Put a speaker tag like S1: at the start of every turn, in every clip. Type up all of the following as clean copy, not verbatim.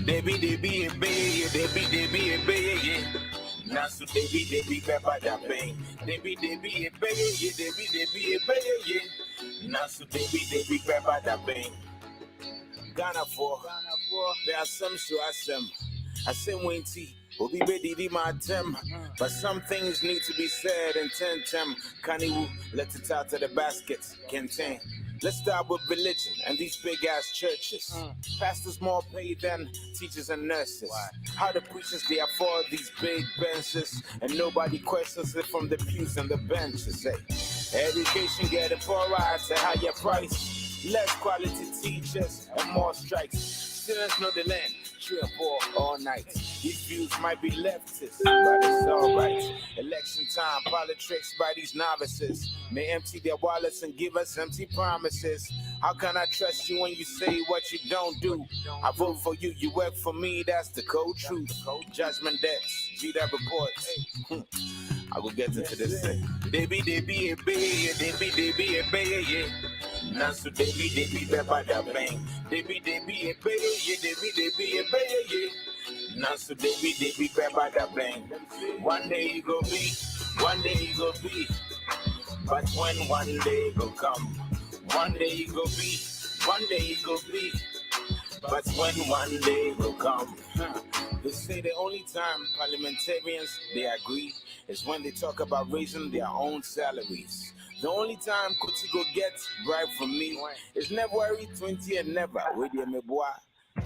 S1: Debbie, Debbie, Debbie, Nasu Debbie, Peppa da Bang. Debbie, Debbie, Nasu Debbie, Peppa da Bang. Ghana for there are some so I say Winty. Obi Bedi my tem, but some things need to be said in 10 Kaniwu, let it out of the baskets, Kenten. Let's start with religion and these big ass churches. Pastors more paid than teachers and nurses. How the preachers they afford these big benches and nobody questions it from the pews and the benches. Hey, education getting poorer at a higher price. Less quality teachers and more strikes. Students know the land. Trip all night. These views might be leftist, but it's alright. Election time, politics by these novices. May empty their wallets and give us empty promises. How can I trust you when you say what you don't do? I vote for you, you work for me, that's the cold truth. Judgment debts, G that reports. I will get into this thing. Debbie, Nasu Debbie, Peppa da Bang. Debbie, Nasu Debbie, Peppa da Bang. One day you go be, one day you go be. But when one day go come, one day you go be, one day you go be. But when one day will come, they say the only time parliamentarians they agree is when they talk about raising their own salaries. The only time Kutigo gets bribe from me is February 20 and never.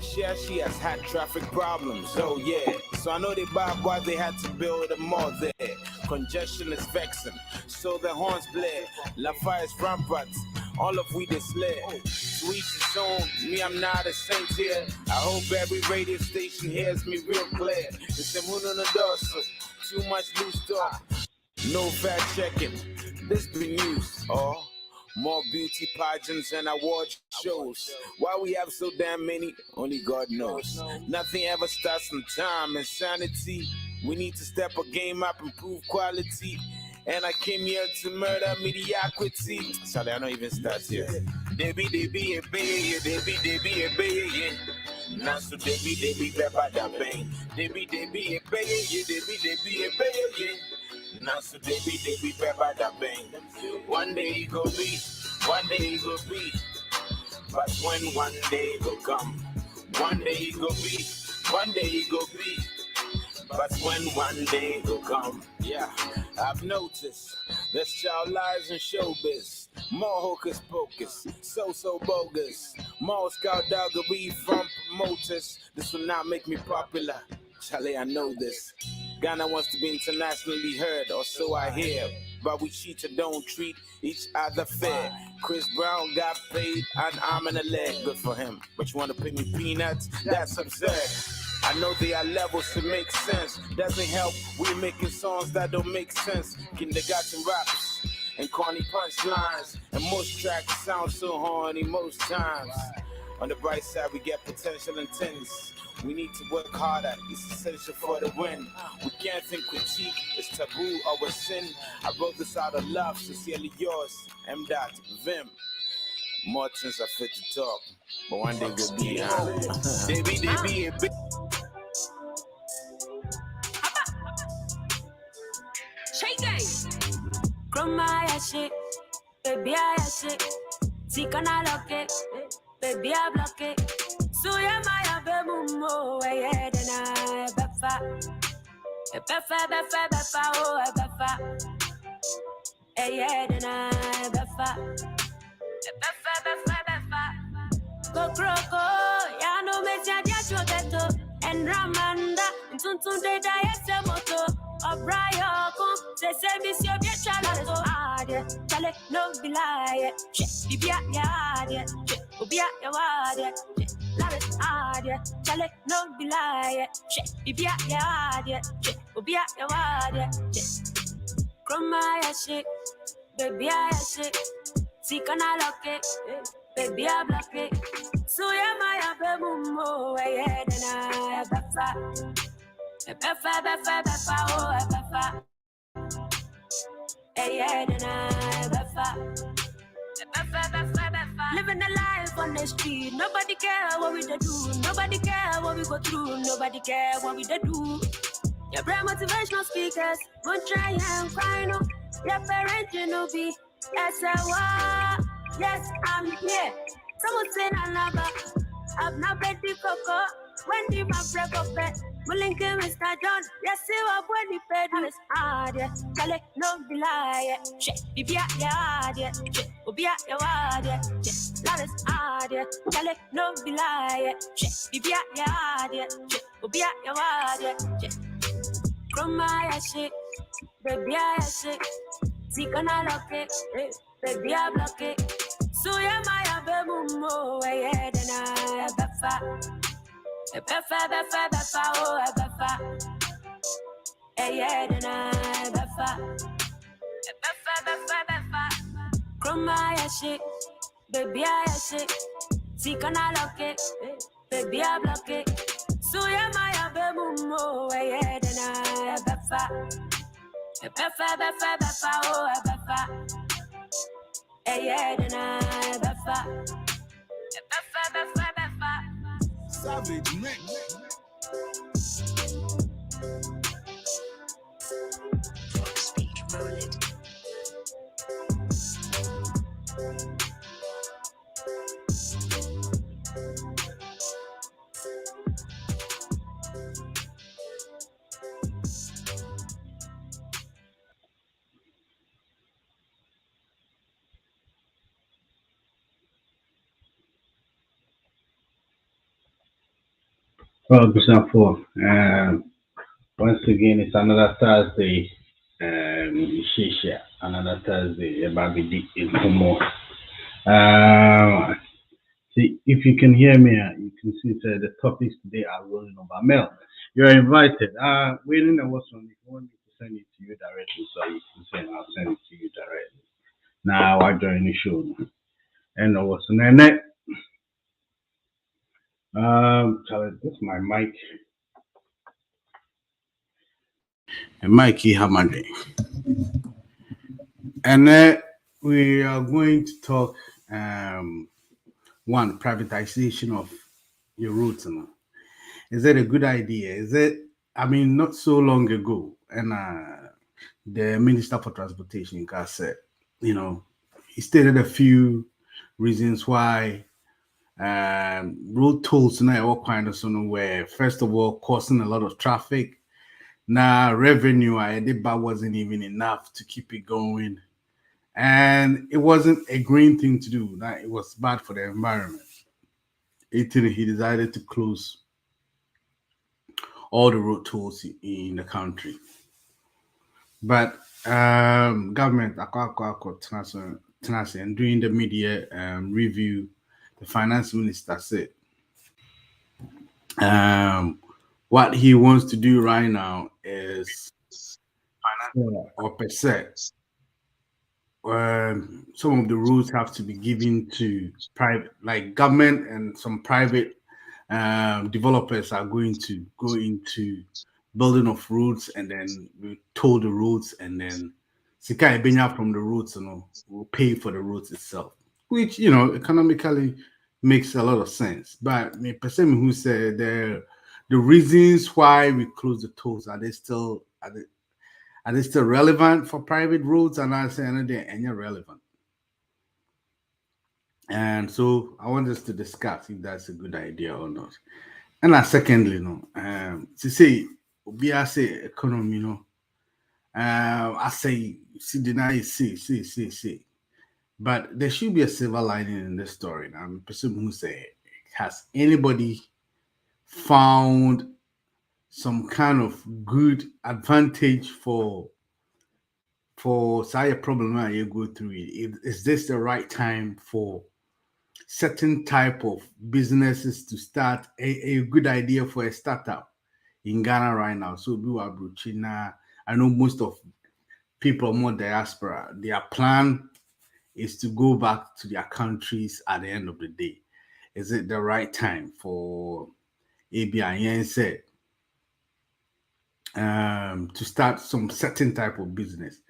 S1: She has had traffic problems, oh yeah. So I know they bad boy, they had to build a mall there. Congestion is vexing, so the horns blare. Lafayette is rampant, all of we they slay. To each his own, me I'm not a saint here. I hope every radio station hears me real clear. It's a moon on the door, so too much loose talk. No fact checking, this be news, more beauty pageants and award shows. Why we have so damn many, only God knows. Nothing ever starts on time and sanity. We need to step a game up, improve quality. And I came here to murder mediocrity. Sorry, I don't even start here. Debbie, Nasu Debbie, Peppa da Bang. Debbie, Nasu Debbie, Peppa da Bang. One day you go be, one day you go be. But when one day go come, one day you go be, one day you go be. But when one day will come, yeah, I've noticed there's child lies in showbiz. More hocus pocus, so bogus. More scoundoggery from promoters. This will not make me popular. Charlie, I know this. Ghana wants to be internationally heard, or so I hear. But we cheat and don't treat each other fair. Chris Brown got paid an arm and a leg, good for him. But you want to pay me peanuts? That's absurd. I know there are levels to make sense. Doesn't help, we're making songs that don't make sense. Kindergarten raps and corny punchlines. And most tracks sound so horny most times. On the bright side, we get potential and tense. We need to work harder, it's essential for the win. We can't think critique, it's taboo or a sin. I wrote this out of love, sincerely yours, M. Vim. More things are fit to talk, but one day we'll be Debbie.
S2: Chroma shit, baby I shit. Tikana lock it, baby I block it. Suya maya bemumo, yeah, then I befa, oh befa. Yeah, then I befa. Kokroko, ya no me tia choketo, and Ramanda, tuntun de da moto. Obrayoko, se monsieur bien chalato, chale no be lie, bibia ya, ubia ya wade, chale no be lie, bibia ya, ubia ya wade, chroma ya shit, baby I shit, tikana lock it, baby I block it, so ya my bemumo, yeah, then I befa. Befa, oh, befa. Yeah, then I befa. Living the life on the street. Nobody care what we do. Nobody care what we go through. Nobody care what we do. Your brand motivational speakers won't try and cry no. Your parents you know be yes I'm here. Someone say I love I've not bet the cocoa. When the my break up bed. Mulling Mr. John, yes, you up when the bed is hard, yeah. Tell it, no be lie, yeah. Shit, be yeah, yeah. Shit, be yeah, yeah. Shit, that is hard, yeah. Tell it, no be lie, yeah. Shit, be yeah, yeah. Shit, be yeah, yeah. Shit, from my shit, baby, I shit. See, can I lock it? Baby, I block it. So, yeah, my abemumo, yeah, then I befa. Befa, oh, befa. Yeah, then I befa. From my shit, baby, I shit. See, can I lock it? Baby, I block it. So, yeah, my abemumo, yeah, then I befa. Befa, oh, befa. Yeah, then I befa. Befa.
S1: Savage mix.
S2: Speech roll it.
S3: Well, for once again, it's another Thursday. Shisha, another Thursday. Baby Dick in more. See, if you can hear me, you can see the topics today are rolling over. Mel, you're invited. Waiting the what's on. If you want me to send it to you directly, so you can send. I'll send it to you directly. Now I join the show. And what's on there? Charlie, this is my mic. And Mikey Hamade. And we are going to talk one, privatization of your routes. Is that a good idea? Is it, I mean, not so long ago, and the Minister for Transportation, said, he stated a few reasons why road tolls now all kind of were, first of all, causing a lot of traffic. Now, revenue I did but wasn't even enough to keep it going. And it wasn't a green thing to do. That it was bad for the environment. He decided to close all the road tolls in the country. But government and during the media review, the finance minister said what he wants to do right now is or per se, some of the rules have to be given to private, like government and some private developers are going to go into building of roads, and then we toll the roads, and then Sika Benya from the roads, will pay for the roads itself, which economically makes a lot of sense. But me person who said the reasons why we close the tolls, are they still relevant for private roads? And I say they're relevant. And so I want us to discuss if that's a good idea or not. And secondly, to say I say economy, I say deny say. But there should be a silver lining in this story. I'm presuming who say, has anybody found some kind of good advantage for say a problem that you go through it? Is this the right time for certain type of businesses to start? A good idea for a startup in Ghana right now? So I know most of people more diaspora, their plan is to go back to their countries at the end of the day. Is it the right time for ABI said to start some certain type of business?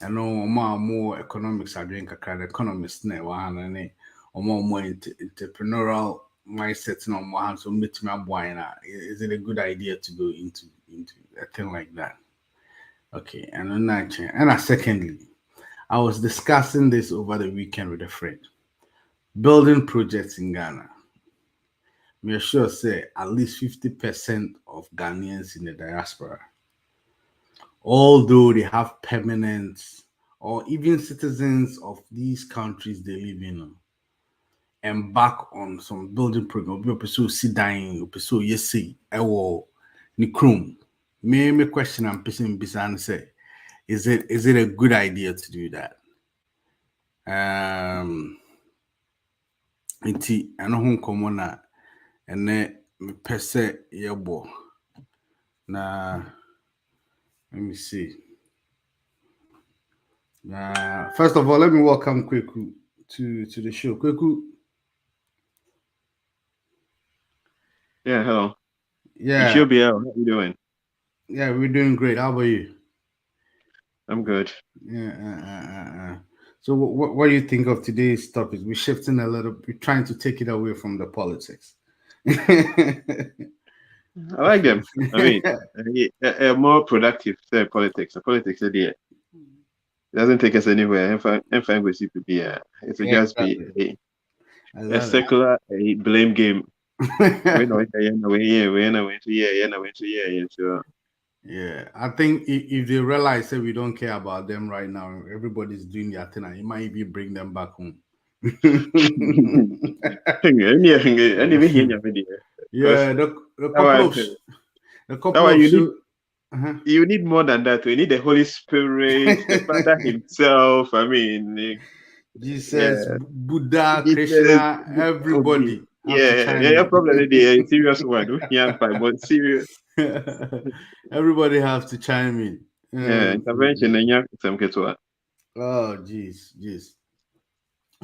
S3: I know more economics are doing kind of economists now, and or more entrepreneurial mindset no more hands on meet my boy. Is it a good idea to go into a thing like that? Okay, and then secondly, I was discussing this over the weekend with a friend. Building projects in Ghana. We are sure say at least 50% of Ghanaians in the diaspora, although they have permanent or even citizens of these countries they live in, embark on some building program. Obi opeso si dan, opeso yesi, ewo ni krum. Me question I'm pissing and say, is it a good idea to do that? Nti ano ho nkomo na ene me se yebo na let me see. First of all, let me welcome Kweku to the show. Kweku.
S4: Yeah, hello.
S3: Yeah.
S4: You should be out. How you doing?
S3: Yeah, we're doing great. How about you?
S4: I'm good.
S3: Yeah. So what do you think of today's topic? We're shifting a little, we're trying to take it away from the politics.
S4: I like them. I mean, a more productive politics. Politics idea doesn't take us anywhere. And find with CPP. It will just be a secular blame game.
S3: Yeah, I think if they realize that we don't care about them right now, everybody's doing their thing, and it might even bring them back home. Yeah, the couple of
S4: you need more than that. We need the Holy Spirit, the Father Himself. I mean,
S3: Jesus, Buddha, Krishna, everybody.
S4: Yeah, probably the serious one. Yeah, but serious.
S3: Everybody has to chime in.
S4: Yeah, intervention and
S3: oh, jeez.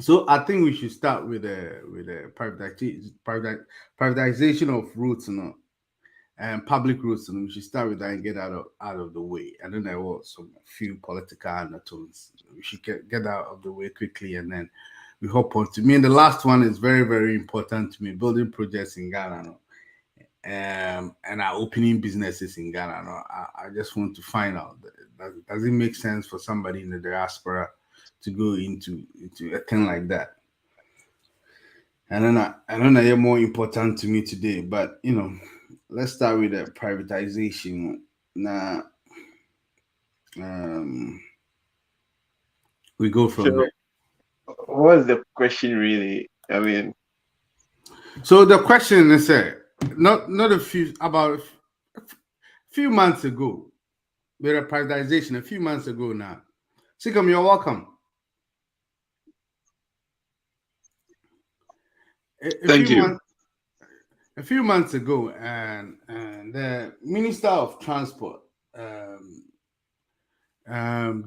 S3: So I think we should start with a privatization of roads, and public roads, and we should start with that and get out of the way. And then there was a few political undertones. We should get out of the way quickly, and then we hop on to me. And the last one is very, very important to me: building projects in Ghana, and our opening businesses in Ghana. I just want to find out, does it make sense for somebody in the diaspora to go into a thing like that? And then I don't know, more important to me today, but let's start with the privatization. Now, we go from there.
S4: What's the question really? I mean,
S3: so the question is, about a few months ago, with a privatization, a few months ago now. Sikam, you're welcome.
S4: Thank you.
S3: A few months ago, and the Minister of Transport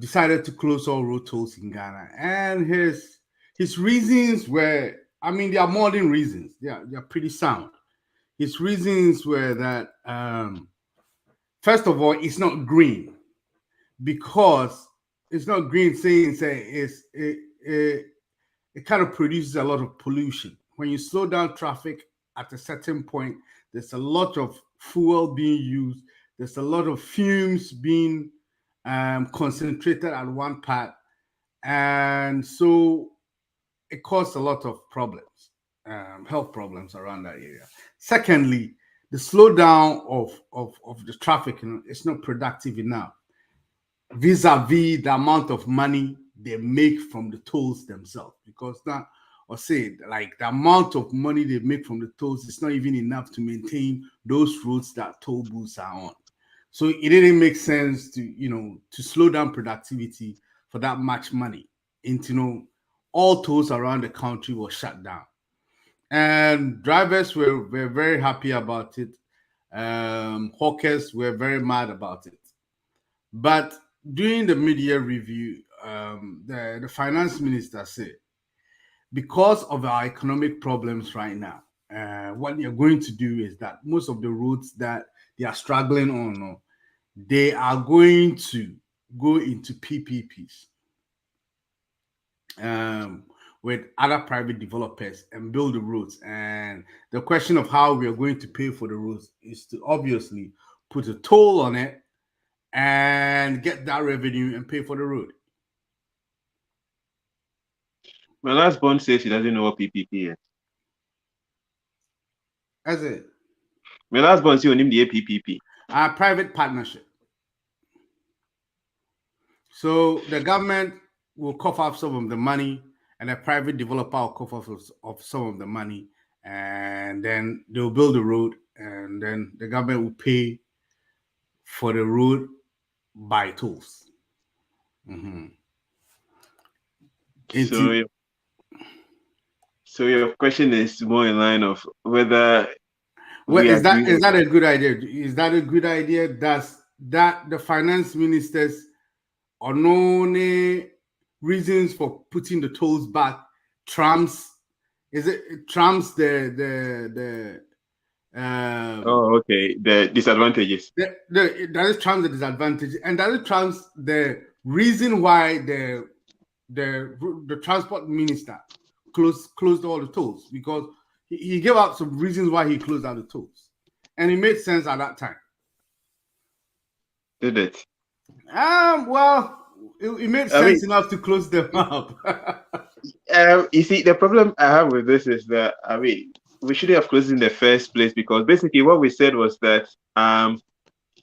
S3: decided to close all road tolls in Ghana, and his reasons were, I mean, they are modern reasons. They're pretty sound. His reasons were that first of all, it's not green, because it's not green. Saying it kind of produces a lot of pollution. When you slow down traffic at a certain point, there's a lot of fuel being used. There's a lot of fumes being concentrated at one part. And so it caused a lot of problems, health problems around that area. Secondly, the slowdown of the traffic, it's not productive enough vis-a-vis the amount of money they make from the tolls themselves. Because now, or say, like, the amount of money they make from the tolls is not even enough to maintain those roads that toll booths are on. So it didn't make sense to slow down productivity for that much money. And all tolls around the country were shut down, and drivers were very happy about it. Hawkers were very mad about it. But during the media review, the finance minister said, because of our economic problems right now, what they're going to do is that most of the roads that they are struggling on, they are going to go into PPPs. with other private developers and build the roads. And the question of how we are going to pay for the roads is to obviously put a toll on it and get that revenue and pay for the road.
S4: My last bond says he doesn't know what PPP is.
S3: That's it.
S4: My last bond says only the PPP.
S3: Our private partnership. So the government will cough up some of the money, and a private developer will cough up some of the money, and then they'll build the road, and then the government will pay for the road by tolls. Mm-hmm.
S4: So your question is more in line of whether
S3: is that a good idea? Is that a good idea? Does that the finance ministers or no reasons for putting the tolls back trumps? Is it trumps the
S4: okay, the disadvantages?
S3: That is trumps the disadvantage, and that is trumps the reason why the transport minister closed all the tolls, because he gave out some reasons why he closed out the tolls, and it made sense at that time.
S4: Did it?
S3: Well, it made sense enough to close them up.
S4: You see, the problem I have with this is that we shouldn't have closed in the first place, because basically what we said was that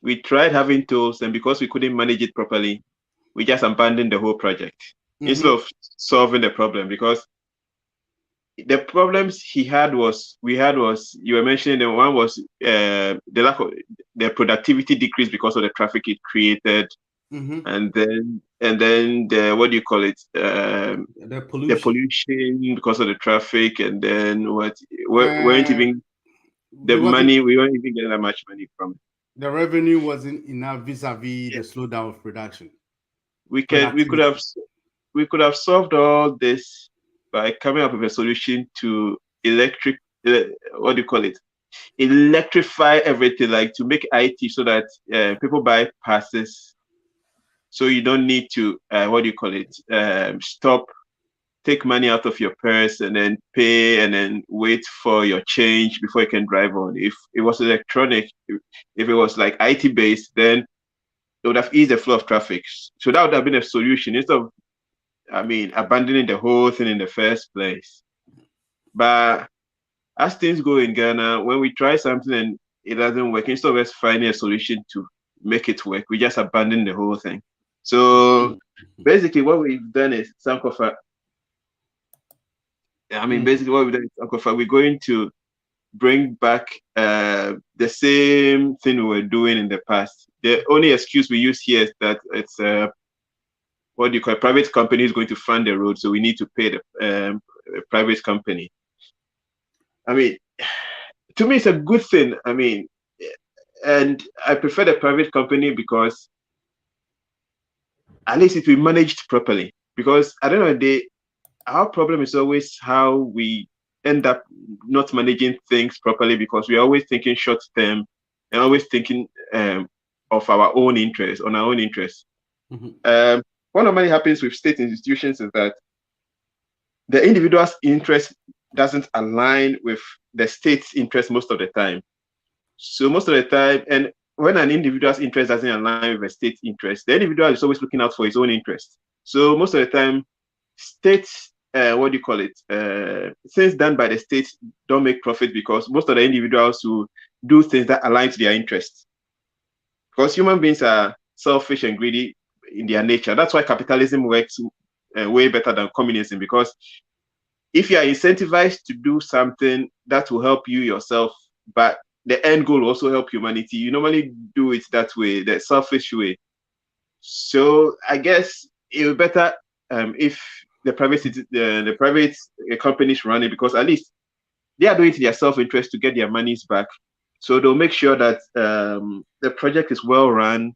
S4: we tried having tolls, and because we couldn't manage it properly, we just abandoned the whole project instead of solving the problem. Because the problems we had was you were mentioning, the one was the lack of the productivity decrease because of the traffic it created, and then the what do you call it,
S3: the
S4: pollution because of the traffic, and then we weren't even getting that much money from it.
S3: The revenue wasn't enough vis-a-vis the slowdown of production.
S4: We could have solved all this by coming up with a solution to electrify everything, like to make IT so that people buy passes, so you don't need to take money out of your purse and then pay and then wait for your change before you can drive on. If it was electronic, if it was like IT based, then it would have eased the flow of traffic. So that would have been a solution instead of abandoning the whole thing in the first place. But as things go in Ghana, when we try something and it doesn't work, instead of us finding a solution to make it work, we just abandon the whole thing. So basically what we've done is Sankofa. We're going to bring back the same thing we were doing in the past. The only excuse we use here is that it's private company is going to fund the road, so we need to pay the private company. To me, it's a good thing. And I prefer the private company because at least it will be managed properly. Because at the end of the day, our problem is always how we end up not managing things properly, because we're always thinking short term and always thinking of our own interest, on our own interest. What normally happens with state institutions is that the individual's interest doesn't align with the state's interest most of the time. So most of the time, and when an individual's interest doesn't align with the state's interest, the individual is always looking out for his own interest. So most of the time, states, things done by the state don't make profit, because most of the individuals who do things that align to their interests. Because human beings are selfish and greedy in their nature. That's why capitalism works way better than communism, because if you are incentivized to do something that will help you yourself, but the end goal will also help humanity, you normally do it that way, the selfish way. So I guess it would be better if the private companies run it, because at least they are doing it in their self-interest to get their monies back. So they'll make sure that the project is well run,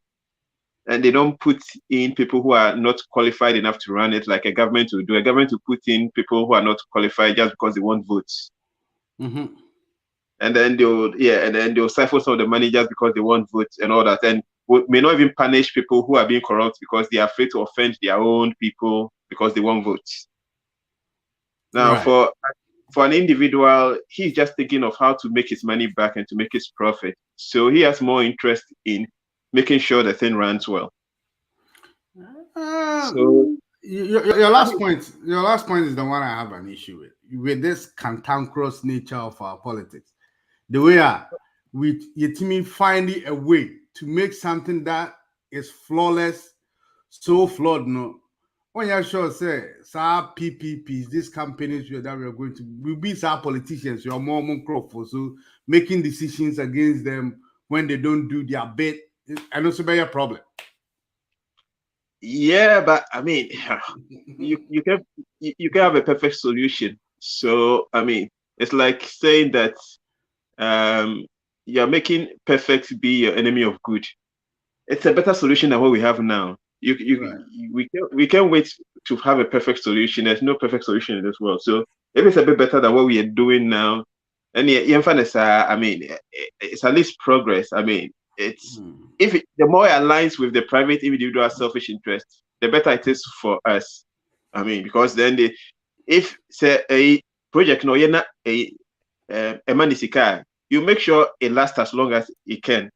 S4: and they don't put in people who are not qualified enough to run it, like a government will do. A government will put in people who are not qualified just because they want votes. And then they'll siphon some of the money just because they want votes and all that, and may not even punish people who are being corrupt because they are afraid to offend their own people because they want votes. Now,
S3: Right.
S4: for an individual, he's just thinking of how to make his money back and to make his profit. So he has more interest in making sure the thing runs well. So
S3: Your
S4: I
S3: last
S4: mean,
S3: point, is the one I have an issue with this cantankerous nature of our politics. The way we you finding a way to make something that is flawless, so flawed. No, when you're sure say PPPs, these companies that we are going to we be our politicians, you're more for so making decisions against them when they don't do their bit, and also be a problem.
S4: yeah, but I mean, you can have a perfect solution. So I mean, it's like saying that you're making perfect be your enemy of good. It's a better solution than what we have now.
S3: Right.
S4: We can't wait to have a perfect solution. There's no perfect solution in this world. So if it's a bit better than what we are doing now, and I mean, it's at least progress. I mean, it's the more it aligns with the private individual selfish interest, the better it is for us. I mean, because then if say a project no you're not a manisika, you make sure it lasts as long as it can.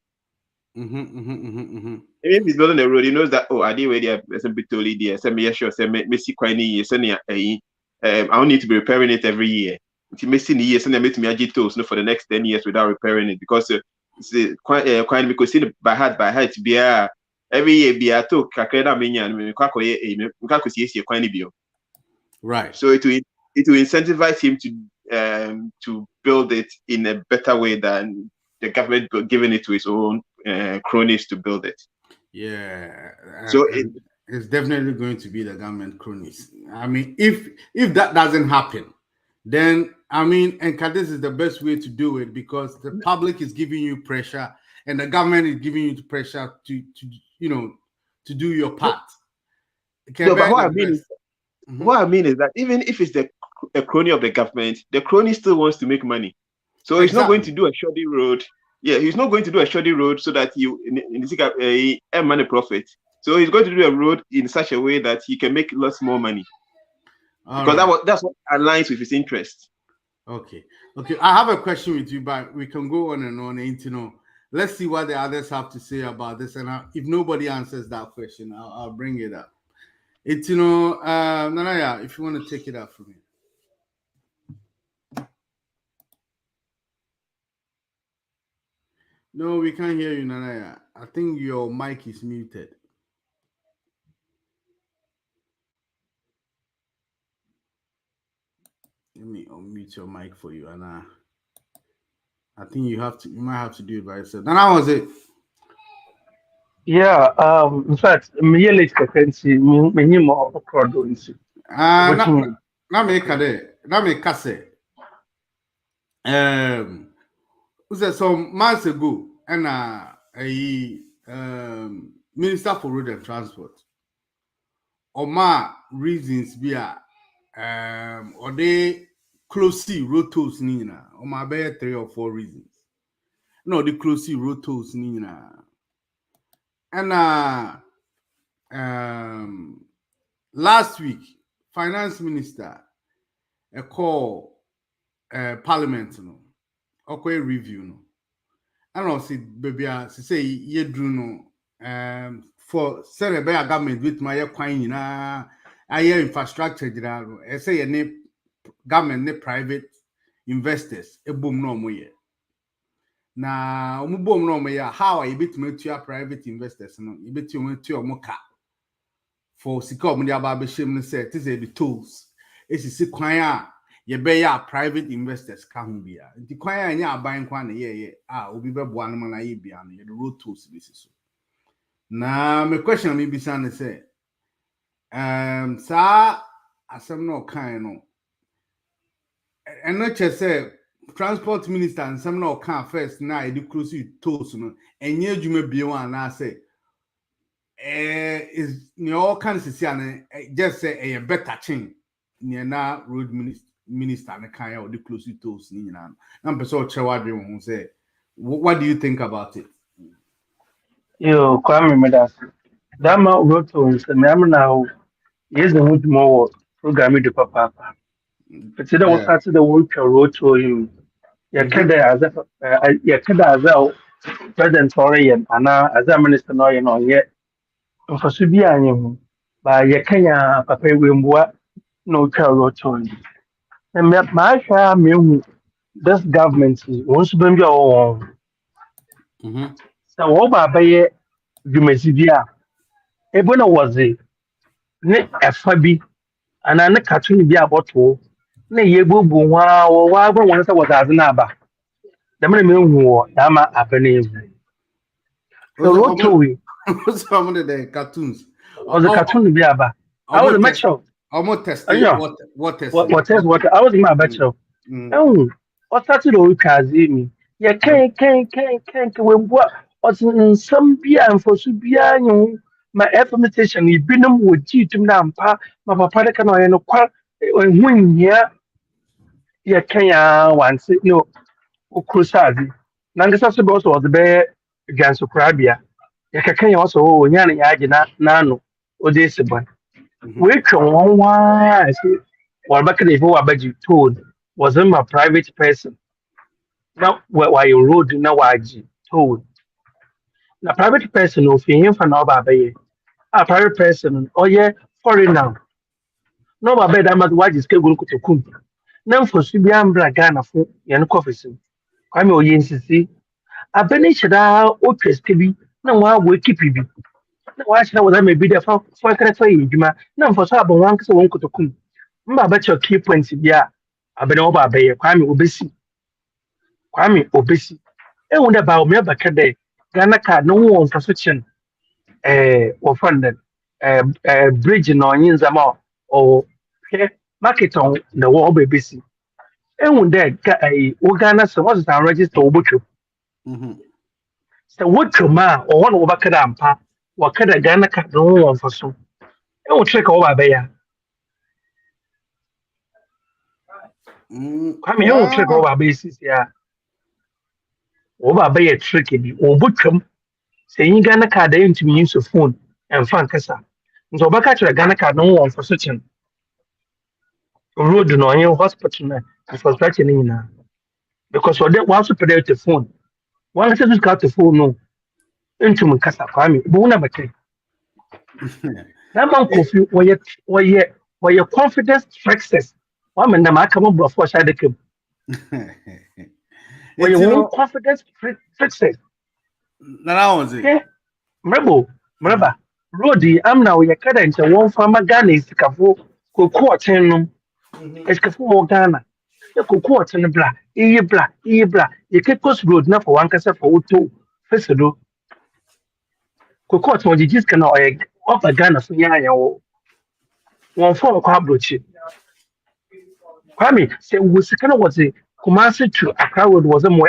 S4: If he's building a road, he knows that I did where there's a bit totally there. Send me sure, send me see quite years. I don't need to be repairing it every year. If you missing the years, send me a toes for the next 10 years without repairing it because it's quite because see by heart be every year be a to kakeda menya and
S3: Right.
S4: So it will incentivize him to build it in a better way than the government giving it to his own cronies to build it.
S3: Yeah.
S4: So
S3: it's definitely going to be the government cronies. I mean, if that doesn't happen, then I mean, and this is the best way to do it because the public is giving you pressure and the government is giving you pressure to do your part.
S4: No, but what I mean is that even if it's a crony of the government, the crony still wants to make money. So he's not going to do a shoddy road. Yeah, he's not going to do a shoddy road so that you earn money profit. So he's going to do a road in such a way that he can make lots more money. Because that's what aligns with his interest.
S3: Okay. I have a question with you, but we can go on and on. Let's see what the others have to say about this. And if nobody answers that question, I'll bring it up. Nanaya, if you want to take it up from me. No, we can't hear you, Nanaya. I think your mic is muted. Let me unmute your mic for you, Anna. I think you might have to do it by yourself. And how was it?
S5: Yeah, in fact, me late vacancy, me more produce.
S3: Na me kase. Some months ago, and a Minister for Road and Transport, or my reasons be or they close road tolls nina, or my bear 3 or 4 reasons. No, the close road tolls nina. And last week, Finance Minister a call Parliament okay review no. And also baby say ye drew no for say a government with my coin na aye infrastructure general say any government ne private investors e boom no mo ye. Na omubom no ya how I bit me to private investors no you bit you to omoka for sika omudi aba be shem no say this the tools esisi kwan a ye be ya private investors ka ho bia nti kwan a nya aban kwan na ye obi be boa no na ye bia no ye the road tools be so na me question me bisa ne say sa asem no kan no eno che say Transport Minister and some no can first now educate tools no enye adwuma bion na say is all kinds of see just say a better chain near na road minister na kan ya educate tools ni na na person chewadwe won say what do you think about it?
S5: Yo, Kwame Medas. That man road tolls, me am now. Yes, the much more program the papa. But today was started the work road to him. You can't as a you can't as a president or as a minister no you know yet. For Subia you by you can papa wimboa no road to him. And my share me this government wants to be your so what by you Jumesibia Ebona was it ne efa and I cartoon be about to na ye bubu wa gwa say was azna aba the man me hu ama abene so what to we
S3: some of the cartoons
S5: was the cartoon be aba I was a match
S3: almost test what test
S5: what I was in my batch oh what started o kazi mi ye can we bo o some bia enfosu bia nyu ma information ibinum wo jitum na mpa ma papa de kana no kwa hunya ye Kenya once no ukrusazi nangasa so be also was be ganso krabia ye Kenya also o nya na yaje na no o de sebon we twon wa see what back the before abaji told wasn't my private person now why you road na waji told na private person of him for now babaye a private person oh yeah foreigner no baba that must waji ske guru kutokum na mfosu bi ambra Ghana fo ye no office kwame oye nsisi abeni shida o tweske bi na wa wo ekipi bi na wa shida wo da me bi da fa kare fa yiduma na mfosu abon wan kse won kutokum mba ba cho key points bia abeni wo baba ye kwame obesi ehun da ba o me ba kede Ghana card no won mfosu chen wo funded bridge no nyinza ma o market on the war BBC. And when that Uganda so what's the register Obuchu? So what to ma or one over Kadampa, what can a Ghana cat no one for so? And we'll check over there. Come here, we'll check over basis, yeah. Over by a tricky Obuchum saying Ghana card into me use of phone and Fankasa. So back at a Ghana card no one for such an road no any hospital na infrastructure ni na because for that once you put the phone once you got the phone no into mun kasa kwami bu na bace na man kofi why confidence flexes wa man da ma kama bro for sha da kim why confidence flexes
S3: na was it
S5: mreba road am na we kada nche won fama Ghana isikafo ko no Escafo Ghana, the cocoa and the black, you can cross road now for one cassa for 2 Fesado. Cocoa was the just can offer Ghana for Yaya 1 4 cabrochi. Kwame say we second was a Kumasi to a crowd was a more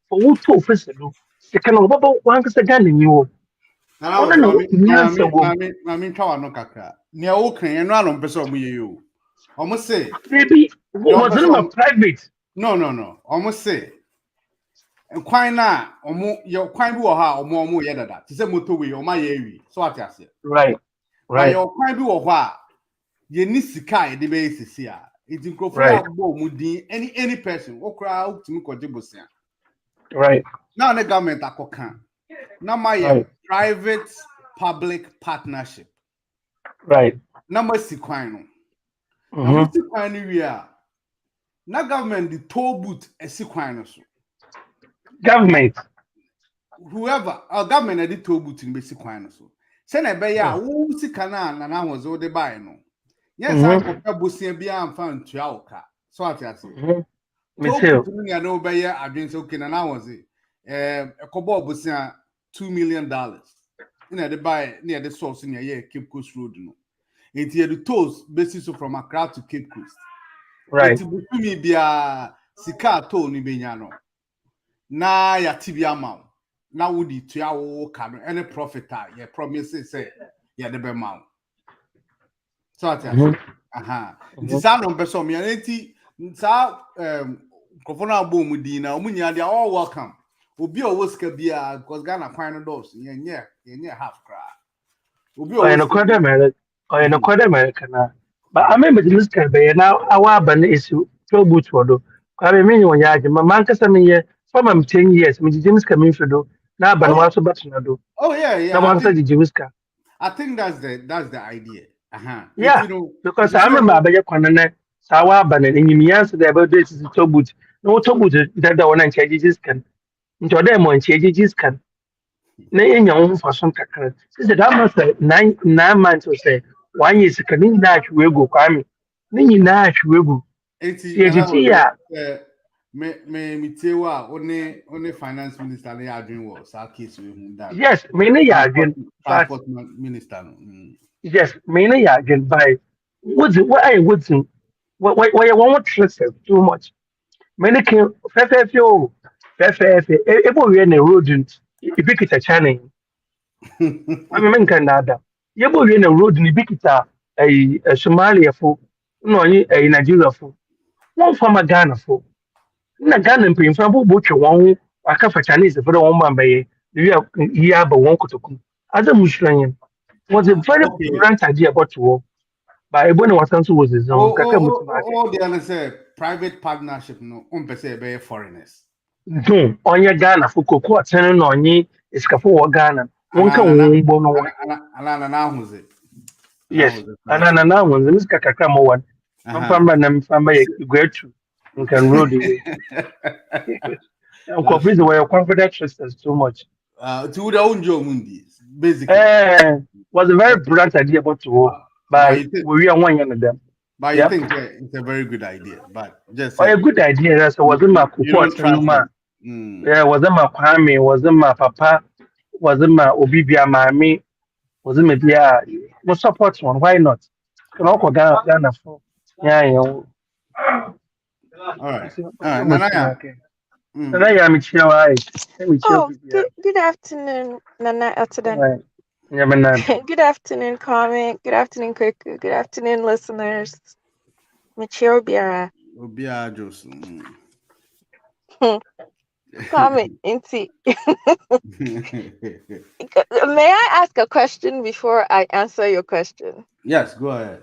S5: for 2 Fesado. Second of one cassa Ghana knew. I don't know.
S3: I mean, no kakra. Near Oakland and Rallon Person with you. Almost say
S5: maybe wasn't my private.
S3: No. Almost say and quite now your quite will ha or more yada. To say motorway or my area. So what I say.
S5: Right.
S3: Your quite will ha ye nisikai the basis here. It's in Crawford any person or crowd to me.
S5: Right.
S3: Now the government can. Now my private public partnership.
S5: Right.
S3: Number sequino. Na government the toll booth a sequence.
S5: Government.
S3: Whoever our government the toll booth in basic sequence. Send a bear who see canal and I was all the buy no. Yes, I could bussy be and found to our car. So I say. I know by year I didn't okay and I was it. A cobalt bussy $2 million. In the buy near the source in a year Cape Coast Road. No. It's here the tolls basis from Accra to Cape Coast.
S5: Right.
S3: It's me be a sika toll ni benyano. Na ya tibia mau. Na wudi to ya kano any profit ya promises say ya the be mau. So ati Nti sa no beso me anti sa kofona agbo mu din na omunya they all welcome. Obi o woska bia because Ghana kwan no dos yenye half cry. Obi o
S5: no kwada America na But I remember the music be now our ban is so good for do. I mean when ya my man kasa me here from 10 years me the music me for do. Now ban
S3: Oh,
S5: wa so bet na do.
S3: oh yeah,
S5: Na
S3: yeah.
S5: one say the music.
S3: I think that's the idea. Uh-huh. It,
S5: Yeah,
S3: you know,
S5: because
S3: it is
S5: I
S3: so
S5: remember abeje kwanene sawa ban ni mi yanso the about this is so good. No so good that one and charge this can. Into them on charge this can. Na enya wo fa so kakra. Say that must say 9 months or say 1 year can ni na ahwe go kwame. Ni nyina ahwe go.
S3: it's
S5: Ye
S3: and I
S5: titi
S3: was
S5: ya.
S3: me tewa only finance minister na ya doing was our case with him that
S5: Yes, me ne ya
S3: transport
S5: again. But
S3: transport minister. No.
S5: yes, me ne ya again by what's what you want trust too much. Me ne can fefe o fefe e bo we na road ibi kita channel. I mean kan nada. Ye bo we na road ni ibi kita Somalia fo no yi Nigeria fo. One farmer Ghana fo. Na Ghana mpanyinfo abɔ twe wɔn ho aka fa Chinese fo dɛ wɔn ma bɛyɛ yi aba wɔn kotoku. Adze musoro yɛn. Was a very
S3: Okay.
S5: brilliant idea about to work. But I want to also was his own. Kaka
S3: Oh, the other say private partnership no per se be foreigners.
S5: No, on your Ghana for cocoa, turning on ye is for Ghana. One can won bono one.
S3: Alana now who's it?
S5: Yes, and now one, the Miss Kakakamo one. I'm from Banam family great to you can roll the way. I'm confused where your confidence trust us too much.
S3: To the own Joe Mundis, basically.
S5: Was a very brilliant idea about to work. But we are one young of them.
S3: But you think it's a very good idea, but just
S5: a good idea. That's wasn't my cocoa. Yeah, wasn't my Kwame, wasn't my papa, wasn't my Obibia Mami, wasn't maybe no support one. Why not? Can all Ghana for yeah, you know.
S3: All right.
S5: Nanaya, I'm chill.
S6: Oh, good afternoon, Nana Atidan. Good afternoon, comment. Good afternoon, Kweku. Good afternoon, listeners. Michio Biara.
S3: Obia Jos.
S6: Comment, Inti. May I ask a question before I answer your question?
S3: Yes, go ahead.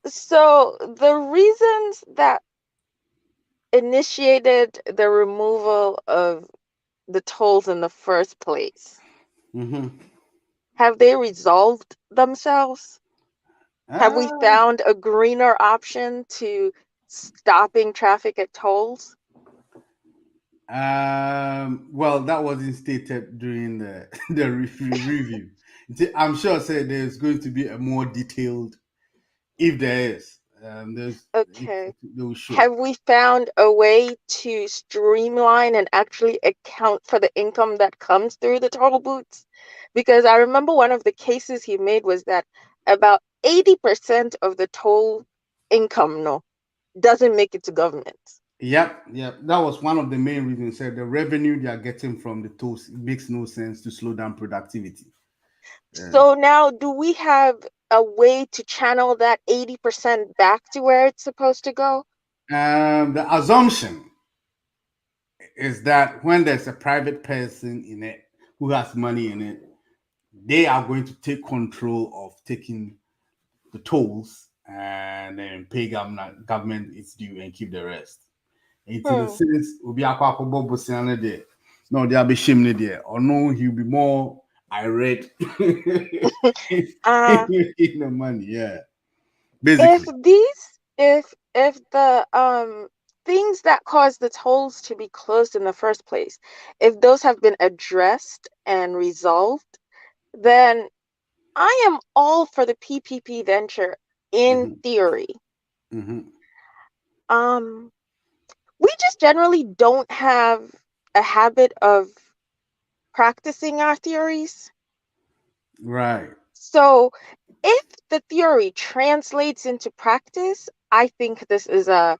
S6: So, the reasons that initiated the removal of the tolls in the first place, have they resolved themselves? Have we found a greener option to stopping traffic at tolls?
S3: Well, that wasn't stated during the review. I'm sure there's going to be a more detailed, if there is.
S6: Okay. Have we found a way to streamline and actually account for the income that comes through the toll booths? Because I remember one of the cases he made was that about 80% of the toll income doesn't make it to government.
S3: Yep. That was one of the main reasons. Said the revenue they are getting from the tolls makes no sense to slow down productivity.
S6: So now, do we have a way to channel that 80% back to where it's supposed to go?
S3: The assumption is that when there's a private person in it who has money in it, they are going to take control of taking the tolls and then pay government its due and keep the rest. In the sense, will be a couple of there. No, they'll be shamed there, or no, he'll be more irate in the money. Yeah, basically.
S6: If the things that caused the tolls to be closed in the first place, if those have been addressed and resolved, then I am all for the PPP venture in theory. We just generally don't have a habit of practicing our theories.
S3: Right.
S6: So if the theory translates into practice, I think this is a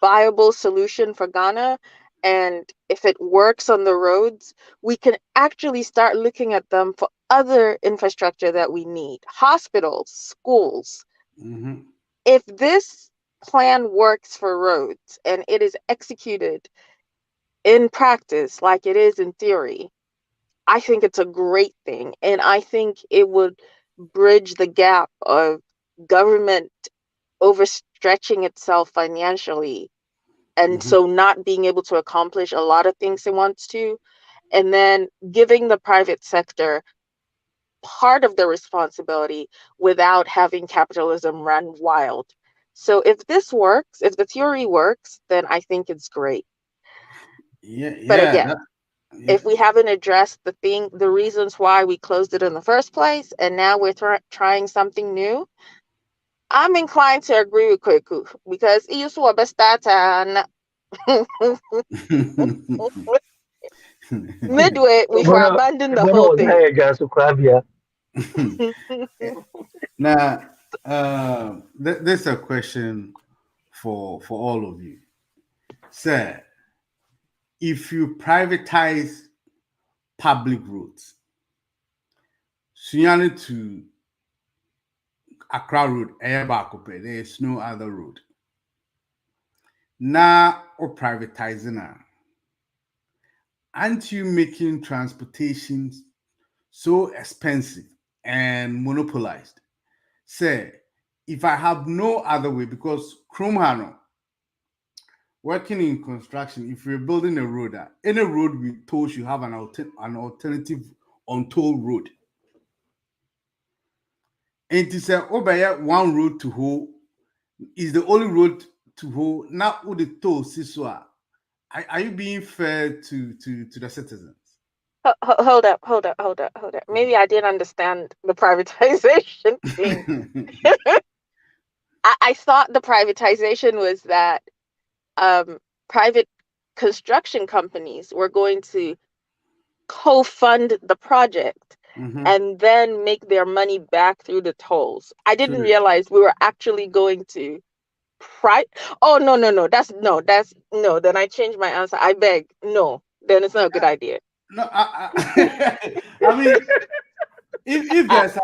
S6: viable solution for Ghana. And if it works on the roads, we can actually start looking at them for other infrastructure that we need. Hospitals, schools. If this plan works for roads and it is executed in practice like it is in theory, I think it's a great thing. And I think it would bridge the gap of government overstretching itself financially, and so not being able to accomplish a lot of things it wants to, and then giving the private sector part of the responsibility without having capitalism run wild. So if this works, if the theory works, then I think it's great. But again, if we haven't addressed the reasons why we closed it in the first place, and now we're trying something new, I'm inclined to agree with Kweku, because you saw best and midway we abandoned the whole thing.
S3: Now, there's a question for all of you. Sir, if you privatize public roads, Sunyani to Accra Road, there is no other road. Now, or privatizing now, aren't you making transportation so expensive and monopolized? Say, if I have no other way, because Krumhano, working in construction, if you're building a road, any road we told you have an alternative untold road. And to say, one road to hoe is the only road to hoe. Now, with the toll, Siswa, are you being fair to the citizens?
S6: Hold up. Maybe I didn't understand the privatization thing. I thought the privatization was that private construction companies were going to co-fund the project and then make their money back through the tolls. I didn't realize we were actually going to Oh, no. Then I changed my answer. I beg. No, then it's not a good idea.
S3: No, I mean, if there's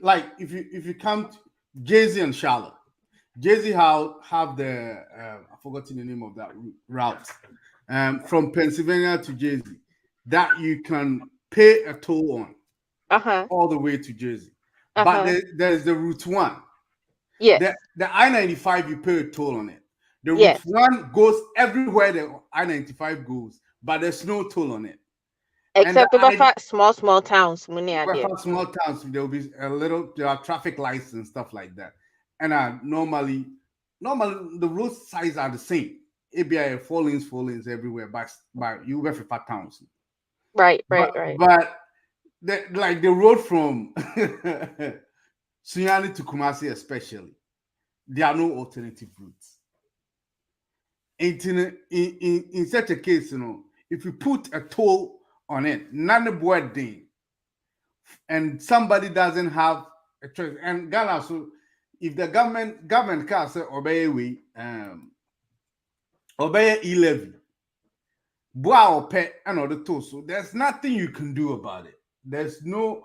S3: like if you come to Jay-Z and Charlotte, Jay-Z have the I've forgotten the name of that route from Pennsylvania to Jay-Z that you can pay a toll on all the way to Jersey. But there's the Route 1.
S6: Yes.
S3: The I-95 you pay a toll on it. The Route 1 goes everywhere the I-95 goes, but there's no toll on it.
S6: Except for small towns.
S3: Small towns, there will be there are traffic lights and stuff like that. And normally the road sides are the same. ABI four lanes everywhere, but you go for towns.
S6: Right.
S3: But the road from Sunyani to Kumasi especially, there are no alternative routes. In such a case, if you put a toll on it, none of what day, and somebody doesn't have a choice. And Ghana, so if the government can say obey e-levy, boa pay another toll, so there's nothing you can do about it. There's no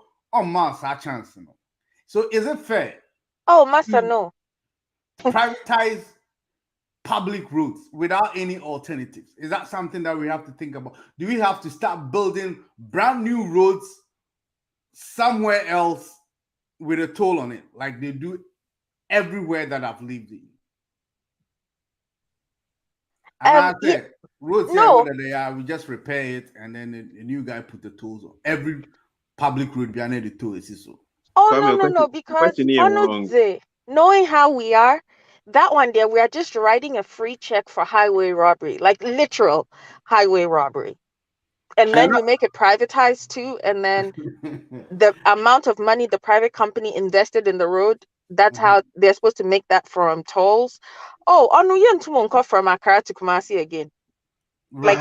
S3: chance, So is it fair?
S6: Oh, master, no.
S3: Privatize public roads without any alternatives? Is that something that we have to think about? Do we have to start building brand new roads somewhere else with a toll on it, like they do everywhere that I've lived in? And I said, roads where they are, we just repair it, and then a new guy put the tolls on every public road behind the toll. Is so?
S6: Oh no, because knowing how we are, that one there, we are just writing a free check for highway robbery, like literal highway robbery. And then you make it privatized too, and then the amount of money the private company invested in the road, that's how they're supposed to make that from tolls. Oh, no, from Accra to Kumasi again.
S4: Like,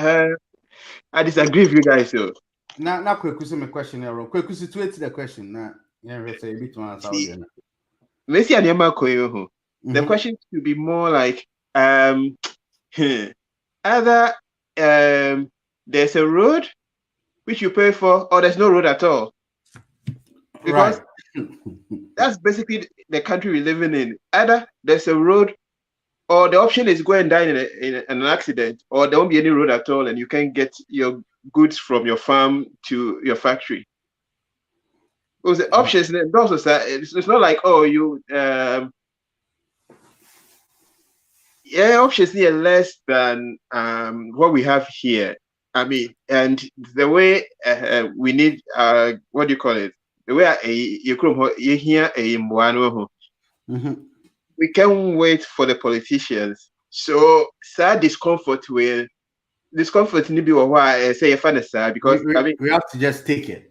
S4: I disagree with you guys. So
S3: now, quick question here. Quick situate the question. Now, say a bit to answer.
S4: The question should be more like either there's a road which you pay for, or there's no road at all. Because that's basically the country we're living in. Either there's a road, or the option is go and die in an accident, or there won't be any road at all, and you can get your goods from your farm to your factory. Because the options, it's not like, oh, you Yeah, options here less than what we have here. I mean, and the way we need what do you call it? The way you hear a we can't wait for the politicians. So sad discomfort need be why I say because
S3: we have to just take it.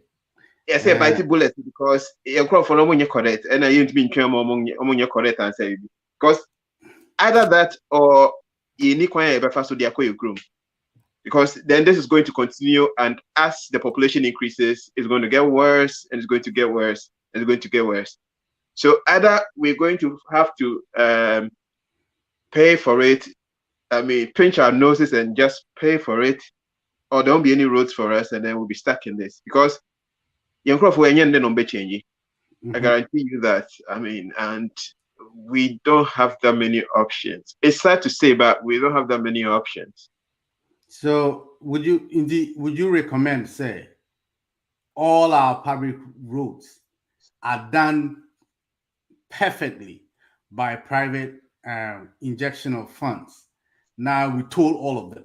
S4: I say bite bullets because you're for no correct and I ain't been among your correct answer because either that or you need so they groom. Because then this is going to continue, and as the population increases, it's going to get worse, and it's going to get worse, and it's going to get worse. So either we're going to have to pay for it, I mean, pinch our noses and just pay for it, or there won't be any roads for us, and then we'll be stuck in this. Because I guarantee you that, I mean, and we don't have that many options. It's sad to say, but we don't have that many options.
S3: So would you recommend, say, all our public roads are done perfectly by private injection of funds? Now we told all of them.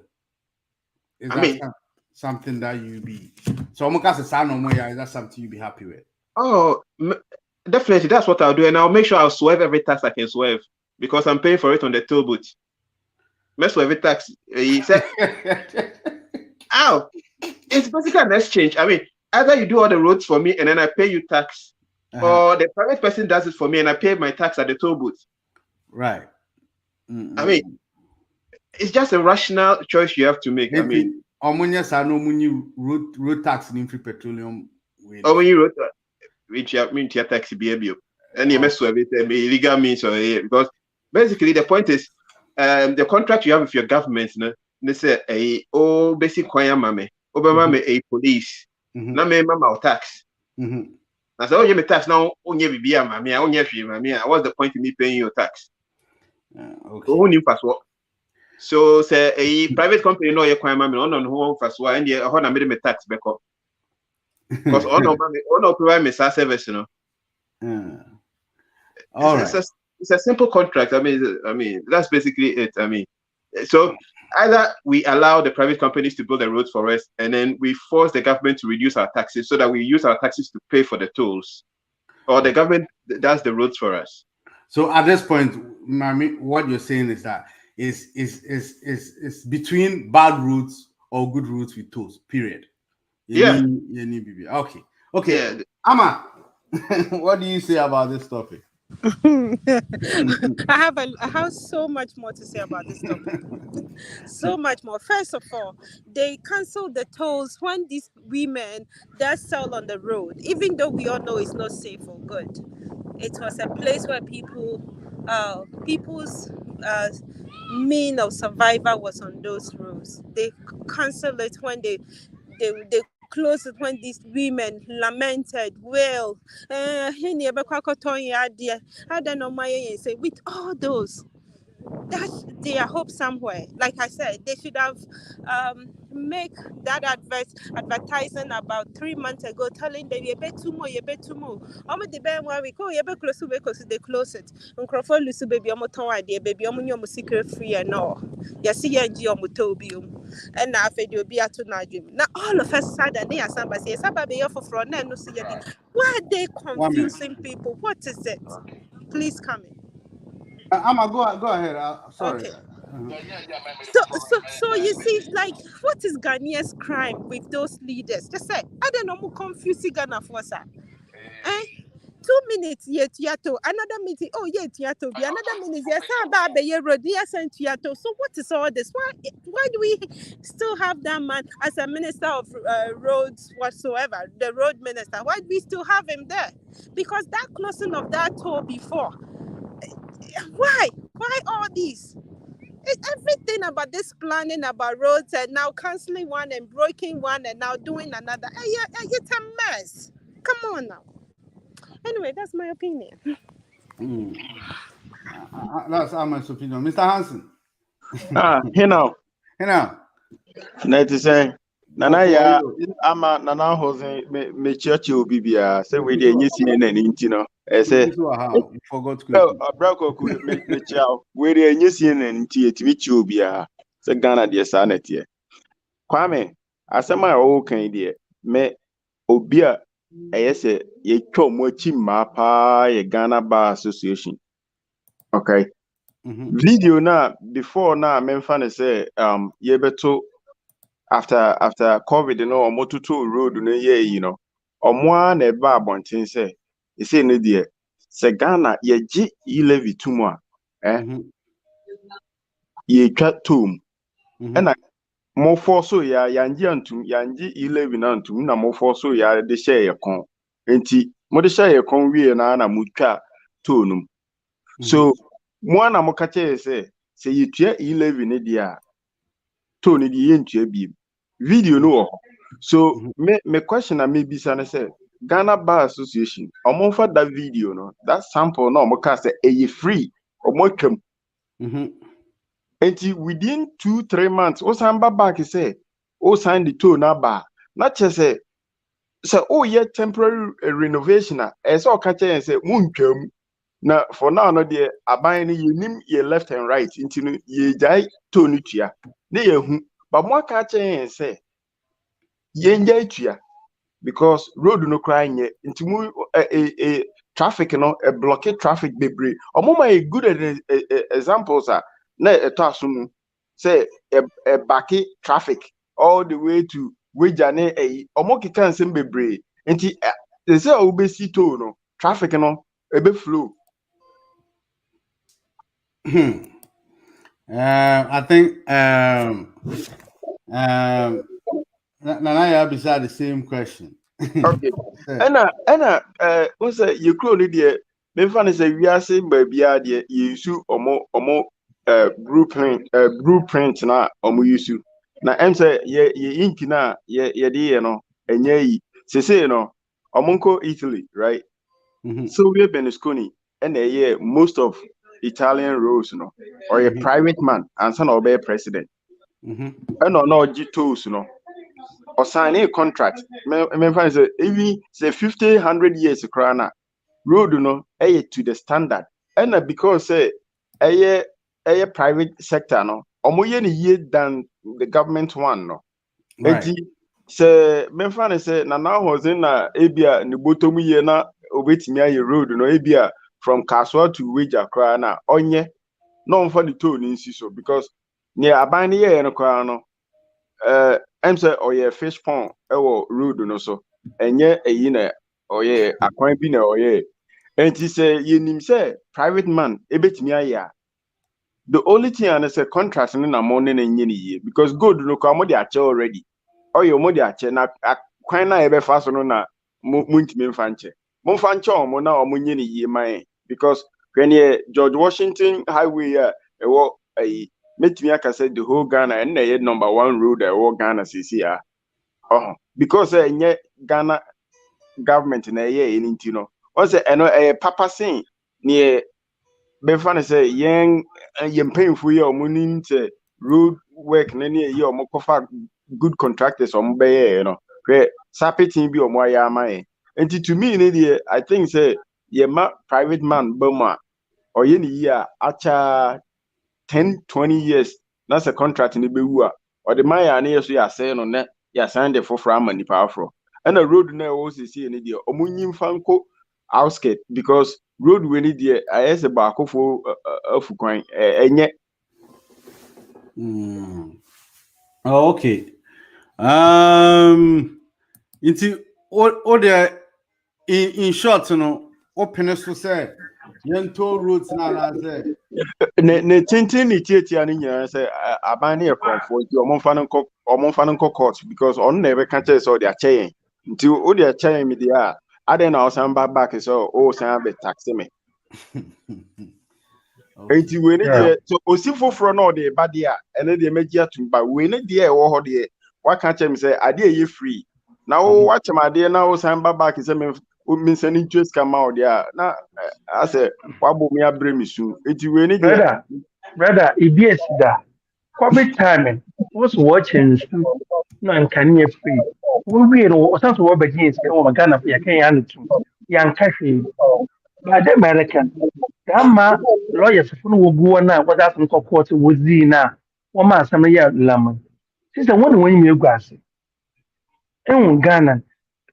S3: Is that something that you be so is that something you'd be happy with?
S4: Oh, definitely, that's what I'll do, and I'll make sure I'll swerve every tax I can swerve because I'm paying for it on the toll booth. Mess with every tax. He said, "Ow, it's basically an exchange. I mean, either you do all the roads for me and then I pay you tax, or the private person does it for me and I pay my tax at the toll booth."
S3: Right.
S4: I mean, it's just a rational choice you have to make. I mean,
S3: road tax in free petroleum.
S4: Or when you wrote which mean your tax be and you mess with it, illegal means or because basically the point is. The contract you have with your government, they say basic choir mame, Obama a police, na me mama tax. I said, you tax now, only be a mammy, what's the point in me paying your tax? Okay. So say a private company no your choir mame on home first one and you want to make me tax back up. Because all no provide me service, All right. It's a simple contract. I mean, that's basically it. I mean, so either we allow the private companies to build the roads for us, and then we force the government to reduce our taxes so that we use our taxes to pay for the tolls, or the government does the roads for us.
S3: So at this point, what you're saying is that is between bad routes or good routes with tolls. Period.
S4: Yeah.
S3: Okay. Yeah. Amma, what do you say about this topic?
S7: I have so much more to say about this topic. So much more. First of all, they canceled the tolls when these women that sell on the road, even though we all know it's not safe or good. It was a place where people's mean of survival was on those roads. They canceled it when they closed it when these women lamented, well, I don't know my say with all those. That's their hope somewhere. Like I said, they should have make that advertising about 3 months ago, telling them you bet too more. The band one week, you bet close because they close it. Uncrophone Lucy baby idea, baby your secret free and all. You see Mutobium. And now you'll be at Najim. Now all of us sudden they are somebody say for front and no see why are they confusing people? What is it? Please come in.
S3: Amma, go ahead. Sorry.
S7: Okay. So you see, like, what is Ghanaia's crime with those leaders? Just say, I don't know, more confusing Ghana for us. 2 minutes yet Tiato, another minute, oh yeah, Tiato, another minute, yes, road, yes, and Tiato. So what is all this? Why do we still have that man as a minister of roads whatsoever, the road minister? Why do we still have him there? Because that closing of that toll before. Why all these? It's everything about this planning about roads and now cancelling one and breaking one and now doing another. It's a mess. Come on now. Anyway, that's my opinion.
S3: That's Amma's opinion. Mr. Hansen.
S8: Now. Let us say, Nana ya ama Nana Jose me church bibia say we dey nyisi na nintino I say,
S3: You forgot
S8: no,
S3: quickly.
S8: Abrako could make chow. Where the Nusian and Tiativich be a Ghana, dear Sanet here. Kwame, as my old Canadian, me Obia, I say, ye chom mochi mapa, ye Ghana Bar Association. Okay. Video na before na men fan say ye beto after COVID motutu road no ye omo na eba abonten say e say no de se Ghana ye gi e-levy tumu a ye twa tom na mo for so ya yangi antum yangi e-levy na antum na mo for so ya de share ye kon enti mo de share ye kon wie na mo twa tonum so mo na mo kache say you twa e-levy ne dia to ne di yentua bi video no so me question na me bisa na say Ghana Bar Association omo fa that video no that sample no omo ka say e free omo twam enti within 2-3 months o samba back say o sign the to na ba na che say oh yeah temporary renovation na e say o ka che say muntwam na for now no de aban ni yenim ye left and right into no ye jai to no tua na ye hu but mo ka che say ye njai tua because road no cry nye into mu traffic no blockade traffic bebre omo my good examples are na eto asum say a backy traffic all the way to wejane omo kika nsem bebre nti they say obesi to no traffic no ebe flow.
S3: I think Nana beside the same question.
S8: Okay. Anna what's that you call it there? Me fan say we are saying baby there you use omo blueprint na omo use na em say ye ink na ye de no enye yi say no omo nko Italy right. Silvio Berlusconi and most of Italian roads no or a private man and son of a president and no G2s no or sign a contract me find say even say 50-100 years krana road no to the standard and because say a private sector no omo ye ye than the government one no
S3: right.
S8: Say me find say na now was in na ebia ni botomu ye na obetimi aye road no ebia from Kaswa to Weja Krana onye no for the tone in so because near abani ye no kwa no em say oye fish pond ewo road no so enye eyi na oye akwan bi na oye enti say yenim say private man ebetimi aye the only thing and say contract na money na nye ni because gold no kwa mo dey ache already oye mo dey ache na kwan na ebe fa so no na muntimi mfanche mumfanche omo na omo nye ni yie man because when George Washington Highway metimi aka say the whole Ghana and na number 1 road Ghana CC because nye Ghana government na anything no o say papa saying near Befana say yen painful ye omo ninte road work na ne ye omo kofa good contractors omo be you know sapitin bi omo aya man and to me I think say ye private man boma or ye ni year acha 10-20 years that's a contract in the bewu or the maya na so ya say no na ya sign the for amani powerful and the road na o see ni dia omunyim fanko outskirt because road we ni dia ayese ba akofo afukwan enye
S3: okay into all the in short no open so say yento roads na say
S8: ne tintin ni tietia ni nyina say aban na comfort ti omo fa no court because on na ebe ka che so dia che nti o dia che mi dia aden na osan back so o san be tax me enti we ne dia so osifoforo na o de ba dia ene de magi atumba we ne dia e wo ho de wa ka che mi say ade e free na o wa che ma de na o san back say me send interest come out there na I say wabo me abre mi su enti we ne dia
S5: brother EBS da COVID timing was watching no can you free we no so what begins come Ghana for ya can ya no yan cafe But the American, Gamma lawyers from Wuguana, what that's in court with Zina, one man, some year lemon. She's the one when you grass. In Ghana,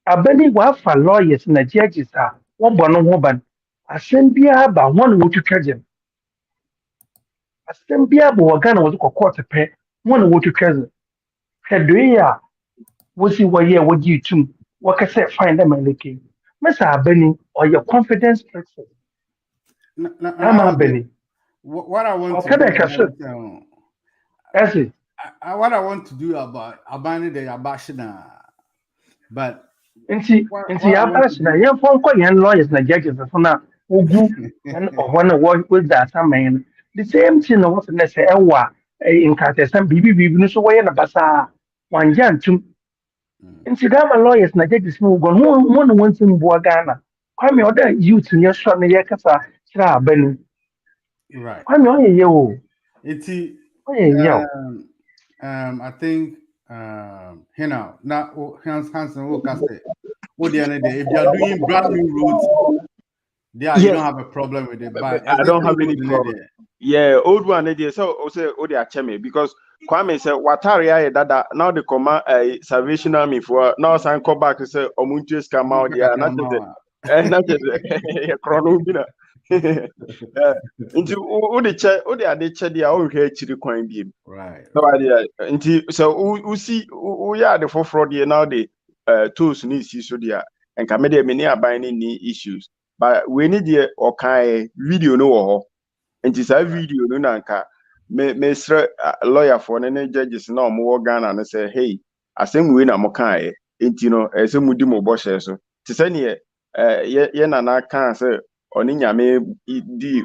S5: a benny wafa lawyers and the judges are one bonnet woman. I send beer by one would you catch him. I send beer by Ghana was a quarter pay, one would you catch him. Hedria, was you were here with you too? What can say find them and licking? Mr. Benny or your confidence person. I'm Benny.
S3: What I want to
S5: Okay,
S3: do,
S5: that's it.
S3: what I want to do about abandoning the Abashina, but
S5: Nti abas na yɛn fɔ nkɔ yɛn lawyers na judges so na ogu and ɔhɔ na wɔ da asaman the same thing na wɔsɛ na sɛ ɛwɔ nkatɛsɛm biribi no so wɔyɛ na basaa wangye antum nti dama lawyers na judges no go no na wɔn nsɛm bua Ghana kwame ɔda youth yɛ sɔ na yɛ kasa kyerɛ abani
S3: right
S5: kwame ɔyɛ yɛ o
S3: ɔyɛ
S5: yɛ
S3: I think now Hansen will cast it. What the other day, if you are doing brand new roads, there you don't have a problem with it. But
S8: I don't have any problem. Yeah, old one idea. So also Odi Acheme because Kwame said Wataria that now the command Salvation Army for now sign come back to say Omunches come out yeah not the chrono into Odi Adeche dia o hwe chiri kwan bi
S3: right
S8: so we see we are the forefront here now the tools need see so there and come there many aban ni issues but we need the okay video no ho and it's a video no nanka me lawyer for any judges no mo Ghana and say hey asem we na mo kan enti no ese mudi mo bo share so te say ne ye na kan say oni nyame di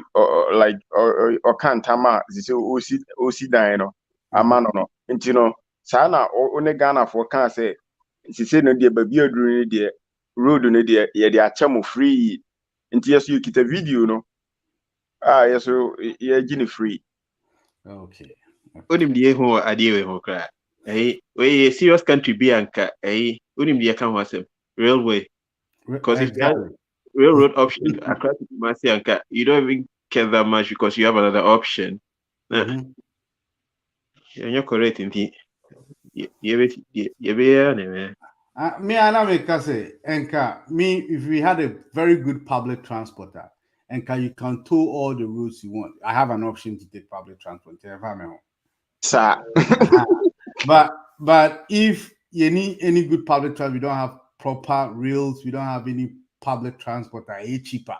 S8: like or kantama say osi dan no amano no enti no sa na one Ghana for kan say say no de baby aduru ne de road no de ye de achamo free enti yes you get a video no yes so ye gini free
S3: okay
S9: onim de ho ade we ho kra we serious country bi anka onim de kan ho asem railway because if you have railroad option across Kumasi anka you don't even care that much because you have another option you're correct indeed
S3: me and me say enka me if we had a very good public transporter enka you can tow all the routes you want. I have an option to take public transport
S8: sir
S3: but if you need any good public transport, we don't have proper rails, we don't have any public transport that is cheaper.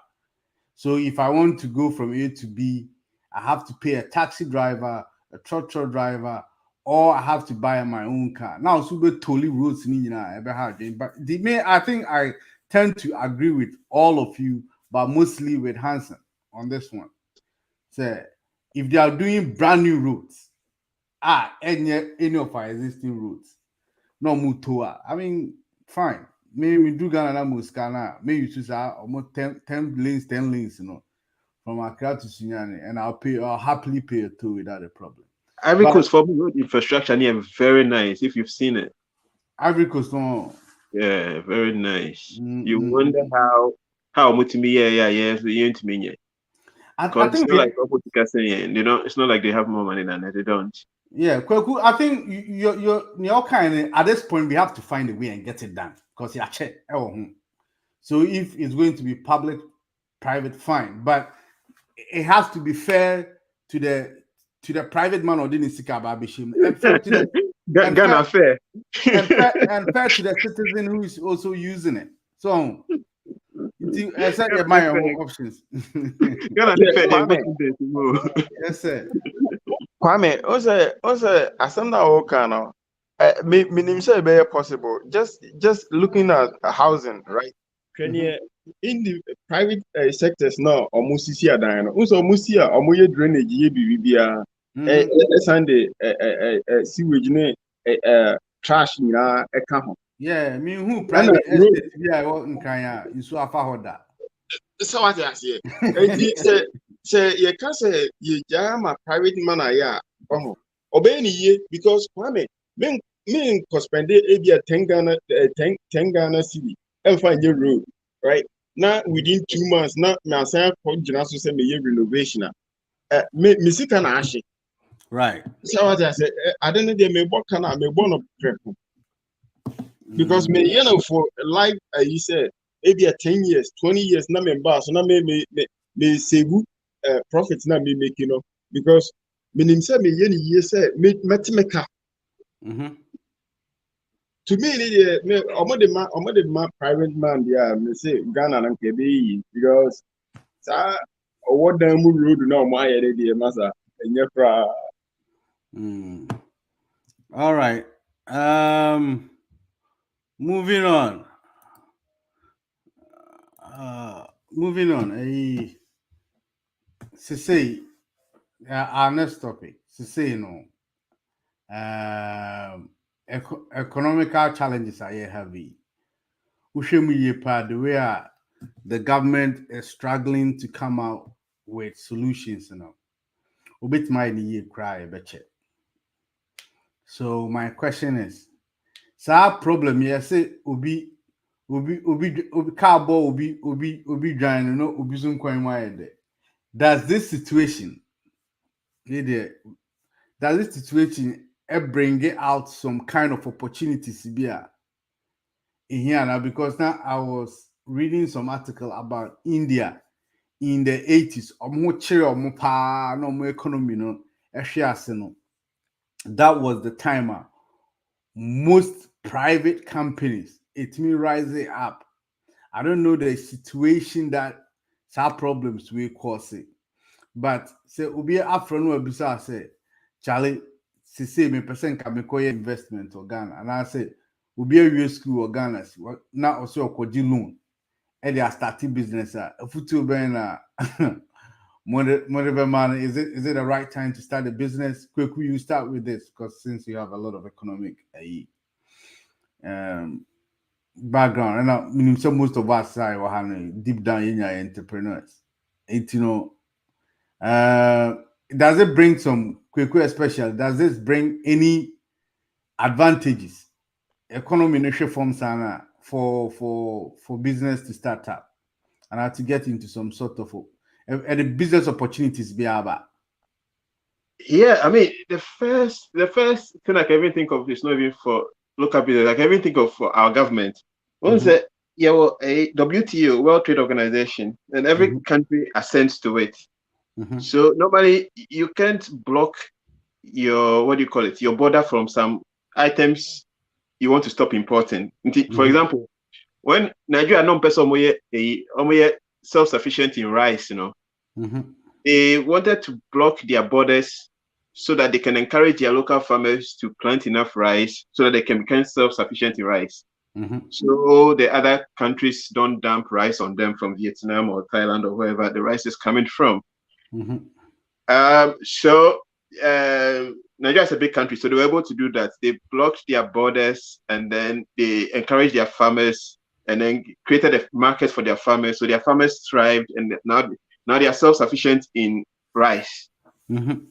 S3: So if I want to go from A to B, I have to pay a taxi driver, a trotro driver, or I have to buy my own car. Now, super totally roads but I think I tend to agree with all of you, but mostly with Hansen on this one. So if they are doing brand new routes, any of our existing routes, no mutua. I mean, fine. Maybe we do Ghana Muskana, maybe you choose almost 10 lanes, from Accra to Sunyani, and I'll happily pay a toll without a problem.
S9: Ivory Coast for road infrastructure here very nice if you've seen it.
S3: Ivory Coast, no.
S9: Yeah, very nice. You wonder how much me you into me. I think it's not like saying, it's not like they have more money than that, they don't.
S3: Yeah, I think you're kind of at this point we have to find a way and get it done because you're check. So if it's going to be public, private, fine, but it has to be fair to the private man or didn't seek about and fair to
S9: the fair
S3: and fair to the citizen who is also using it. So I said my own options. Yes, sir.
S8: Kwame, also asana okano. Minim say be possible. Just looking at housing, right? In the private sectors now, almost see a dino. Also, musia or moye drainage ye bibia. Sunday sewage trash na eka.
S3: Yeah, me who private estate I want in Kenya in so afahoda.
S8: So what I say? Say you can say you jam a private man ya obey ye because Kwame me spend a 10 Ghana city and find your road, right? Now within 2 months, now me say for say me renovation. Me sika na ahye.
S3: Right.
S8: So what I say, I don't know they me work na me born up because me for life you say maybe 10 years, 20 years na me boss na me save profits na me make because me nim say me year say me mathematical. To me, the private man, yeah, me say Ghana and KB because what damn road now my idea, massa, and your
S3: All right. Moving on. Moving on. Say our next topic. Say economical challenges are heavy. The way the government is struggling to come out with solutions, A bit my cry, So my question is, problem yes, ubi carbon ubi drying, ubi zoom coin wide. Does this situation bring out some kind of opportunities in here now? Because now I was reading some article about India in the 80s, economy, that was the time most private companies it may rise up. I don't know the situation that some problems will cause it, but say ubi afro no abisa say Charlie say me person can make investment or Ghana, and I say ubi a school or Ghana now also okoji loan and they are starting business a futu ben man, is it the right time to start a business? Quickly, you start with this because since you have a lot of economic background, and I mean, so most of us are deep down in your entrepreneurs. Does it bring some quickly special? Does this bring any advantages? Economy nation forms for business to start up and to get into some sort of and the business opportunities be about.
S9: Yeah, I mean the first thing I can even think of is not even for local business. I can even think of for our government. Once a WTO, World Trade Organization, and every country assents to it. So normally you can't block your your border from some items you want to stop importing. For example, when Nigeria non-person self-sufficient in rice, they wanted to block their borders so that they can encourage their local farmers to plant enough rice so that they can become self-sufficient in rice. So the other countries don't dump rice on them from Vietnam or Thailand or wherever the rice is coming from. Nigeria is a big country, so they were able to do that. They blocked their borders and then they encouraged their farmers and then created a market for their farmers. So their farmers thrived and now they are self-sufficient in rice. In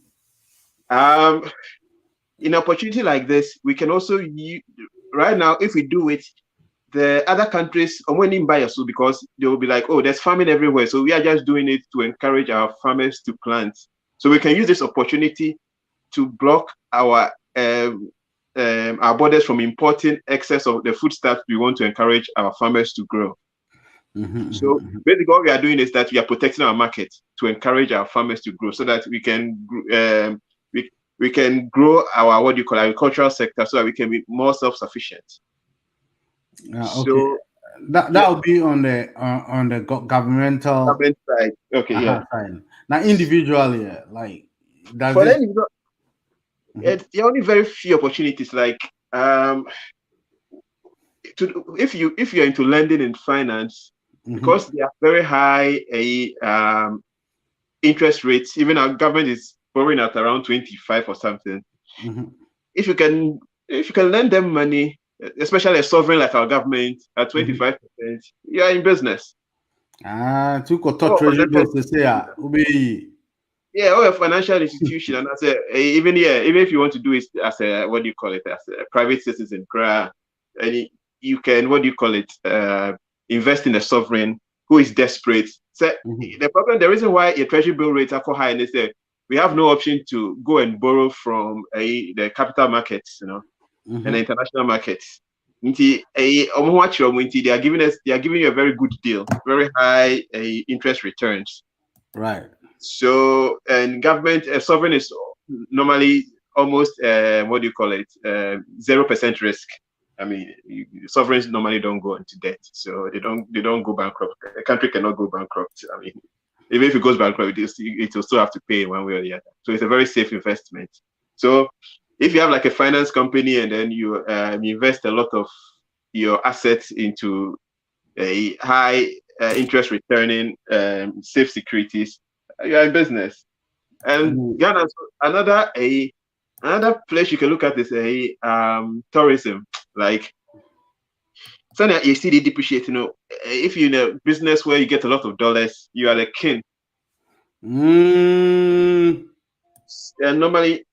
S9: an opportunity like this, we can also use, right now, if we do it, the other countries won't buy us because they will be like, oh, there's farming everywhere. So we are just doing it to encourage our farmers to plant. So we can use this opportunity to block our borders from importing excess of the foodstuffs we want to encourage our farmers to grow. So basically what we are doing is that we are protecting our market to encourage our farmers to grow so that we can we can grow our agricultural sector so that we can be more self-sufficient.
S3: Okay. So that will be on the governmental
S9: government side. Okay, yeah.
S3: Side. Now individually, like does
S9: for them, there are only very few opportunities. Like if you're into lending and finance, because they are very high interest rates. Even our government is borrowing at around 25 or something. If you can lend them money, especially a sovereign like our government at 25%, you are in business.
S3: Or
S9: a financial institution, and I say even if you want to do it as a as a private citizen, and you can invest in a sovereign who is desperate. So the reason why a treasury bill rates are so high is that we have no option to go and borrow from the capital markets, and the international markets. They are giving you a very good deal, very high interest returns.
S3: Right.
S9: So, and government sovereign is normally almost 0% risk. I mean, sovereigns normally don't go into debt, so they don't go bankrupt. A country cannot go bankrupt. I mean, even if it goes bankrupt, it will still have to pay one way or the other. So it's a very safe investment. So if you have like a finance company and then you invest a lot of your assets into a high interest returning safe securities, you are in business. And Ghana, another place you can look at is tourism. Like, so now you see the depreciate. If you're in a business where you get a lot of dollars, you are the king. And normally,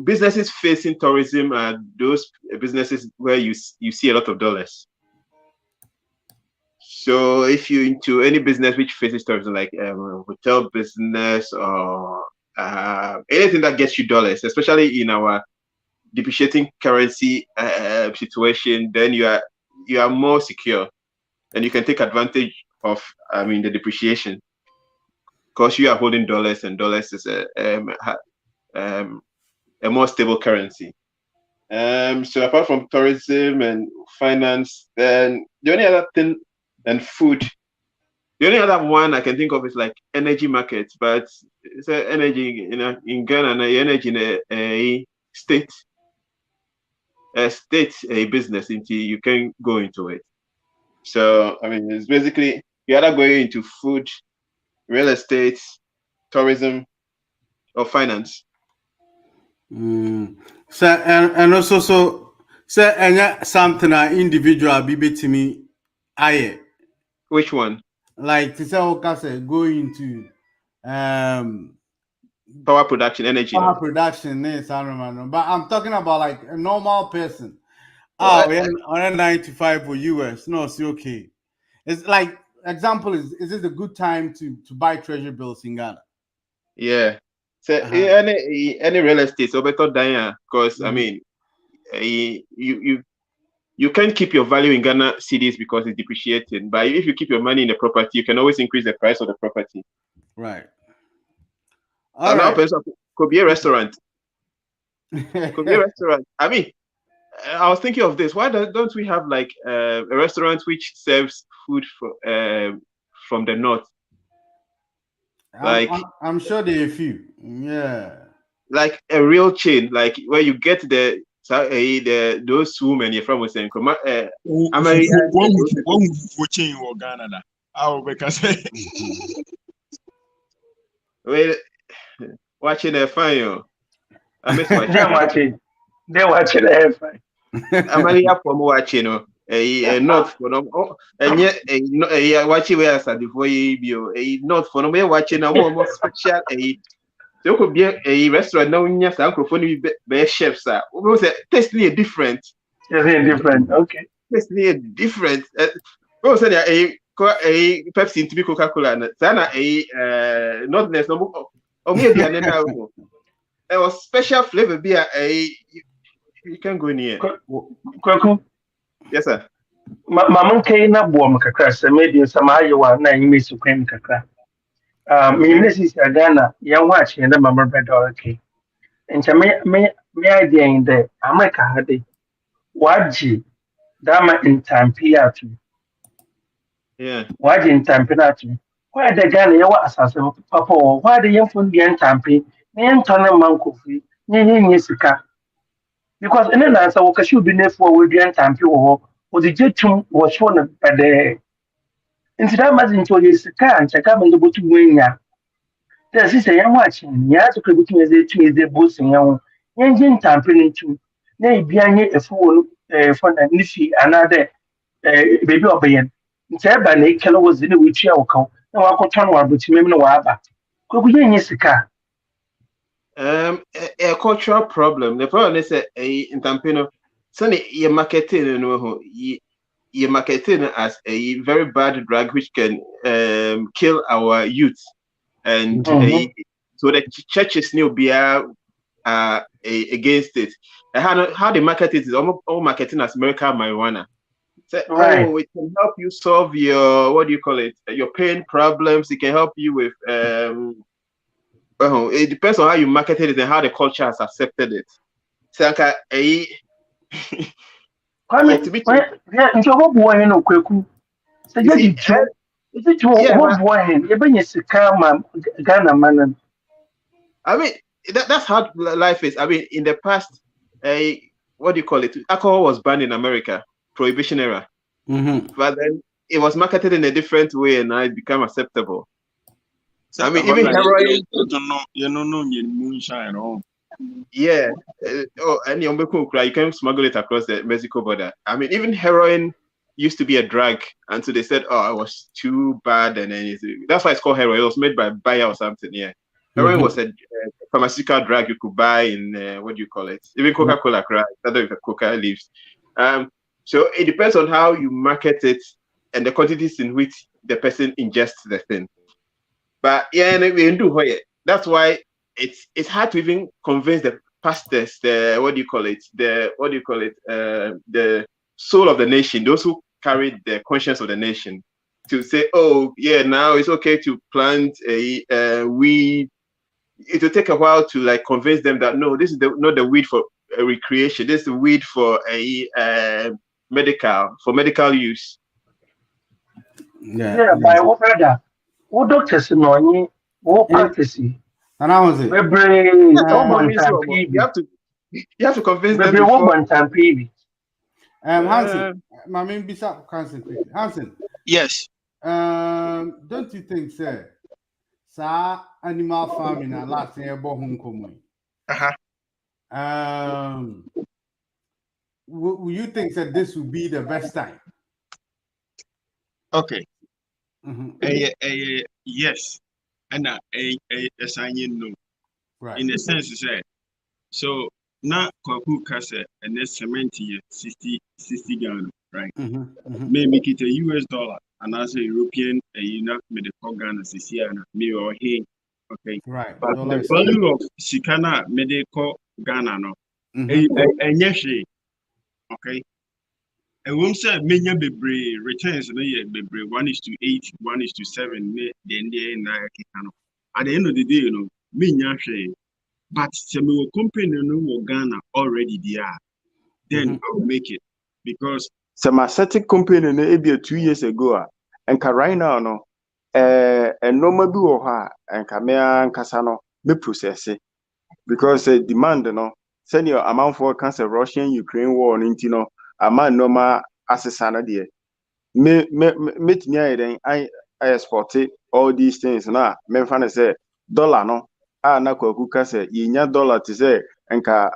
S9: businesses facing tourism are those businesses where you see a lot of dollars. So if you're into any business which faces tourism, like hotel business or anything that gets you dollars, especially in our depreciating currency situation, then you are more secure, and you can take advantage of the depreciation because you are holding dollars, and dollars is a more stable currency. So apart from tourism and finance, then the only other thing, and food, the only other one I can think of is like energy markets, but it's energy in Ghana, energy in a state business until you can go into it. So it's basically you're either going into food, real estate, tourism, or finance.
S3: So and also and something individual be to me. Aye.
S9: Which one?
S3: Like to say go into
S9: power production, energy.
S3: Power production, but I'm talking about like a normal person. On a 95 for US, no, it's okay. It's like example is this a good time to buy treasury bills in Ghana?
S9: Yeah. So any real estate, so better than because you can't keep your value in Ghana cedis because it's depreciating. But if you keep your money in the property, you can always increase the price of the property.
S3: Right.
S9: Now, could be a restaurant. Could be a restaurant. I was thinking of this. Why don't we have like a restaurant which serves food from the north? Like
S3: I'm sure there are a few. Yeah.
S9: Like a real chain, like where you get those women you're from was saying Ghana. Well, watching a fine. I miss watching.
S5: They're watching everything.
S9: I'm from watching, not for them. And yet, watching where I said before you not for them watching a more special. There could be a restaurant now in your microphone be chefs. We say tastefully different.
S5: Different. Okay.
S9: Tastefully different. We say a Pepsi to be Coca-Cola. Sana not less no. Or maybe it was special flavor beer. You can go near. Yes, sir.
S5: Mama na boam kakra se maybe some ayewa na imi su kwem kakra. Ministry Ghana young watch and the mama bread okay. And me idea in the America had it. Waji Dama in Tampiatu.
S9: Yeah.
S5: Waji in Tampiatu. Why the Ghana yawa assassin papa why the young fun bien Tampi, Nian Tana Mankofi, Nin Yisika. Because in an answer, what should be near for with Gran Tampi or the Jetum was shown by the into that much into his car and check up and go to win ya. There's this a young watching, ya to be between the boots and young Tampi into nay behind a fool for the Nishi another baby obeying. Instead by Lake Keller was in the witch your count, no I could turn one but you may know about. Could we in his car?
S9: A cultural problem. The problem is in Tampino, Sonny, your marketing, you market it as a very bad drug which can kill our youth, and so the churches need to be against it. And how they market it is all marketing as medical marijuana. So, oh, it can help you solve your, what do you call it, your pain problems. It can help you with it depends on how you market it and how the culture has accepted it. So to be I mean, that's how life is. I mean, in the past, what do you call it? Alcohol was banned in America, Prohibition era. But then it was marketed in a different way, and now it became acceptable. I mean, even heroin. Moonshine. Yeah. And you can smuggle it across the Mexico border. I mean, even heroin used to be a drug, and so they said, "Oh, it was too bad," and then that's why it's called heroin. It was made by Bayer or something. Yeah. Heroin was a pharmaceutical drug you could buy in what do you call it? Even Coca-Cola, right? Other with Coca leaves. So it depends on how you market it and the quantities in which the person ingests the thing. But yeah, that's why it's hard to even convince the pastors, the soul of the nation, those who carry the conscience of the nation, to say, oh yeah, now it's okay to plant a weed. It will take a while to like convince them that no, this is not the weed for recreation. This is the weed for medical use.
S5: Yeah, by what brother? What doctors know? What practice? And
S3: I was it.
S9: You have to convince them.
S3: Hansen, my main bisa Hansen.
S10: Yes.
S3: Don't you think, sir? Animal farming and last year will you think that this would be the best time?
S10: Okay. Yes. And a sign no. Right. In the sense to say, so now Kwaku Kase and this 70 60 Ghana, right? May make it a US dollar and as a European medical Ghana Siciana, me or he. Okay.
S3: Right.
S10: But the value of Sikana medical Ghana no. And yes, okay. And when say many bebre returns no ye bebre 1:8, 1:7, then at the end of the day, many but some company no Ghana already there. Then I will make it because
S8: some ascetic company no be 2 years ago and right now no and normal bi wo ha and kamea nkasa no me process it because demand no send your amount for cancer Russian Ukraine war into no amount normal assessana there me then I export all these things na me fan say dollar no na Kwaku Kase yinya dollar to say enka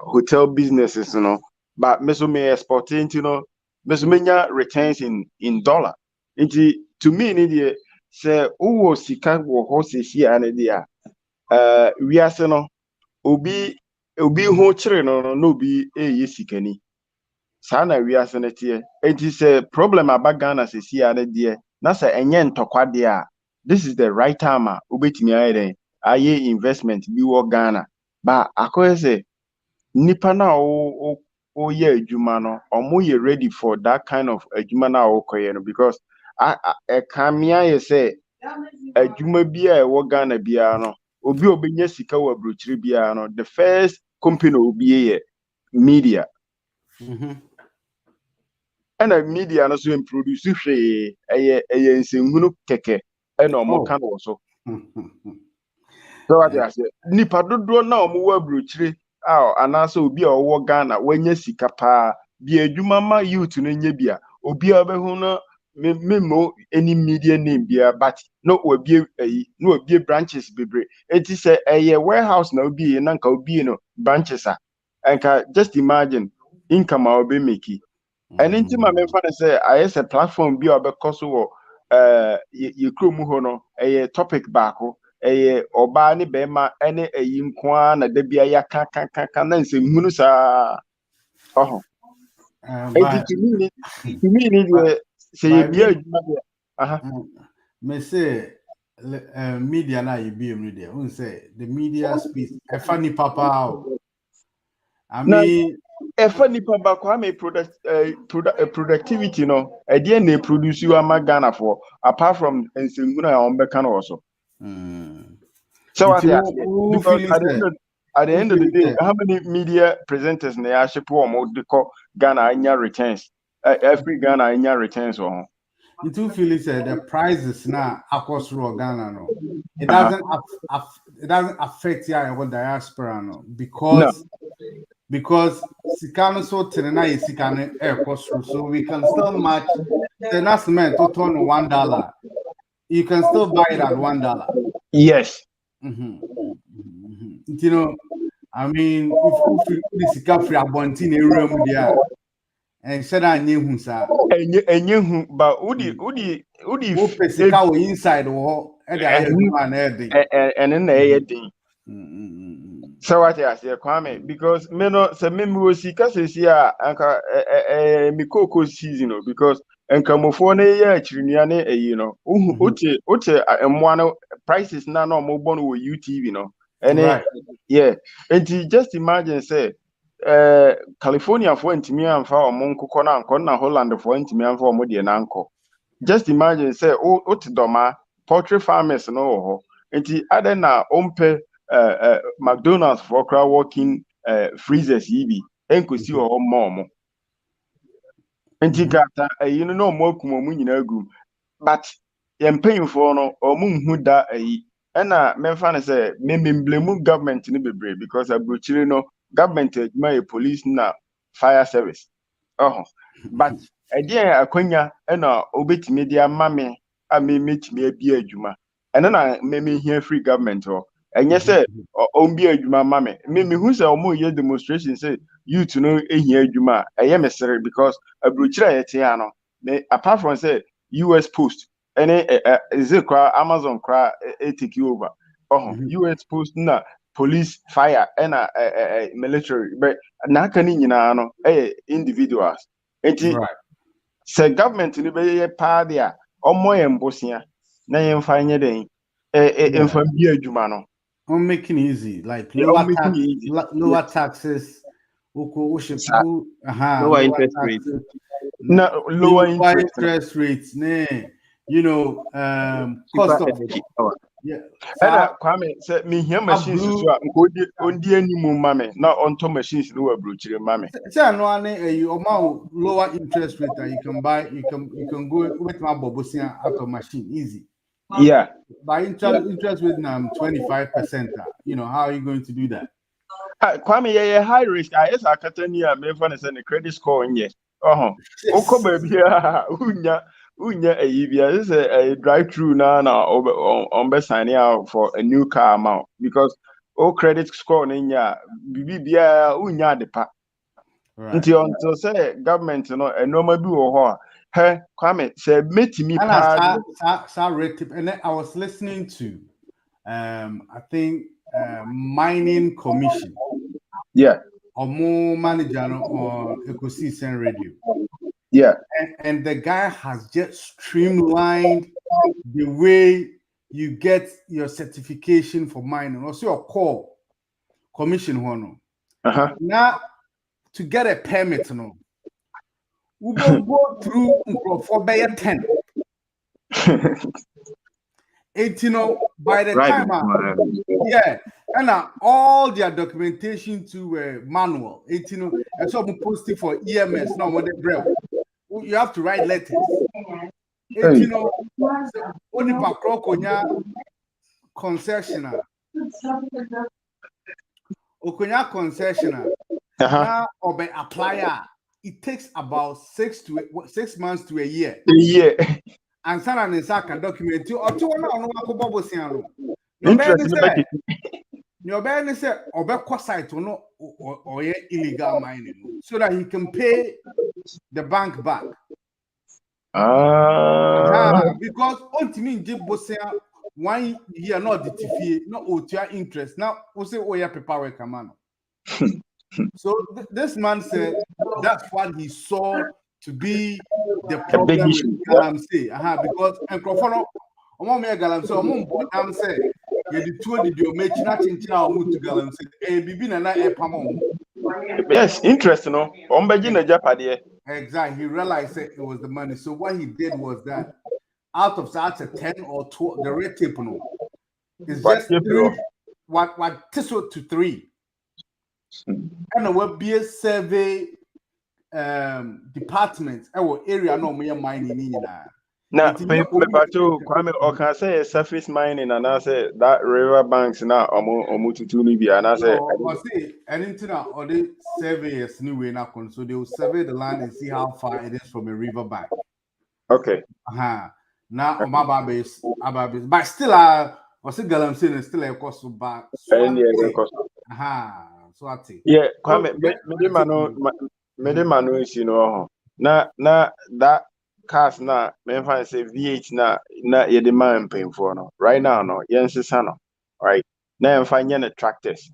S8: hotel businesses no but me so me export into no me so menya returns in dollar into to me ni say uwo sika wo ho se hia na dia wiase no obi ho kire no obi eye sikani sana wiase na tie enti say problem abagana se hia na dia na say enye ntokwa dia this is the right time obetimi aye investment bi wo Ghana ba akoye say nipa na o ye adwuma no omo ye ready for that kind of adwuma na o koye no because kamia ye say adwuma bia e wo Ghana bia no obi obenya sika wa brochire bia no the first company obi ye media and a media no so produce hwe eye nsenhunu keke e na omo kan wo so so what you say nipa dodo na omo wa brochire anasa obi a wo Ghana wanya sika pa bia adwuma ma youth no nya bia obi a behu no memo any media name bia but no obi no obi branches bebre enti say warehouse na obi na nka obi no branches enka just imagine income a obi make and enti ma me fa say a platform bi a be koso wo ye krom ho no topic baako oba ne bema ene nko na da bia ya ka na nsem hunu sa
S3: But
S8: to me, say
S3: me say media na you be media. Who say the media speaks a funny papa. I mean,
S8: a funny papa kwame productivity no. A DNA produce you a Ghana for apart from Nsenguna on Bekan also. So what because at the end of the day, how many media presenters na ya ship more Ghana in returns? Every Ghana in returns on.
S3: You two feel it the prices now across Ghana no. It doesn't affect your diaspora no because Sikano so tenena is Sikano air cost so we can still match the last man to turn $1. You can still buy it at $1.
S8: Yes.
S3: You know, I mean, if this is free abontin a room there, and said I knew who sir.
S8: And you, but Udi
S3: physical inside the wall, and
S8: in the thing. So what I say, Kwame, because Meno, so maybe we see cases here, Anka, Mikoko season, because and Camophone, you know, Uche, and one prices now no more born with UTV, you know, and yeah, and just imagine, say, California for Intimian and for Monco Conan, Holland for Intimian for Modi and Uncle. Just imagine, say, Doma, poultry farmers, no, and the other now, McDonald's for crowd walking freezers yibi enkosi or more antigata you know more kumomu nyina gum but yem paying for no or hu da na memfa na say memblemu government ni bebre because abrochire no government my police na fire service but idea akwanya na obetimi dia mame amemetimi abi adwuma na meme here free government and yes, sir, on be a juma mammy. Mimi who's a more year demonstration say you to know a year juma. I am a sir because a bruchra etiano. Apart from say US Post and is it cry Amazon cry take you over. US Post na police fire and military, but nakani no individuals. Right. Say government in the party or more embosia. Na yem fine day. From be a jumano.
S3: I'm making it easy, like lower taxes, lower
S9: interest rates.
S3: No, lower interest rates. You know, cost of
S8: yeah. Kwame said me here machines on the minimum mammy, not on top machines no brochure mammy.
S3: Lower interest rate that you can buy, you can go with my bobosia out of machine easy.
S8: Yeah,
S3: by interest rate now 25%. You know, how are you going to do that?
S8: Kwame, yeah, high risk. I guess I can tell you, I'm going to send a credit score in yes. Baby, unya this is a drive-through now on best signing out for a new car amount because credit score in ya bibia unya de pa. Until say government, you know, a normal do Hey, Kwame, say meet me.
S3: And I was listening to, I think, Mining Commission.
S8: Yeah.
S3: Or more manager on Ecosystem Radio.
S8: Yeah.
S3: And the guy has just streamlined the way you get your certification for mining. Also your core commission one. Now to get a permit, no. We will go through for Bayer 10. You know, by the time, and all their documentation to manual. You know, and so I'm posting for EMS. Now, what you have to write letters. You know, only Bakrokonya concessioner. Okonya concessioner. Now, or by applier. It takes about 6 months to a year. And Sana Nisa can document you or 2 hours. Your baby said, or back site to know or illegal mining so that he can pay the bank back. Because ultimately, Jib was 1 year, not the TV, not OTR interest. Now, we say, oh, yeah, paperwork, man. So this man said that's what he saw to be the problem with Galamsey. Because Nkrofono, Omo me Galamsey, Omo Mbodam say, you the two did you make nothing to Galamsey, and Bibi na Epamon.
S8: Yes, interesting. No,
S3: exactly. He realized that it was the money. So what he did was that out of such a 10 or 12, the red tape no, it's just 3. What this to 3. And there will be a survey department our area no me mining
S8: now Kwame can say surface mining and I say that river banks now omututu ni bi and I say
S3: anything or the surveyors anyway now so they will survey the land and see how far it is from a river bank.
S8: Okay.
S3: Now Ababis, but still I see Galamsey still a cost of back. So I think
S8: yeah, Kwame Medemano is na that cars na me say V8 na ye demand paying for no right now no yensisa right na emfa the tractors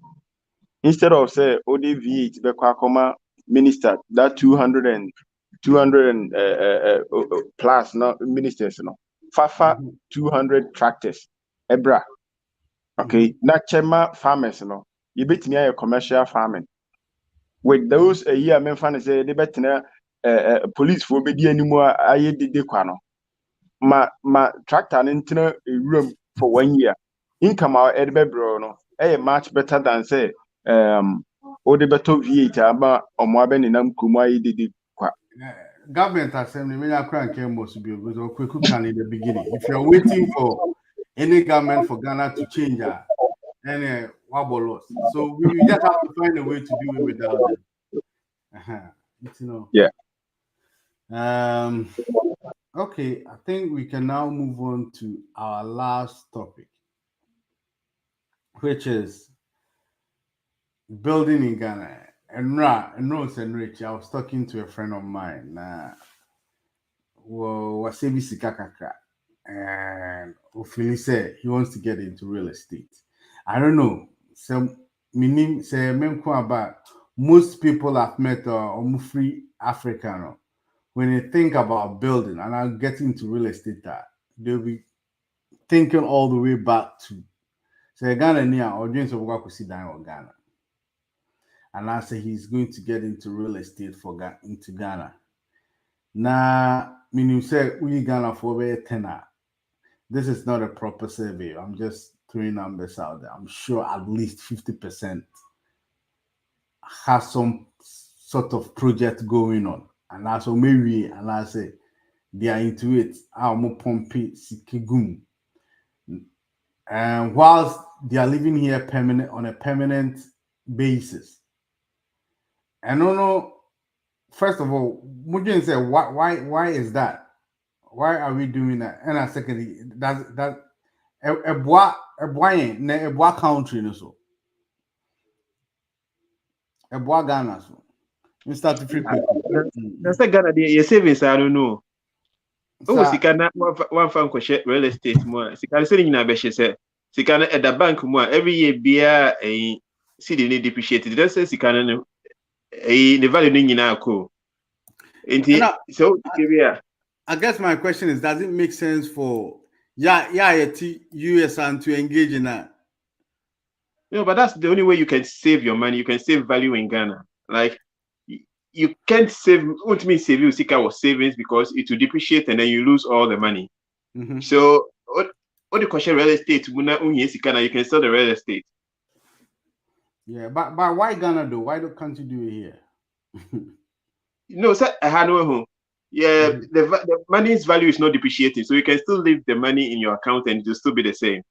S8: instead of say odi V8 be kwa minister that 200 plus no ministers no fafa 200 tractors ebra okay na chema farmers no you bet me a commercial farming with those a year men fan say they better police for be di animu aye de kwa no ma tractor ntina room for 1 year income our edbebro no much better than say o de beto V8 aba omo abeni nam kumu aye de kwa
S3: government assembly me akran came must be because quick can in the beginning if you're waiting for any government for Ghana to change then wobble lost. So we just have to find a way to do it without them.
S8: Yeah.
S3: Okay, I think we can now move on to our last topic, which is building in Ghana. And Rich, I was talking to a friend of mine. Wasebi Sikakaka, and Ophelia said he wants to get into real estate. I don't know. So, meaning, say, about most people I've met are free African. When they think about building and I get into real estate, they'll be thinking all the way back to say Ghana near audience of Wakusidai or Ghana. And I say he's going to get into real estate into Ghana. Now, meaning say we Ghana for a tenor. This is not a proper survey. I'm just throwing numbers out there. I'm sure at least 50% has some sort of project going on. And also maybe and I say they are into it. I'm pumping sikigum. And whilst they are living here on a permanent basis. I don't know. First of all, Mujin said, why is that? Why are we doing that? And secondly, that a bois country so. A bois Ghana so. We start to frequent.
S9: That's a Ghana your savings, I don't know. Oh, Sikana one fan real estate more. Sikana selling in a beshe say Sikana at the bank more every year beer a city need depreciated. That's Sikana the value in our co. So
S3: I guess my question is, does it make sense for US and to engage in that?
S9: No, but that's the only way you can save your money. You can save value in Ghana. Like you can't save. What means save you Sika was savings because it will depreciate and then you lose all the money.
S3: Mm-hmm.
S9: So what the question real estate? You can sell the real estate.
S3: Yeah, but why Ghana though? Why can't you do it here?
S9: No, sir, I had no home. Yeah, the money's value is not depreciating, so you can still leave the money in your account and it will still be the same.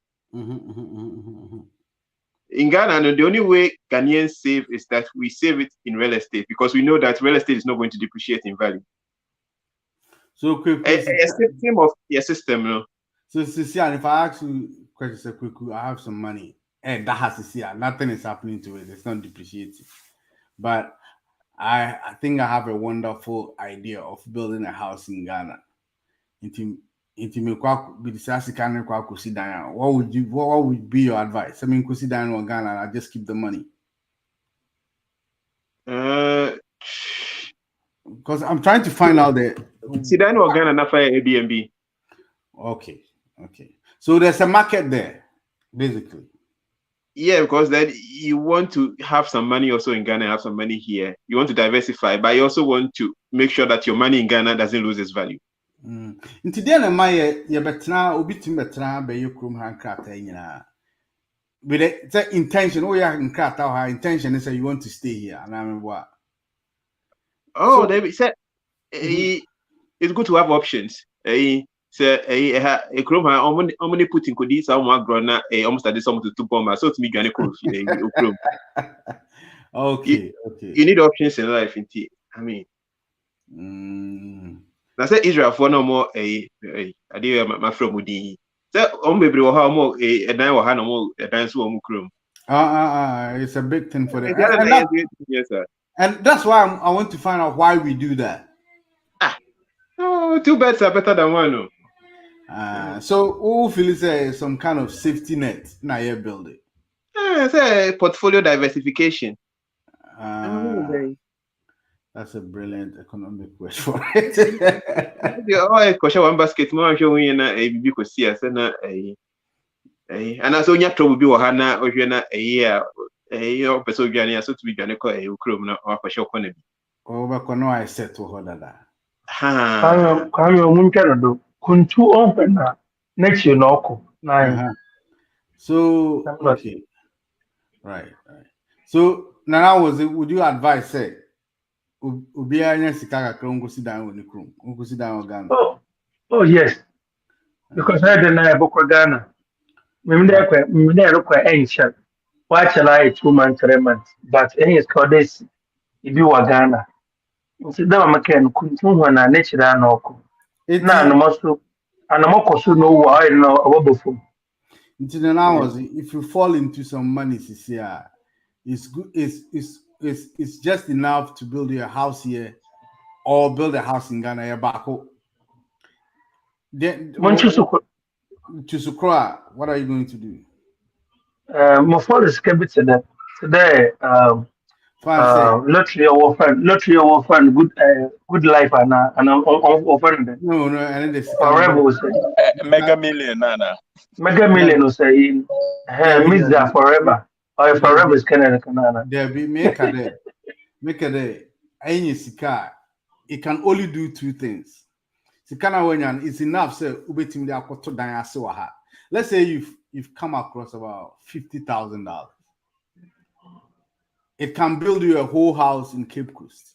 S9: In Ghana, the only way Ghanaians save is that we save it in real estate because we know that real estate is not going to depreciate in value.
S3: So,
S9: same of your system, no.
S3: So, if I ask you question, I have some money, and that has to see nothing is happening to it. It's not depreciating, but I think I have a wonderful idea of building a house in Ghana. What would be your advice? I mean, Ghana and I just keep the money. Because I'm trying to find out the.
S9: See, that no Ghana na fire Airbnb.
S3: Okay. So there's a market there, basically.
S9: Yeah, because then you want to have some money also in Ghana, have some money here. You want to diversify, but you also want to make sure that your money in Ghana doesn't lose its value.
S3: Into the end of my year, betra obitim betra be yukrum hankrata nyina. With the intention, oh yeah, her intention is that you want to stay here. And I mean what?
S9: Oh,
S3: So,
S9: they said it's good to have options. A chrome how many put in Kodi, some more grona, almost at this almost to bomb. So to me, Ghana chrome.
S3: okay.
S9: You need options in life, indeed. I mean, I said Israel for no more I did my friend Moody. So baby or how more a dime or no more a dance or chrome.
S3: It's a big thing for them.
S9: Yes, sir.
S3: And that's why I want to find out why we do that.
S9: Oh, two beds are better than one.
S3: So who feels some kind of safety net now you build it?
S9: It's a portfolio diversification.
S3: That's a brilliant economic word for it.
S9: Question one basket more showing a because see us and as only trouble be Hana or a year a person Ghanaian so to be Ghana a chrome or for sure.
S3: Over Kono, I said to her that.
S5: Kwame Munkarado, Kuntu open next year no.
S3: So okay. Right. So now would you advise say Ubia Sikaga Kron go sit down with the crew, go sit down Ghana?
S5: Oh yes. Because I didn't have Boko Ghana. We require ancient. Watch a lie 2 months, 3 months. But any is called this if you are Ghana. Nti da makan kuntu ho na nature na oko na no maso anamoko so no wa no abofo
S3: nti now was if you fall into some money this year it's good it's just enough to build your house here or build a house in Ghana ya bako then Chusukra, what are you going to do?
S5: My father is kept today lottery our friend good life and offering
S3: no and this
S5: forever
S8: Mega Million nana
S5: Mega Million say miss that forever or forever is Canada
S3: there be make a day any sika it can only do 2 things. Sikana when it's enough say ubetim dia akoto dan ase wa ha. Let's say you've come across about $50,000. It can build you a whole house in Cape Coast.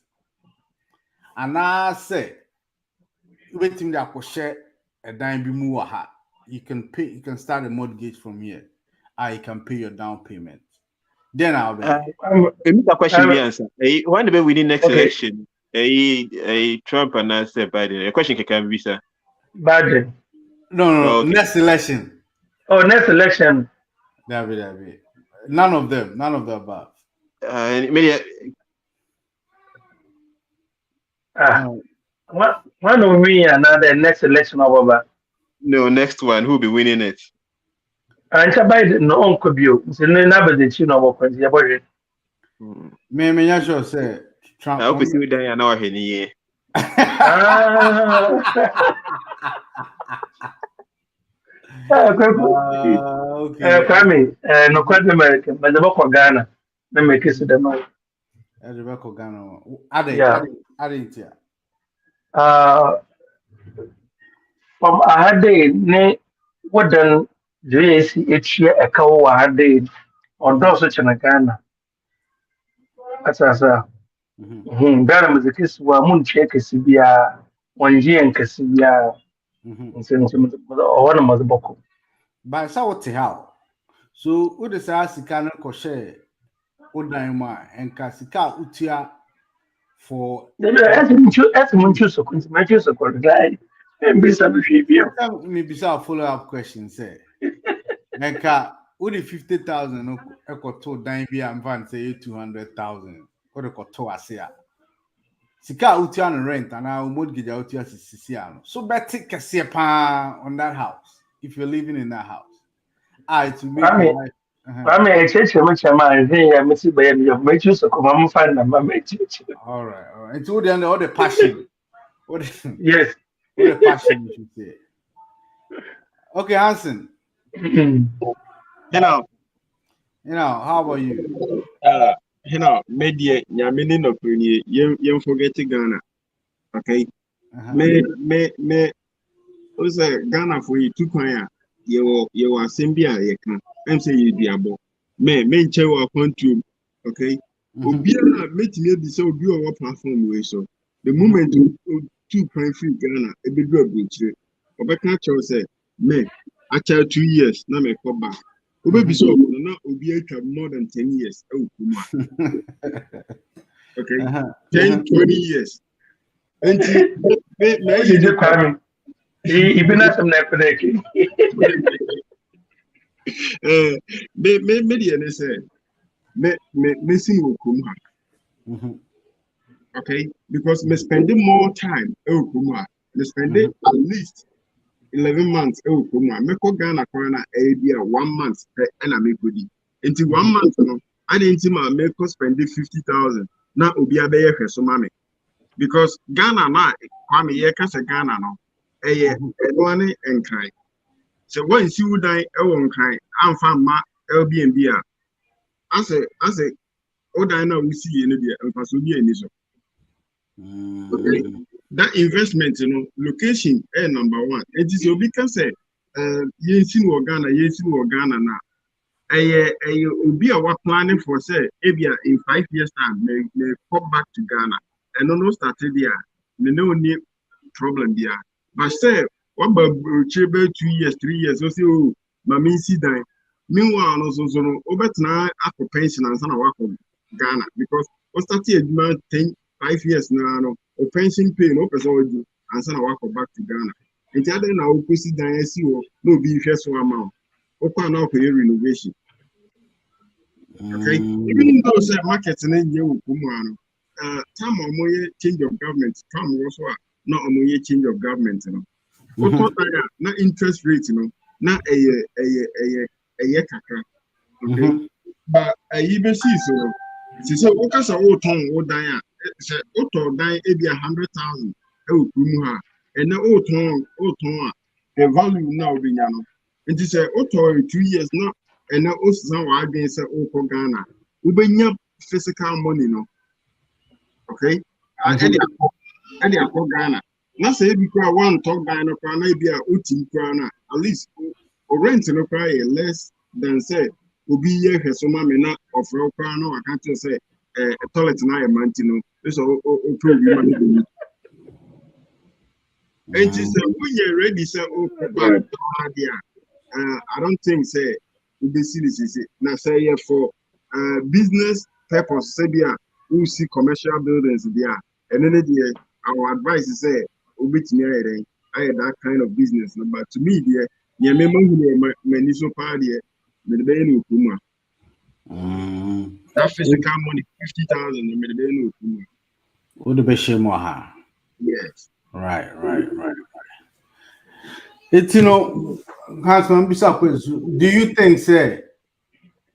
S3: And I say, waiting there for share a dime be more hard. You can start a mortgage from here. You can pay your down payment. Then I'll be
S9: a question we answer. When the within next election, Trump and I say Biden. A question can be sir.
S5: Biden.
S3: No, next election.
S5: Oh, next election.
S3: That be. None of the above.
S5: When we win another next election over.
S9: No, next one. Who will be winning it?
S5: And Biden no uncle bio. So never the tune of what you about.
S3: Me sure say Trump.
S9: I hope you see that now here.
S5: Okay. Kwame, no quite American, but the book Ghana. Let me kiss the no.
S3: Rebecca Ghana. Adentia.
S5: From a hard day, ne what done each year a cow a hard day on those such a Ghana. As Ghana was a kiss where moon check is Sibia 1 year and Cassibia. One of the book.
S3: By South how. So, what is our Sikana Koshe? Odaima and Kasika Utia for
S5: as Munchus of Consumators of Corday and be some
S3: maybe some follow-up question say. Nka only 50,000 equal to Dimebia and Van say 200,000. What a coto asia. Sika Utia and rent and our mortgage out here is Siciano. So better Cassia on that house if you're living in that house. It will make
S5: I mean, much man, I miss it by make use of common find a mamma.
S3: All right. It's all the passion. What
S5: Yes.
S3: the passion you should say. Okay, Hansen. How about you?
S10: Media, Yamini no Puni, you forget Ghana. Okay. Me, was a Ghana for you 2 kwaya. You are Simbia, you can. I'm saying you diabo. Me, chewa upon tube. Okay. Ubia met me be so do our platform way so. The moment you 2.3 Ghana, a bit good. Obeka Chow said, me, I tell 2 years, now me come back. Ube so no Ubia more than 10 years. Oh, okay. 10, 20 years. And
S5: Even as I'm not connected.
S10: Media say, me see Okuma. Okay, because me spending more time Okuma. Me spending at least 11 months Okuma. Me ko Ghana corner idea 1 month and I make goodie. Into 1 month, no, I didn't see my make spending 50,000. Now Obi Abeye so mame. Because Ghana na kwame ye kasa Ghana no one and cry. So once you die, I won't cry. I'm from my Airbnb. I say, what I know we see in India and Pasubi and Iso. Okay, that investment, location number 1. It is because Yensin or Ghana now. Will be our planning for say, Abia in 5 years' time, may come back to Ghana. And no started there. No need problem there. But say, what about 2 years, 3 years? So say, oh, Mammy see die. Meanwhile, also, over now, after pension and son of Ghana, because we started a 5 years now, or pension pay, no person and son of back to Ghana. And the other now, we see die, see, no be first one amount. Open now for renovation. Okay, even though say market in you, time or more change of government, time also not a more change of government, not interest rate, not a kakra. Okay, but I even see so. So what kind of old tongue or die? Say auto die maybe 100,000. And the old tongue, the value now be yano. And say auto 2 years now, and now also now again say oh Ghana. We be physical money no. Okay, and they are Ghana. Now say because one talk Ghana, maybe a utim Ghana, at least or rent no cry less than say, will be here, so mamma not of Rocano. I can't say a toilet na a mantino. This all money. And she said, when you're ready, say, oh, I don't think say will be serious. Now say for business purpose, say we see commercial buildings there, and then our advice is say, I had that kind of business. But to me, dear, you remember many so far there, the Kuma. That physical money, 50,000, the Kuma.
S3: Would the best more?
S10: Yes.
S3: Right. It's Hansman, do you think, say,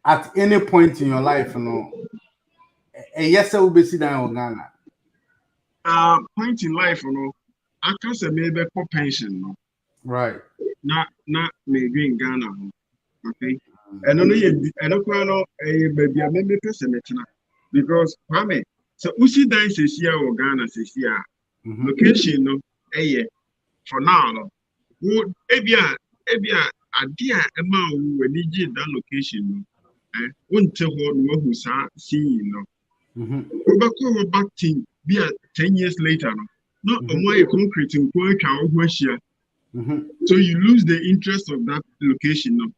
S3: at any point in your life, a yes, I will be sitting down in Ghana?
S10: Point in life, I can say maybe for pension,
S3: right?
S10: Not maybe in Ghana, okay. And only I don't know maybe I may person because Kwame, so Usi Dine says here or Ghana says here, location, for now, would Ebia idea amount when you get that location, won't tell what who saw seeing, Go back to be 10 years later, not a more concrete in Russia. So you lose the interest of that location,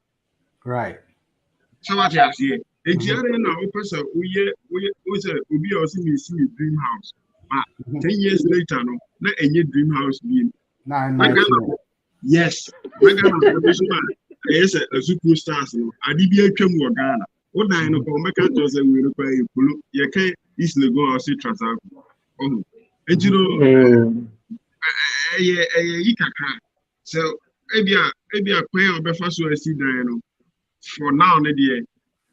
S3: right?
S10: So what I say, a year now, person we be also see dream house, but 10 years later, not any dream house being. Yes, yes, a superstars. I did be a Ghana. What I know for Mecca say we require you can't easily go or see transaction. And so maybe a quail of a fast see for now,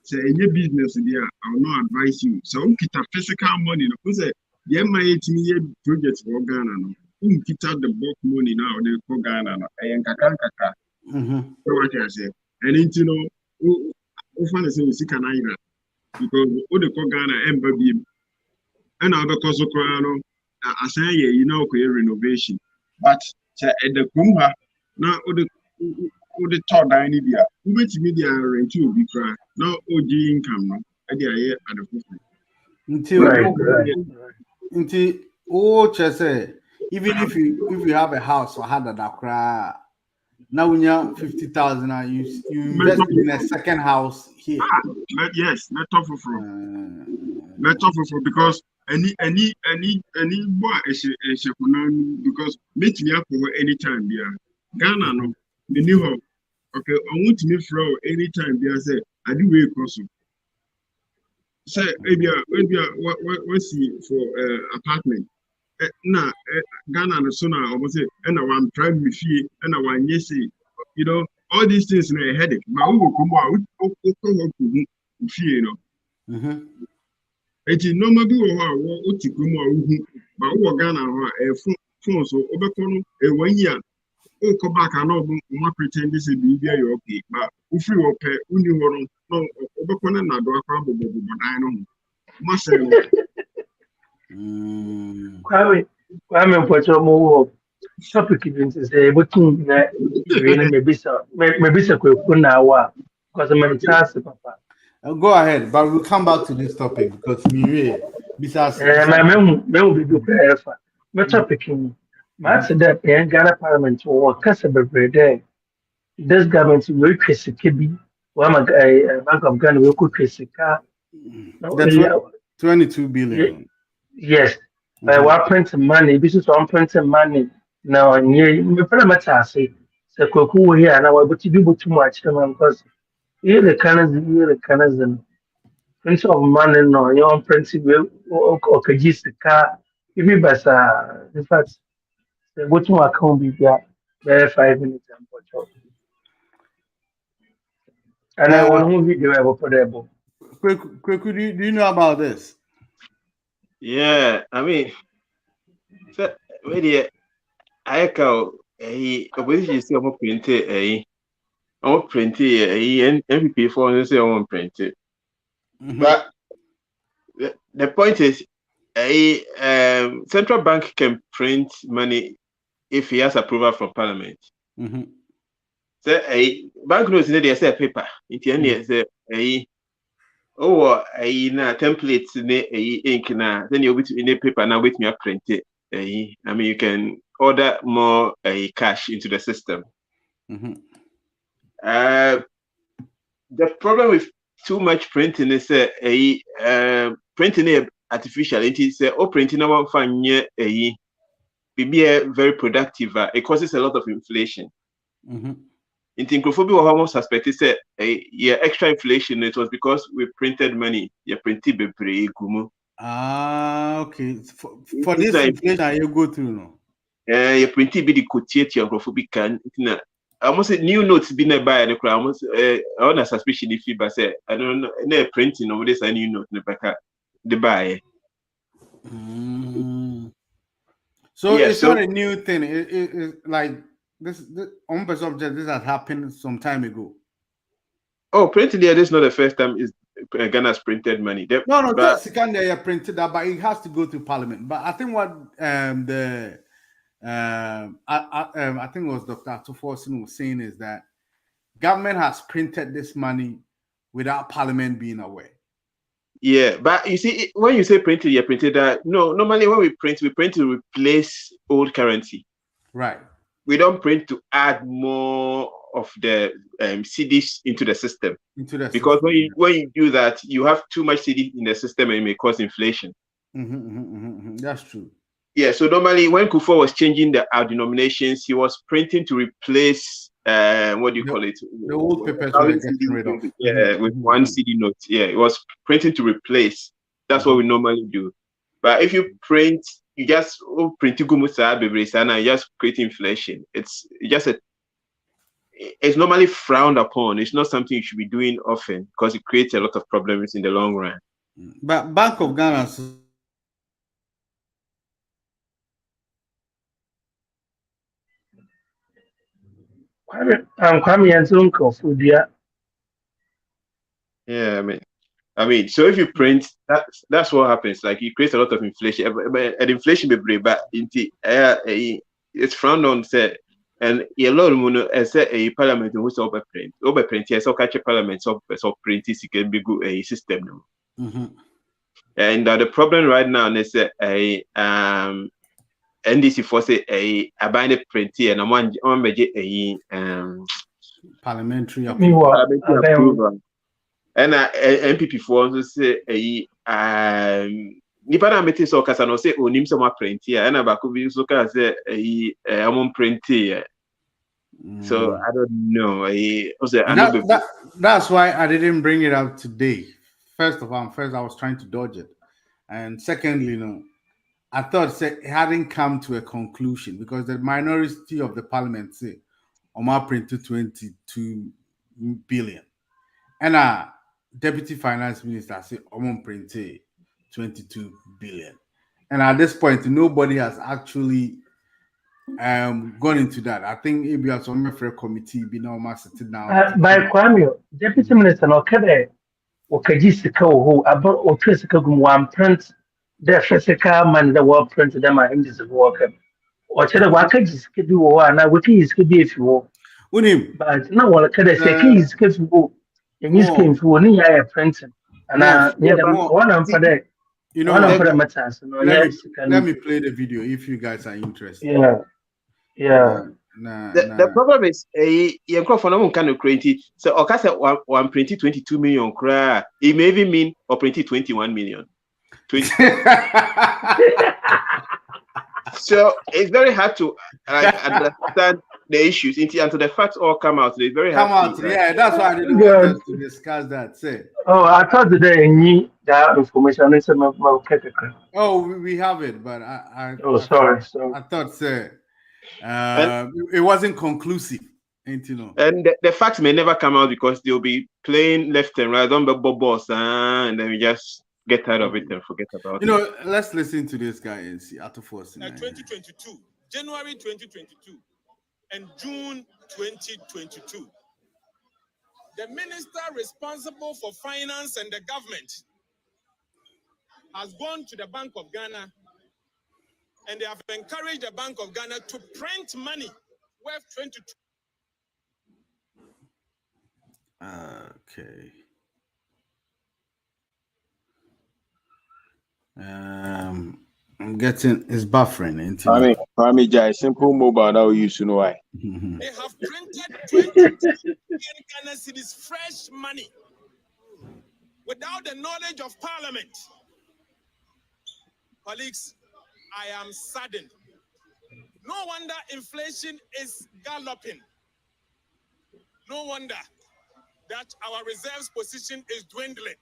S10: say any business there, I will not advise you. So kita physical money, no, because the MIA project for Ghana, no, kita the bulk money now, they for Ghana, no, and kaka. So what I say, and you know, who find say we see Canada because who the for Ghana and baby, and other cause of Ghana, I say you know, renovation, but at the Kumba now, who the third idea, who makes media rent to be cry now, OG income, no, at the
S3: Until say even if you have a house for 100 Accra, now when you have 50,000, you invest in a second house here.
S10: Yes, not tougher because any boy is because meet me up over anytime there. Ghana no, the new home. Okay, I want to meet from anytime there. Say I do way possible. Say maybe what's for apartment. Now Ghana no so now almost say and I want prime fee and I want yes you know all these things in a headache. But who will come out fee you know. It is normally what to come out but who Ghana phone so overcome a 1 year. Oh, come back and not pretend this is be okay. But if you are pay, you no overcome and not do a problem, but I know. Must say,
S5: Kwame Pochomo topic is able to maybe so now because I'm a chance, Papa.
S3: Go ahead, but we'll come back to this topic because besides
S5: my men will be prepared for my topic. Match that the Ghana Parliament or Cassaber Day. This government will create a KB. One Bank of Ghana will create a car.
S3: 22 billion.
S5: Yes, by one print money, this is one print money. Now, you pretty much say, so Koku here, and I will do too much because here the Canadian prince of money, no, your principal or Kajis the car. If you best, in fact, go to my account be there 5 minutes and watch out. And I want to video ever for the book.
S3: Quick, do you know about this?
S9: Yeah, I mean, so really, I call a opposition see I'm printed MVP for and say I want printed. But the point is, a central bank can print money if he has approval from Parliament. So a banknotes in there say paper. In the end, say a template in ink na then you'll be in a paper now with me print it. I mean you can order more cash into the system. The problem with too much printing is printing artificial. It is printing our fun be very productive. It causes a lot of inflation. In Tinkophobia, almost suspected say extra inflation. It was because we printed money. You printed bebre gumu.
S3: Okay. For this inflation, you go through no.
S9: You printed be the quotidian Tinkophobia can. Almost new notes be nearby the crowd. Almost on a suspicion if you say I don't know. No printing over this a new note in the back the buy.
S3: So yeah, it's not a new thing. It's like. This on the subject, this has happened some time ago.
S9: Oh, printed there. This is not the first time is Ghana's printed money.
S3: No, that's second day printed that, but it has to go through Parliament. But I think what I think it was Dr. Atuforsin was saying is that government has printed this money without Parliament being aware.
S9: Yeah, but you see, when you say printed, you printed that. No, normally when we print to replace old currency.
S3: Right.
S9: We don't print to add more of the CDs into the system. Because when you do that, you have too much CD in the system and it may cause inflation.
S3: That's true.
S9: Yeah, so normally when Kufuor was changing our denominations, he was printing to replace what do you call it?
S3: The old papers
S9: with one CD note. Yeah, it was printing to replace. That's what we normally do. But if you print, you just print and you just create inflation. It's just it's normally frowned upon. It's not something you should be doing often because it creates a lot of problems in the long run.
S3: But Bank of Ghana.
S5: Kwame Yanzunko Fudia.
S9: Yeah, I mean, so if you print, that's what happens. Like, you create a lot of inflation. And inflation be brave, but it's frowned on. Say, and a lot of money. Say a parliament who's overprint. Yes, so catch a parliament so print is can be good a system. And the problem right now is that NDC force a bind printy and one a
S3: parliamentary
S9: approval. And MPP for also say nipa na meti so kasa no say onim so ma print here and about could be so can say amon print here. So I don't know.
S3: That's why I didn't bring it up today. First I was trying to dodge it, and secondly, I thought it hadn't come to a conclusion because the minority of the parliament say Omar printed 22 billion, and Deputy Finance Minister say Omar printed 22 billion, and at this point nobody has actually gone into that. I think it be a some committee be now sitting down.
S5: By Kwame, Deputy Minister no kede okajisika ho about otresika gum one print the physical man the work print them and this work. Or chere wakajisika bi wo na wakajisika bi efi
S3: Unim,
S5: but na wala kede say kajisika fi wo. And you came for one year printing. And one am for that. Let
S3: me play the video if you guys are interested.
S5: Yeah.
S9: The problem is you go for no kind of create so okay one printed 22 million cry. It may even mean or printed 21 million. 20. So it's very hard to understand the issues until the facts all come out. They very hard.
S3: Yeah, that's why I didn't want to discuss that. Say.
S5: Oh, I thought today you that information.
S3: Oh, we have it, but I
S5: sorry.
S3: I thought it wasn't conclusive. And
S9: the facts may never come out because they'll be playing left and right on the boss, and then we just get tired of it and forget about it.
S3: Let's listen to this guy and see.
S11: 2022, January 2022, and June 2022. The minister responsible for finance and the government has gone to the Bank of Ghana and they have encouraged the Bank of Ghana to print money worth 22.
S3: Okay. I'm getting it's buffering into
S8: Kwame Jai, simple mobile now you use know why.
S11: They have printed 20 billion Ghana cedis fresh money without the knowledge of Parliament. Colleagues, I am saddened. No wonder inflation is galloping. No wonder that our reserves position is dwindling.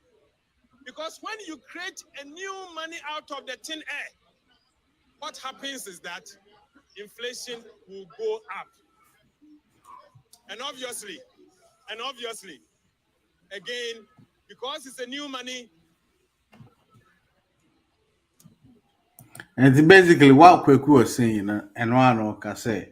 S11: Because when you create a new money out of the thin air, what happens is that inflation will go up. And obviously, again, because it's a new money.
S3: And it's basically what Kweku was saying, and one can say.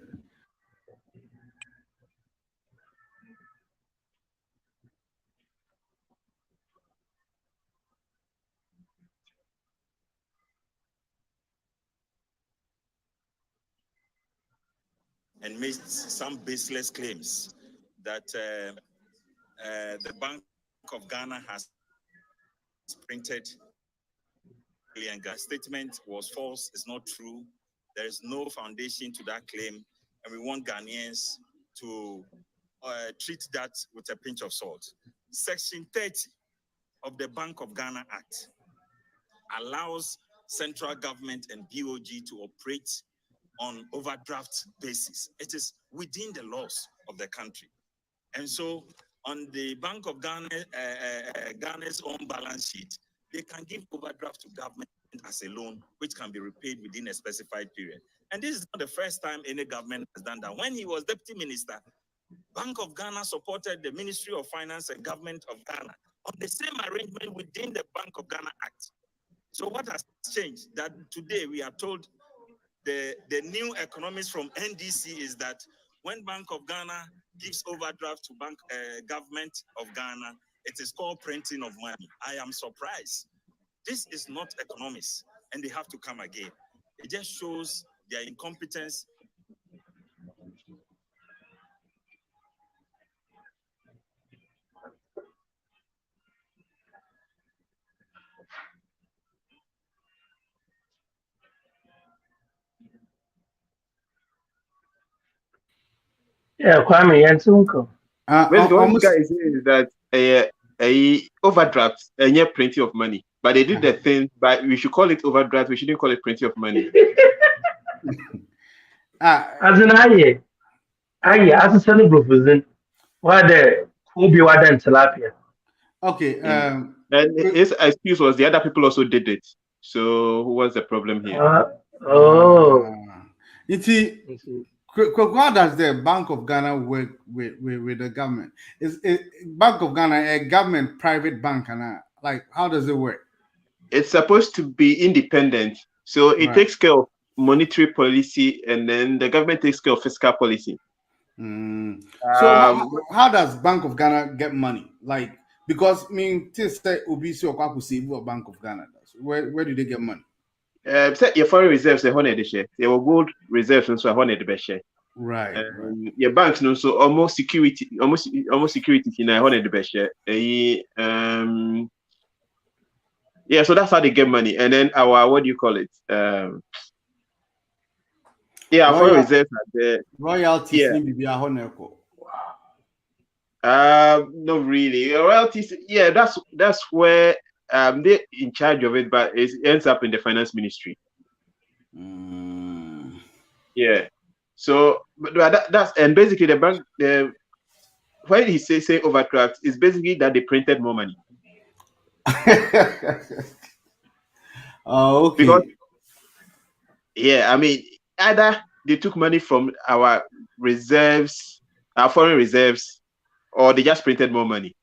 S11: And made some baseless claims that the Bank of Ghana has printed billion. Statement was false, it's not true. There is no foundation to that claim, and we want Ghanaians to treat that with a pinch of salt. Section 30 of the Bank of Ghana Act allows central government and BOG to operate on overdraft basis. It is within the laws of the country. And so on the Bank of Ghana, Ghana's own balance sheet, they can give overdraft to government as a loan, which can be repaid within a specified period. And this is not the first time any government has done that. When he was deputy minister, Bank of Ghana supported the Ministry of Finance and Government of Ghana on the same arrangement within the Bank of Ghana Act. So what has changed? That today we are told the new economics from NDC is that when Bank of Ghana gives overdraft to government of Ghana, it is called printing of money. I am surprised. This is not economics, and they have to come again. It just shows their incompetence.
S5: Yeah, Kwame Yantunko.
S9: Basically, what this guy is saying is that a overdraft and yeah, plenty of money. But they did the thing, but we should call it overdraft. We shouldn't call it plenty of money.
S5: As in aye, as a celebrity, why the who be what then tilapia?
S3: Okay.
S9: And his excuse was the other people also did it. So who was the problem here?
S3: How does the Bank of Ghana work with the government? Is Bank of Ghana a government private bank? And like, how does it work?
S9: It's supposed to be independent. So it takes care of monetary policy, and then the government takes care of fiscal policy.
S3: So how does Bank of Ghana get money? Like, because I mean, this Obisi or Bank of Ghana does. Where do they get money?
S9: Your foreign reserves are honoured share. There were gold reserves and so honoured the share.
S3: Right.
S9: Your banks no so almost security in a honoured the share. Yeah, so that's how they get money. And then our what do you call it? Our foreign reserves are there.
S3: Royalties.
S9: Not really. Royalties, yeah, that's where they're in charge of it, but it ends up in the finance ministry. Yeah. So, but that's and basically the bank. When he say overdraft, is basically that they printed more money.
S3: Okay.
S9: Because, yeah, I mean, either they took money from our reserves, our foreign reserves, or they just printed more money.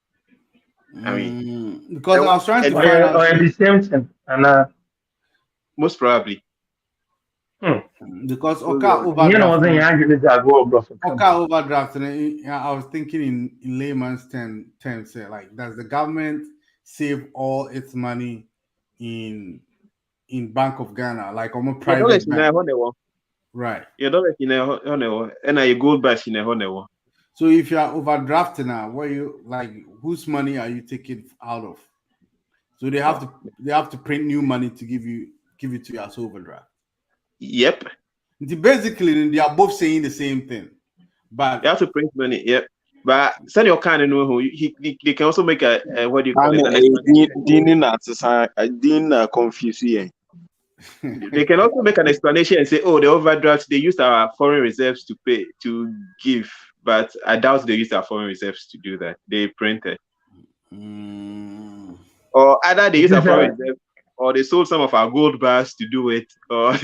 S9: I mean,
S3: because I was trying to find out.
S5: Or the same thing, and
S9: most probably.
S3: Because overdraft. I was thinking in layman's terms, like, does the government save all its money in Bank of Ghana, like on a private bank? Right.
S9: You don't let and a gold bash in a honor.
S3: So if you are overdrafting now, what you like? Whose money are you taking out of? So they have to print new money to give it to you as overdraft.
S9: Yep.
S3: Basically, they are both saying the same thing, but
S9: they have to print money. Yep. But send your kind of know who they can also make a what do you call it?
S8: Dean confusing.
S9: They can also make an explanation and say, "Oh, the overdraft they used our foreign reserves to give." But I doubt they used our foreign reserves to do that. They printed. Or either they used our foreign reserves, or they sold some of our gold bars to do it, or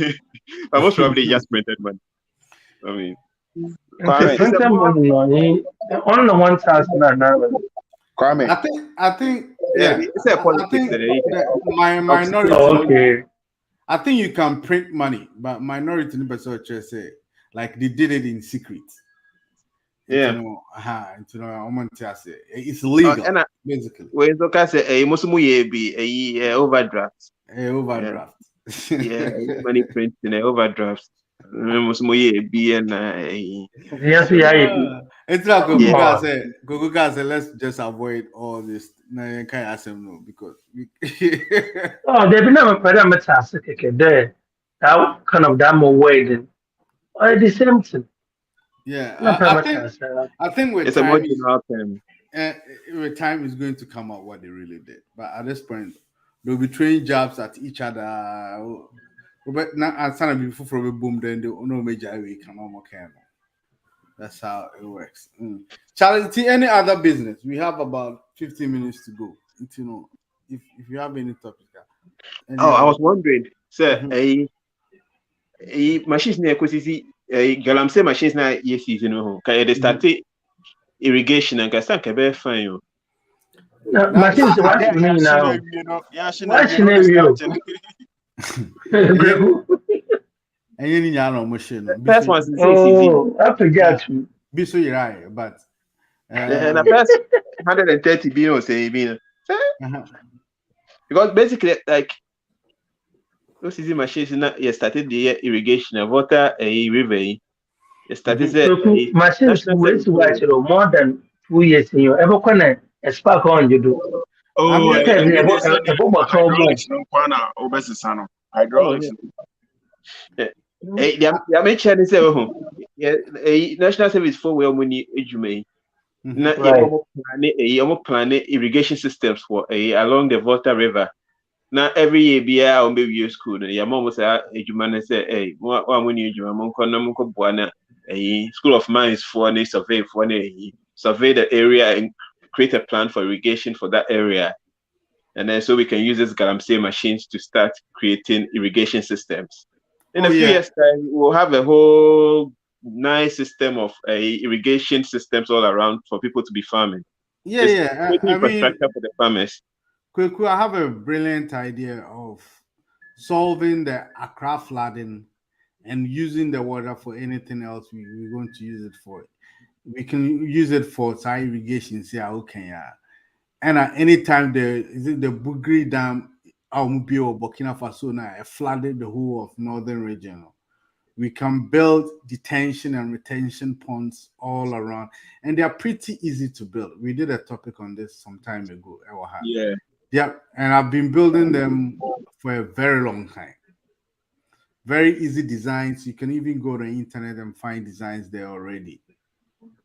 S9: but most probably just printed money. I mean,
S5: on the 1,000.
S3: Kwame. I think
S9: it's a politics.
S3: My minority.
S5: Okay.
S3: I think you can print money, but minority say like they did it in secret.
S9: Yeah.
S3: It's legal, basically.
S9: When you say overdraft.
S3: Overdraft.
S9: Yeah, money print in overdraft.
S3: It's like Google say, let's just avoid all this. Now you can't ask him no because
S5: they've never parameter there. That kind of damn waiting. Or the same thing.
S3: Yeah, I think with
S9: it's
S3: time,
S9: a more general term.
S3: With time is going to come out what they really did. But at this point, they'll be throwing jabs at each other. But now, as soon as before from a boom, then they'll no major way can almost care. That's how it works. Charity, any other business? We have about 15 minutes to go. If you have any topic.
S9: I was wondering, sir, a machines near Kosisi, Galamse machines now, yes, can you start irrigation and can be fine.
S5: Machines watching now. Watching you.
S9: First one is
S5: oh, I forgot you.
S3: Be so you're right, but
S9: the first 130 billion say because basically like those easy machines you started the irrigation of water a river. You started
S5: machines waste more than 2 years in your ever connect a spark on you do.
S10: Oh, hydraulics.
S9: Yeah, mentioned say national service for where money ejumay. Na plan irrigation systems for along the Volta River. Now every year be on baby school. Your mom was a ejumane say, hey, one when you monko buana a school of mines for a survey survey the area and create a plan for irrigation for that area. And then so we can use these Galamsey machines to start creating irrigation systems. In a few years' time, we'll have a whole nice system of irrigation systems all around for people to be farming.
S3: I mean,
S9: infrastructure for the farmers.
S3: Kweku, I have a brilliant idea of solving the Accra flooding and using the water for anything else we're going to use it for. We can use it for irrigation. And at any time the Bugri Dam or Burkina Faso now flooded the whole of northern region. We can build detention and retention ponds all around, and they are pretty easy to build. We did a topic on this some time ago. Yeah, and I've been building them for a very long time. Very easy designs. You can even go to the internet and find designs there already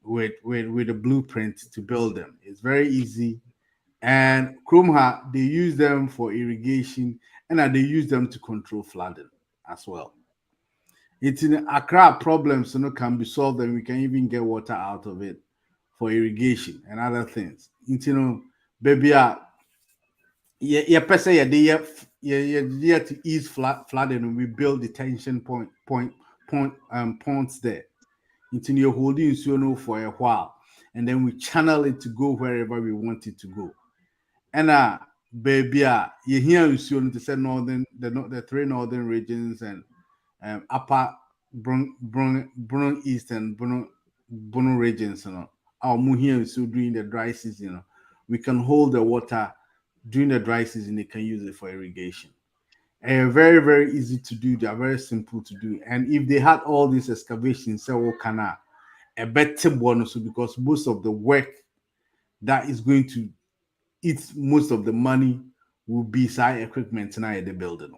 S3: with a blueprint to build them. It's very easy. And Krumha, they use them for irrigation, and they use them to control flooding as well. It's in Accra problems can be solved, and we can even get water out of it for irrigation and other things. Baby, per se, yeah, to ease flooding, and we build detention ponds there. You're holding for a while, and then we channel it to go wherever we want it to go. And baby, you hear to say the three northern regions and upper Brun East and Bono regions, our here during the dry season, we can hold the water during the dry season. They can use it for irrigation. And very, very easy to do. They are very simple to do. And if they had all these excavations, a better bonus, because most of the work that is going to eat most of the money will be side equipment now at the building.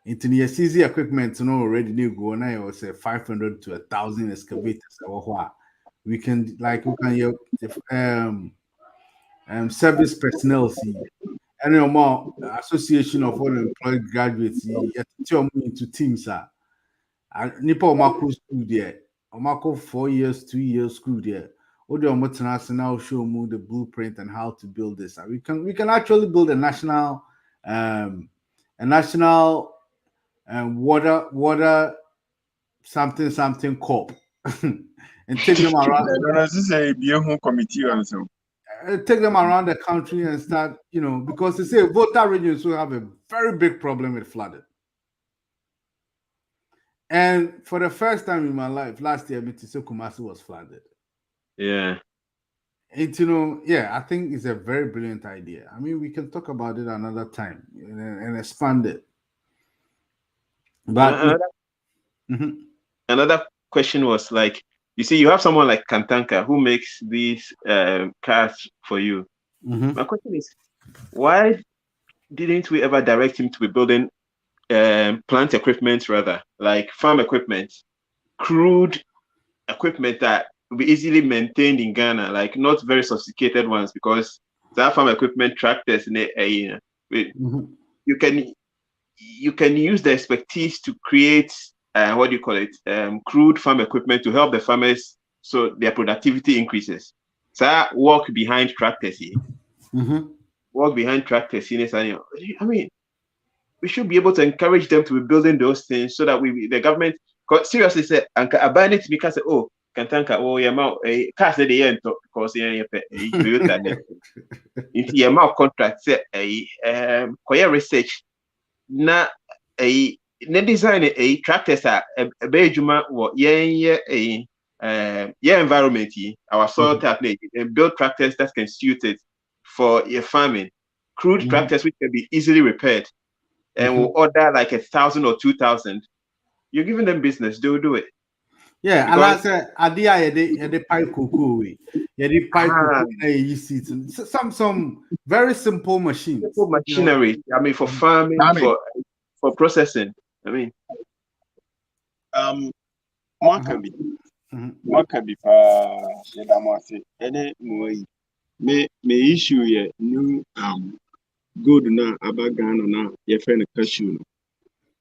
S3: Into the easy equipment already new go now or say 500 to 1,000 excavators or we can service personnel see and more association of unemployed graduates into teams nipa Marco school there Marco 4 years 2 years school there now show me the blueprint and how to build this. We can actually build a national water something corp and take them around. Take them around the country and start, because they say Volta regions will have a very big problem with flooding. And for the first time in my life, last year, Kumasi was flooded.
S9: Yeah.
S3: And I think it's a very brilliant idea. I mean, we can talk about it another time and expand it. But
S9: another question was like, you see, you have someone like Kantanka who makes these cars for you. My question is, why didn't we ever direct him to be building plant equipment, rather like farm equipment, crude equipment that will be easily maintained in Ghana, like not very sophisticated ones, because that farm equipment tractors you can use the expertise to create crude farm equipment to help the farmers so their productivity increases. So work behind tractors here. Work behind tractors here. I mean, we should be able to encourage them to be building those things so that the government seriously said, Anka Abani to because Kantanka oh yama cars de yen to because yen Toyota ne if yama contract say koye research na ne design tractors a be adwuma wo yen environment our soil type build tractors that can suit it for your farming, crude tractors which can be easily repaired, and will order like 1,000 or 2,000. You're giving them business, they'll do it.
S3: Yeah, and I said, idea the pipe cocoa, the pipe cocoa, some very simple machines.
S9: Simple machinery. I mean, for farming, for processing. I mean,
S10: Makabi, any me issue ye new good na abagana na ye friend cashew.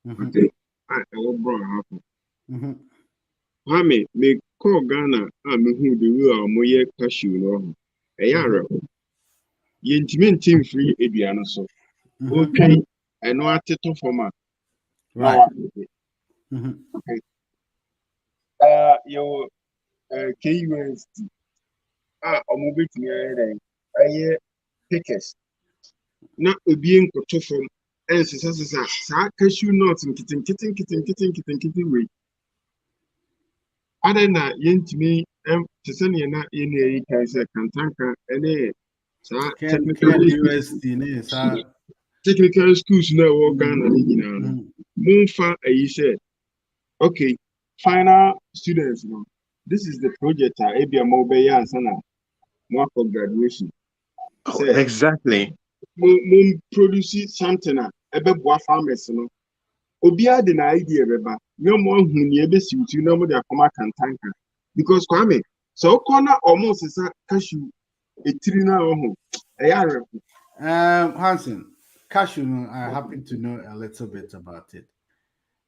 S10: Okay, I will bring happen. Hame me call Ghana me who the real moye cashew no. Ayara. Ye intimate team free ediano so. Okay, I know at the format.
S3: Right.
S10: Okay. Your KUST. Omobit near aye pickers. Not a being to from and sa cashew nuts and kitten way. Other than yen to me, to send you not in a Kantanka and technical schools now work Ghana. Moonfa you said, okay, final students. This is the project Abia Mobile Yansana mark of graduation.
S9: Exactly.
S10: Moon produce something ebe boa farmers no. Obia the idea beba. No more who near the suit, you know, they are Kantanka. Because Kwame, so corner almost is a cashew, a trina or home.
S3: Hansen, cashew, I happen to know a little bit about it.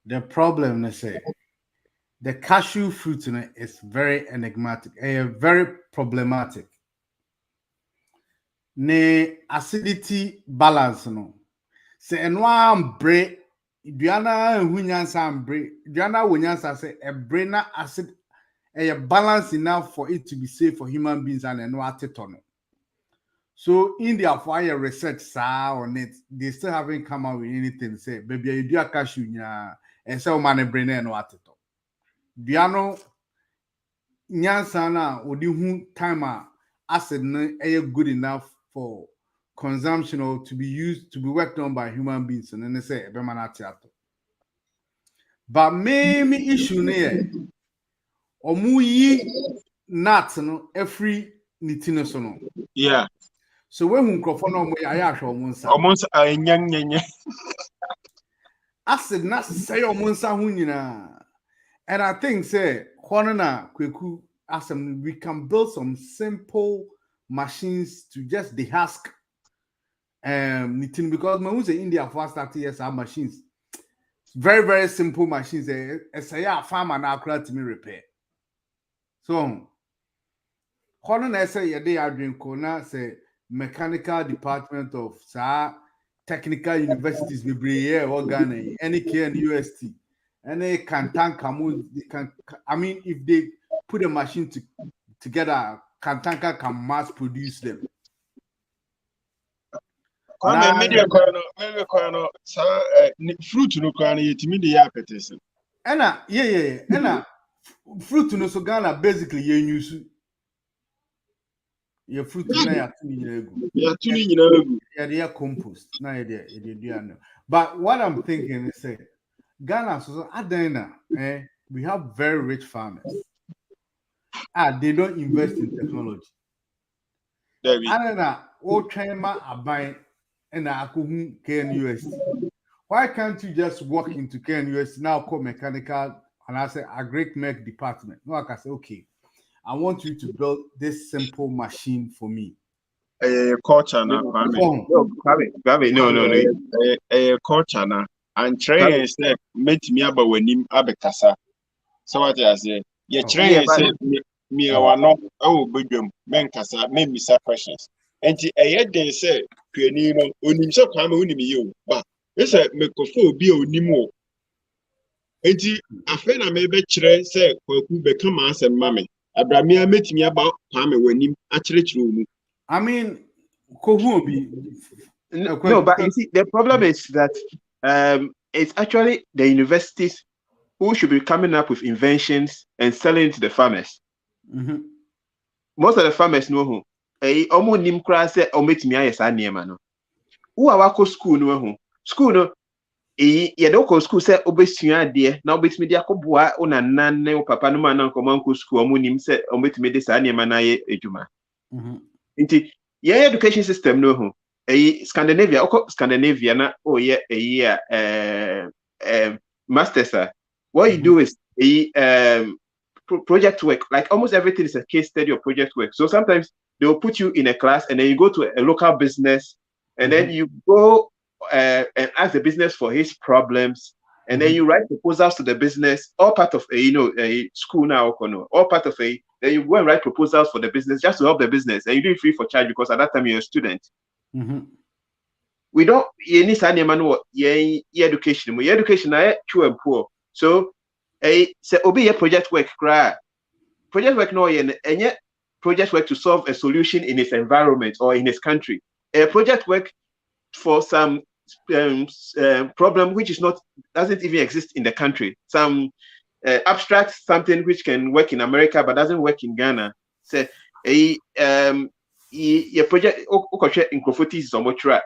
S3: The problem, let's say, the cashew fruit is very enigmatic, very problematic. Ne acidity balance, no. Say, and one break. Diana Hunyansa bre Diana Hunyansa say a brainer acid a balance enough for it to be safe for human beings and no ateton. So India for your research on it, they still haven't come out with anything. Say, baby, you do a cashew and so man brainer no ateton. Diano Nyansa na odi hun time acid a good enough for consumption or to be used to be worked on by human beings and then they say but maybe issue near or muyi nuts no every nitino sono
S10: yeah
S3: so when microphone no
S10: almost a
S3: acid not say hunyina and I think say honana kweku asem we can build some simple machines to just dehusk because when we say India for 30 years our machines very, very simple machines. A farmer now to me repair. So, Colonel say they are doing Kona say mechanical department of technical universities we bring here or Ghana, any care in UST, and they can tank I mean, if they put a machine together, Kantanka can mass produce them.
S10: Kwame media kwano fruit no kwano yetimi de yapetese.
S3: Yeah. Fruit no so Ghana basically you use your fruit na ya tuni nyina egu. Yeah, compost. Na ya but what I'm thinking is say Ghana so adena we have very rich farmers. They don't invest in technology. Adena o train abai and KNUST. Why can't you just walk into KNUST now called mechanical and I say agri-mech department? No, I can say, okay, I want you to build this simple machine for me.
S10: Culture na Kwame. No. Culture na and train say make me aba wanim abekasa. So what I say? Ye train say me wano bedwam men kasa men misa questions. Enti den say twani no onim so Kwame onim ye ba e say mekofo obi onim o enti afa na me be kire say kwaku be kama asem mame Abramia metimi aba kwame wanim akyerɛkyerɛ mu.
S3: I mean, Kohubi.
S9: No, but you see, the problem is that it's actually the universities who should be coming up with inventions and selling to the farmers.
S3: Mm-hmm.
S9: Most of the farmers know who. Omo nim kra se ometimi ayesa niema no. Who are wako school no ho. School no ye do ko school se obesua ade na obetimi de akoboa una nanne o papa no man nko school omo nim se obetimi de sa niema na ye edwuma.
S3: Mm-hmm.
S9: Inti your education system no ho. Scandinavia, Scandinavia na masters. What you do is project work. Like almost everything is a case study of project work. So sometimes they will put you in a class and then you go to a local business and then you go and ask the business for his problems and then you write proposals to the business. All part of a school now, all part of then you go and write proposals for the business just to help the business, and you do it free for charge because at that time you're a student.
S3: Mm-hmm.
S9: We don't need any manual education. My education is true and poor. So say obi project work project work no any project work to solve a solution in his environment or in his country. A project work for some problem which is doesn't even exist in the country. Some abstract something which can work in America but doesn't work in Ghana. Say your project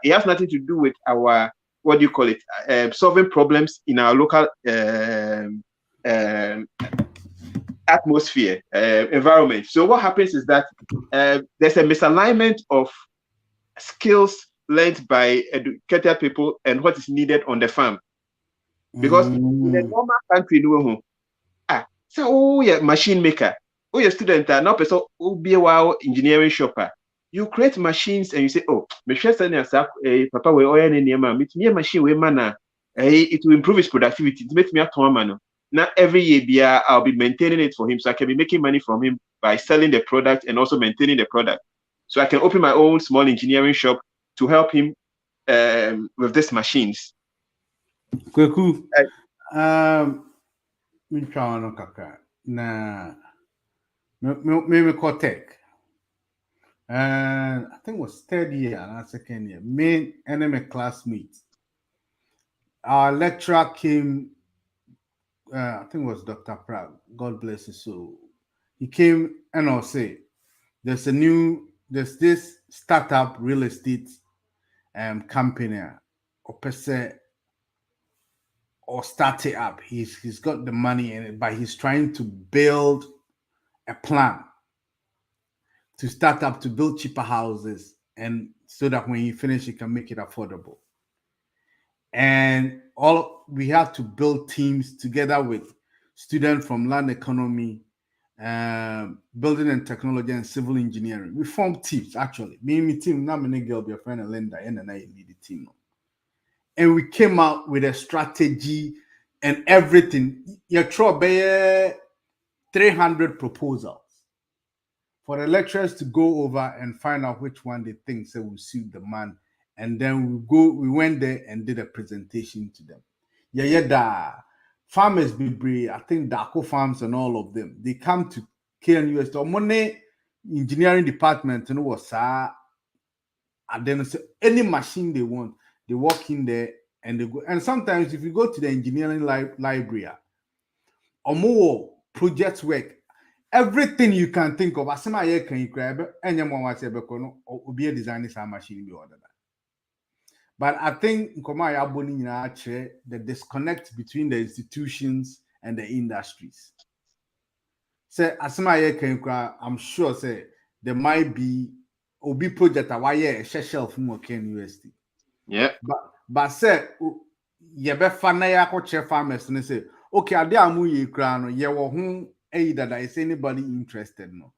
S9: it has nothing to do with our solving problems in our local atmosphere environment. So what happens is that there's a misalignment of skills learned by educated people and what is needed on the farm, because in a normal country so you're machine maker, you're student now person be a engineering shopper. You create machines and you say, oh, papa we a machine we mana it will improve his productivity. It makes me a now every year I'll be maintaining it for him, so I can be making money from him by selling the product and also maintaining the product. So I can open my own small engineering shop to help him with these machines.
S3: Kweku, me try no kaka na me tech. And I think it was third year and second year. Me and my classmate. Our lecturer came. I think it was Dr. Prague. God bless his soul. He came and I'll say, there's this startup real estate company or start it up. He's got the money in it, but he's trying to build a plan to start up to build cheaper houses, and so that when you finish, you can make it affordable. And we have to build teams together with students from land economy, building and technology, and civil engineering. We formed teams actually. Me and my team, now my girl, be a friend and Linda, and I lead the team. And we came out with a strategy and everything. You try 300 proposals for the lecturers to go over and find out which one they think will suit the man, and then we went there and did a presentation to them. The farmers be I think Daco Farms and all of them, they come to KNUS or money engineering department and and then any machine they want, they walk in there and they go. And sometimes if you go to the engineering library or more project work, everything you can think of, as my can you grab and will be a designer machine be ordered. But I think the disconnect between the institutions and the industries. So as my can I'm sure say there might be project a shelf from University.
S9: Yeah.
S3: But say you be fanaya ko chair farmers and say okay ade amu ye kra no ye wo hu that is anybody interested no.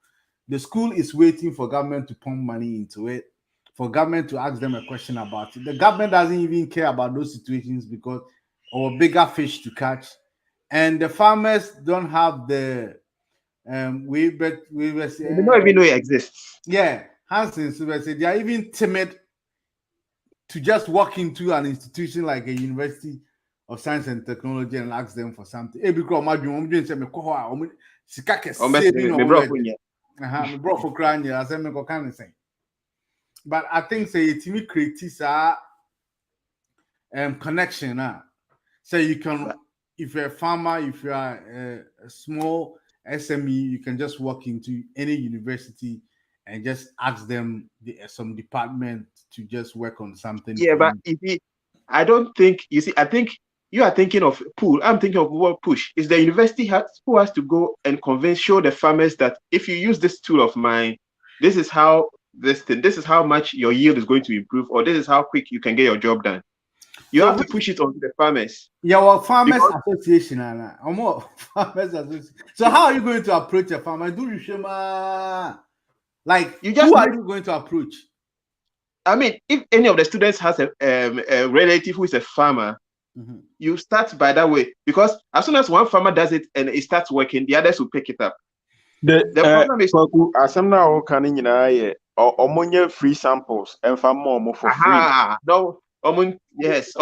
S3: The school is waiting for government to pump money into it, for government to ask them a question about it. The government doesn't even care about those situations because our bigger fish to catch, and the farmers don't have the we don't
S9: even know it exists.
S3: Yeah, Hansen, so they are even timid to just walk into an institution like a university of science and technology and ask them for something. Sikake
S9: O me bro kunya.
S3: me bro for crying, as I me can say. But I think say it me create connection so you can, if you're a farmer, if you are a small SME, you can just walk into any university and just ask them some department to just work on something.
S9: Yeah, but I don't think, you see, I think you are thinking of pull. I'm thinking of what push. Is the university who has to go and show the farmers that if you use this tool of mine, this is how this is how much your yield is going to improve, or this is how quick you can get your job done. You have to push it on the farmers.
S3: Yeah, well, farmers association, or more farmers association. So how are you going to approach a farmer? Do you shema? Like, who are you going to approach?
S9: I mean, if any of the students has a relative who is a farmer, you start by that way, because as soon as one farmer does it and it starts working, the others will pick it up.
S8: The problem is now free samples and farm more for free.
S9: No, yes,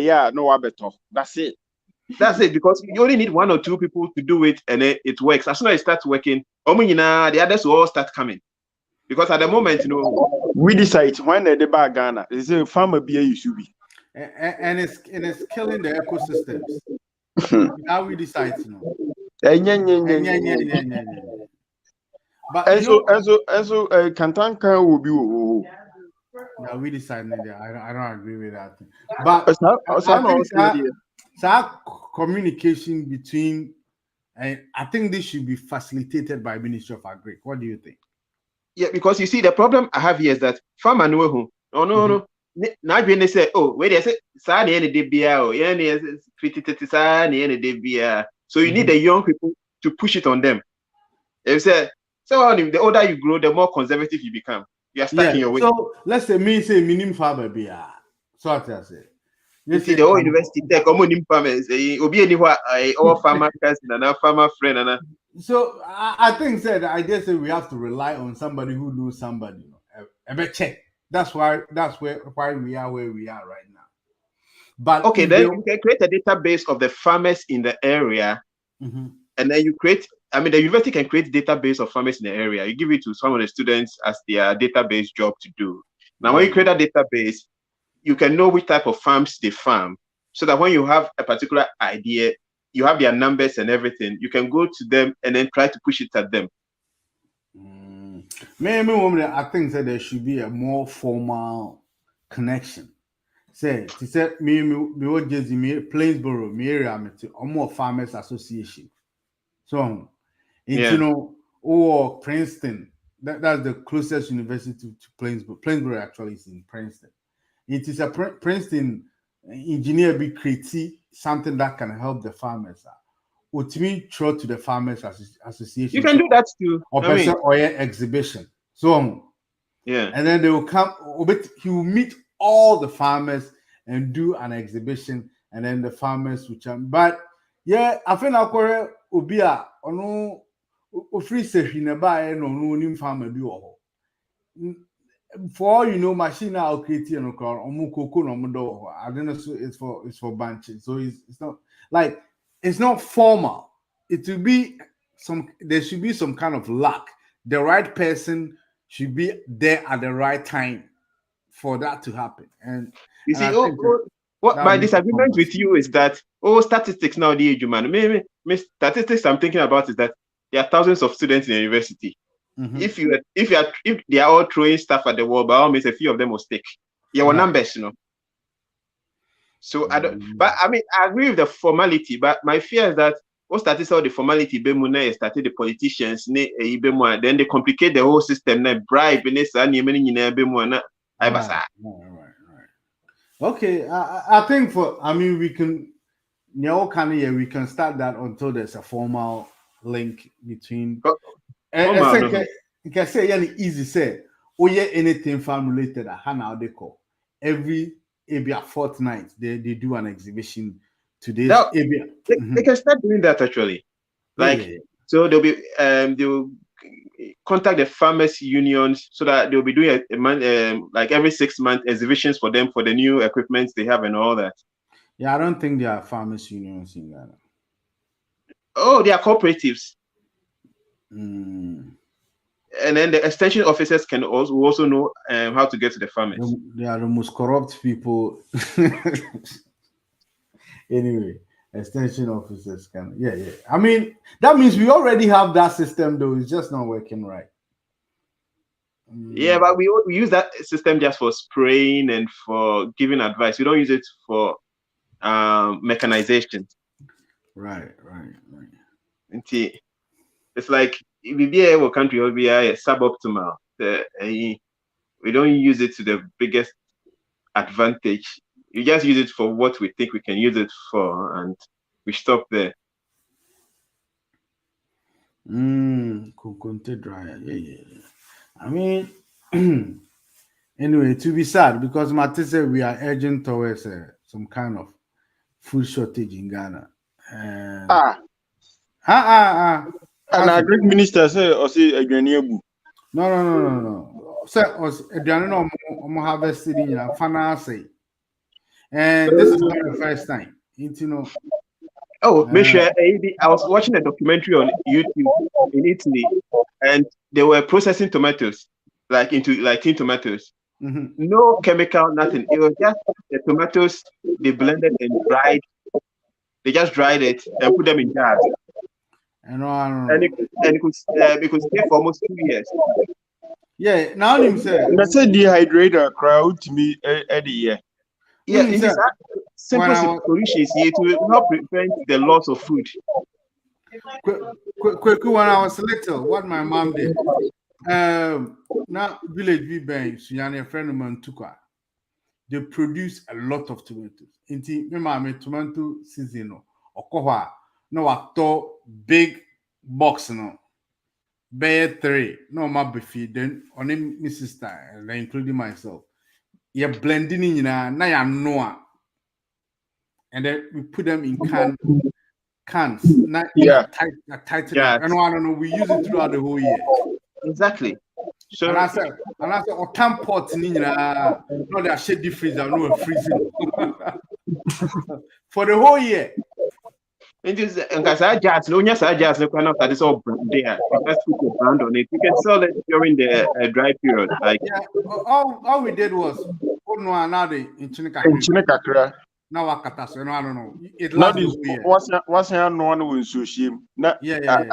S8: yes, no better. That's it.
S9: That's it, because you only need 1 or 2 people to do it, and it works. As soon as it starts working, the others will all start coming. Because at the moment,
S8: we decide when they buy Ghana, it's a farmer be a should be,
S3: and it's killing the ecosystems. How we decide,
S8: But also, Kantanka will be.
S3: Yeah, we decided that. I don't agree with that. But that communication between, I think this should be facilitated by Ministry of Agri. What do you think?
S9: Yeah, because you see, the problem I have here is that farmer know who. Oh no. Now they say, oh, wait, they say, so you need the young people to push it on them. They say, so the older you grow, the more conservative you become. You are stuck in your way.
S3: So let's say minimum farmer be so what I say.
S9: You see the whole university there, common farmers, obi anywhere, all farmer cousin and a farmer friend and.
S3: So I think I just say we have to rely on somebody who knows somebody. Check. That's why we are where we are right now. But
S9: okay, then you can create a database of the farmers in the area, and then you create. I mean, the university can create database of farmers in the area. You give it to some of the students as their database job to do. Now, when you create a database, you can know which type of farms they farm, so that when you have a particular idea, you have their numbers and everything. You can go to them and then try to push it at them.
S3: I think that there should be a more formal connection. Say, me Plainsboro, me area, or more farmers association. So, or Princeton. That's the closest university to Plainsboro. Plainsboro actually is in Princeton. It is a Princeton engineer be creative, something that can help the farmers. Ultimately, throw to the farmers association.
S9: You can do that too.
S3: Or exhibition. So
S9: yeah,
S3: and then they will come. He will meet all the farmers and do an exhibition, and then the farmers will come. But yeah, I think I'll Obia or no free session about no farmer do. For all you know, machine now creating no car I don't know. So it's for bunches. So it's not like it's not formal. It will be there should be some kind of luck. The right person should be there at the right time for that to happen. And
S9: you see, what my disagreement with you is that statistics now the man. Maybe statistics I'm thinking about is that there are thousands of students in the university. If they are all throwing stuff at the wall, by all means, a few of them will stick. Numbers, So I don't. But I mean, I agree with the formality. But my fear is that what started all the formality, started the politicians, then they complicate the whole system. Bribe,
S3: Okay, I think we can start that until there's a formal link between. You can say any easy say, anything farm related at how they call every fortnight they do an exhibition today.
S9: They can start doing that actually. So they'll be they'll contact the farmers unions so that they'll be doing like every 6 months exhibitions for them for the new equipment they have and all that.
S3: Yeah, I don't think there are farmers unions in Ghana.
S9: Oh, they are cooperatives.
S3: Mm.
S9: And then the extension officers can also know how to get to the farmers.
S3: They are the most corrupt people. Anyway, extension officers can. Yeah. I mean, that means we already have that system, though. It's just not working right.
S9: Yeah, but we use that system just for spraying and for giving advice. We don't use it for mechanization.
S3: Right.
S9: It's like if we be a country will be a suboptimal. We don't use it to the biggest advantage. You just use it for what we think we can use it for, and we stop there.
S3: Kunkunte dryer. Yeah. I mean, anyway, to be sad because Matthew said we are urging towards some kind of food shortage in Ghana.
S8: And our great minister say, or say, again,
S3: No. So, Adriano, harvested in Fanasi. And this is not the first time. You know.
S9: Oh, I was watching a documentary on YouTube in Italy, and they were processing tomatoes, like tin tomatoes.
S3: Mm-hmm.
S9: No chemical, nothing. It was just the tomatoes they blended and dried. They just dried it and put them in jars. And it could stay for almost 2 years.
S3: Yeah, now him say.
S8: That's a dehydrator crowd to me, Eddie.
S9: Yeah, in this simple solution is here to help prevent the loss of food.
S3: Quick, when I was little, what my mom did. Now village we banks, a friend of mine took her. They produce a lot of tomatoes. Inti me mama tomato season or koha. No, I thought big box no. Bear 3. No, my beefy. Then on him, my sister, including myself. You're blending in now you know. And then we put them in cans.
S8: Yeah.
S3: Tight. And I don't know. We use it throughout the whole year.
S9: Exactly. So
S3: and I said, or can pot no, they are shady freezer, no freezing for the whole year.
S9: And this jars, no, yes, jars, no, that is all there. Let's put a brand on it. You can sell it during the dry period. Like
S3: all we did was now the in Chineka. Now I don't know. It lasts the whole year.
S8: What's no with sushi?
S3: Yeah.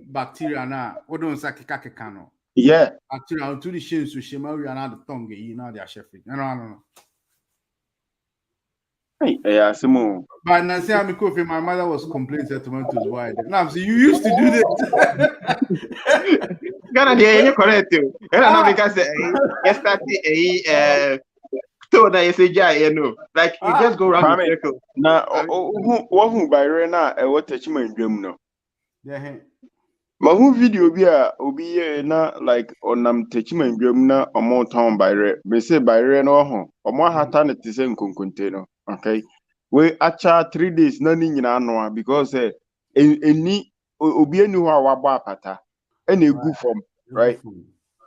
S3: Bacteria now. What don't say kikakano?
S8: Yeah.
S3: Bacteria to the shin sushi. We are not the tongue. You know they are chef. I don't know.
S8: Yeah, Simon.
S3: But now say I'm coffee. My mother was complaining that tomatoes wide. Now so you used to do this.
S9: Ghana, you're correct too. And I know because yesterday so that you say you know, like you just go around the circle.
S8: Now, who by right now? What touchman dream no?
S3: Yeah.
S8: But who video be na like on touchman dream na amount town by right. Me say by right no ho. Omo hata na te say nkunkunte no. Okay. We acha 3 days na ni nyina no because eni obi enu ho awabo apata. E na egu from right.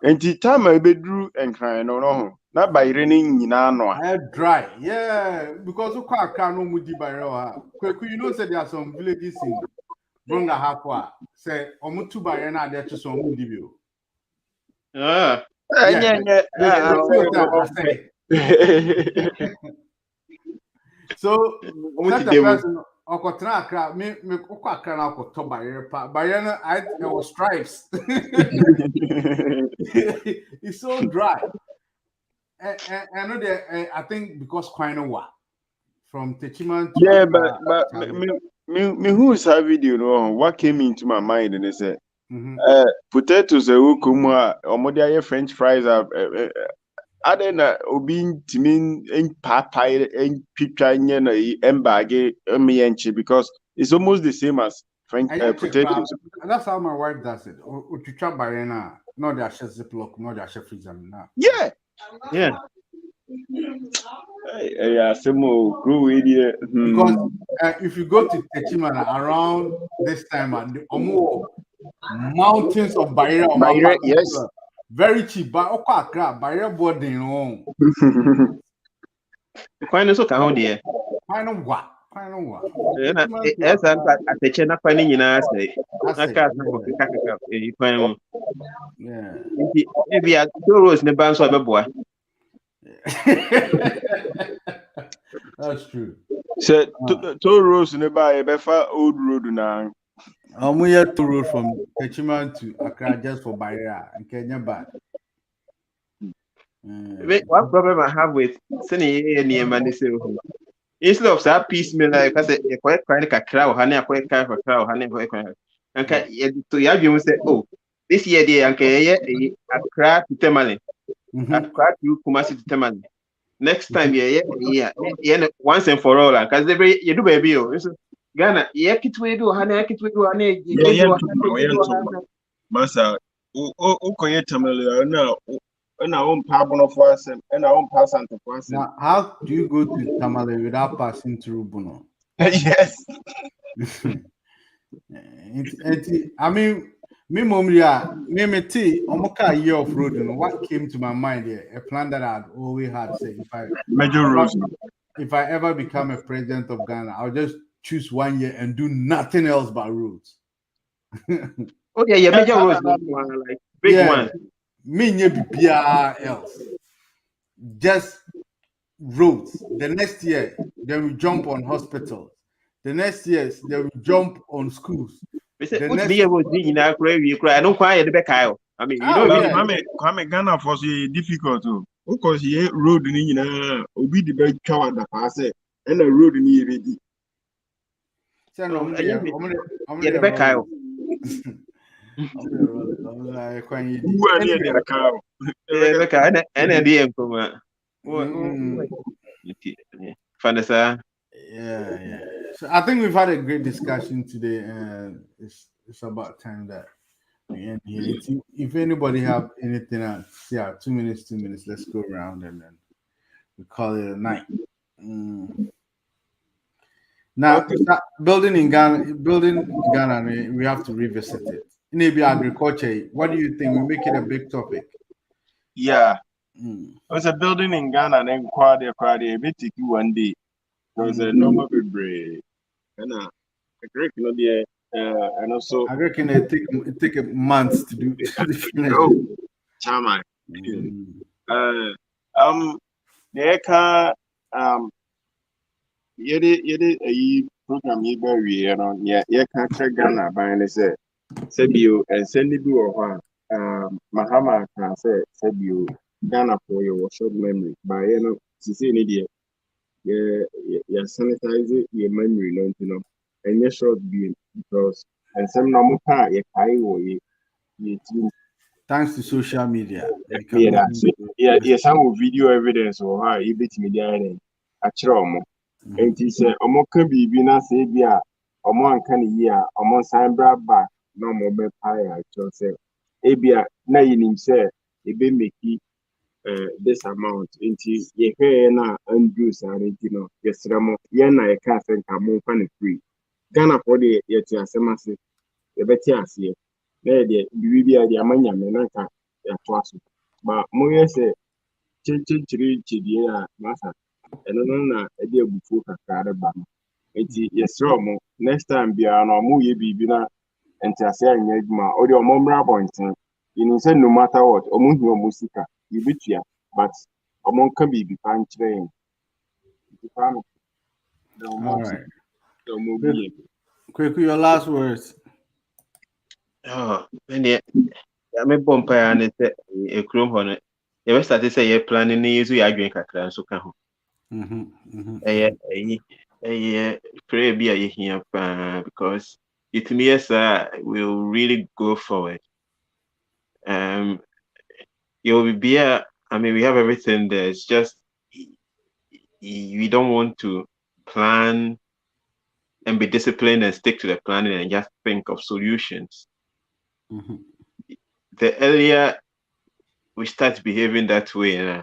S8: Enti time e bedru enkran no ho. Not by raining in
S3: dry, yeah, because you can't no mudi by raw. You know, say there are some villages in Brunga Hapwa. Say, Omutu by Rena, there to some mudi. So, Okotra, me Okakana Koto by Rena, I was stripes. It's so dry. I know that I think because Kwinowa from Techiman.
S8: Yeah, but me who's that video? No, what came into my mind and they said, potatoes omodia French fries are. Adena obin timin en papai en picture embage mienchi because it's almost the same as French potatoes.
S3: That's how my wife does it. Uchicha barena, not their chef ziplock, not their chef freezer now.
S8: Yeah.
S9: Yeah.
S8: Yeah, grow idiot.
S3: Because if you go to Techimana around this time and mountains of Bayera,
S8: yes,
S3: very cheap, but Bayera boarding on.
S9: Quite so count here.
S3: Quite what?
S9: Esa ateche na kwa nyina say. Aka na kaka kwan.
S3: Yeah.
S9: Maybe a Rose ne ban so abeboa.
S3: That's true.
S8: So toll roads nearby befa old road now.
S3: We had to road from Techiman to Accra just for barrier and Kenya bad.
S9: What problem I have with sending any money instead of that piecemeal, like I said, a quite like a crowd, honey, a quite kind of a crowd, honey, and to you say, oh, this year, the uncle, a crack to Temali, a crack you Kumasi to Temali. Next time, once and for all, because you do baby, Ghana, we do, honey,
S10: Masa, Okoye Tamale, now. And our own carbon of us and our own pass and to
S3: Now, how do you go to Tamale without passing through Bono?
S10: Yes.
S3: I mean, me Omoka year of road. What came to my mind here? A plan that I'd always had. Say, if I ever become a president of Ghana, I'll just choose 1 year and do nothing else but roads.
S9: Oh yeah, major roads, like big one.
S3: Me else. Just roads. The next year, then we jump on hospitals. The next year, then we jump on schools.
S9: I don't quite the back. I mean, you know,
S10: come Ghana for difficult because here road in obi the big cover the pass and the road in ready.
S9: The back.
S3: Yeah. So I think we've had a great discussion today, and it's about time that we end here. If anybody have anything else, 2 minutes. Let's go around and then we call it a night. Now, building in Ghana, we have to revisit it. Maybe agriculture. What do you think? We make it a big topic.
S10: Yeah. There's a building in Ghana and quite a bit one day. There's a normal break. And I reckon and also
S3: I reckon it take a month to do finish.
S10: Oh, Chama. There yede a program you bury can't check Ghana by any say Sebio and send it to Mahama can say Sebio Ghana for your short memory by to see an idiot. Yeah, sanitize your memory, and your short being because and some normal car,
S3: thanks to social media.
S10: Some video evidence or how you beat media and a trauma. And he said, Omo can be na say bia, Omo and can year, Omo sign back, no more be pie, say. Ebia, na him say, a be make this amount into ye na unduce and yes, Ramo, Yana, a cat and come on free. Ghana for the yet yasemasi, the better see. There, the amanya menaka, twice. But Moya say, Chidia, Massa. And no, I dear before Kakara. Yes, Romo. Next time be an Omu Bibina and Tasia Yagma or your mom Rabonton. You say no matter what, Omu Musica, you beat ya, but Omon can be fine train.
S3: All right. Quick, your last words.
S9: Oh, and I'm a bumpire and a chrome on it. You ever started say you're planning to use your drink at Clan so can. Pray be here because it means will really go forward. You'll be here. I mean, we have everything there. It's just we don't want to plan and be disciplined and stick to the planning and just think of solutions. The earlier we start behaving that way,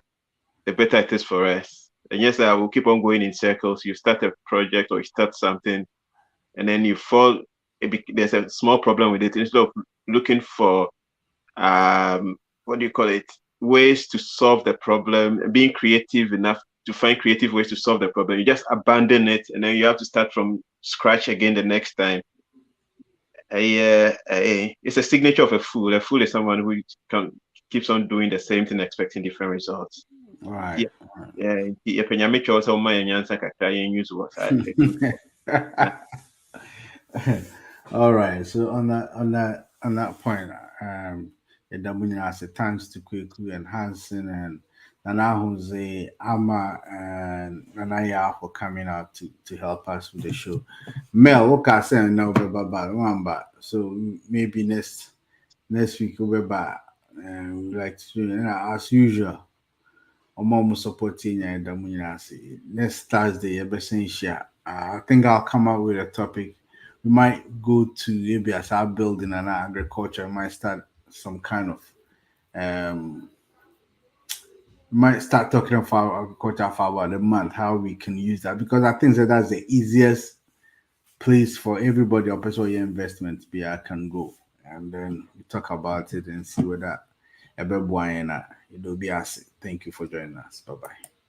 S9: the better it is for us. And yes, I will keep on going in circles. You start a project or you start something, and then you fall. There's a small problem with it. Instead of looking for, ways to solve the problem, being creative enough to find creative ways to solve the problem. You just abandon it, and then you have to start from scratch again the next time. It's a signature of a fool. A fool is someone who keeps on doing the same thing, expecting different results.
S3: Right. All right. So on that point, thanks to Kweku and Hansen and Nana Jose, Ama and Nanaya for coming out to help us with the show. Mel, what can I say now about so maybe next week we'll be back. And we like to do as usual. I'm supporting you next Thursday, I think I'll come up with a topic. We might go to maybe as our building and agriculture. We might start some kind of we might start talking about agriculture for about a month, how we can use that, because I think that's the easiest place for everybody or person your investment can go, and then we talk about it and see whether it'll be. Thank you for joining us. Bye bye.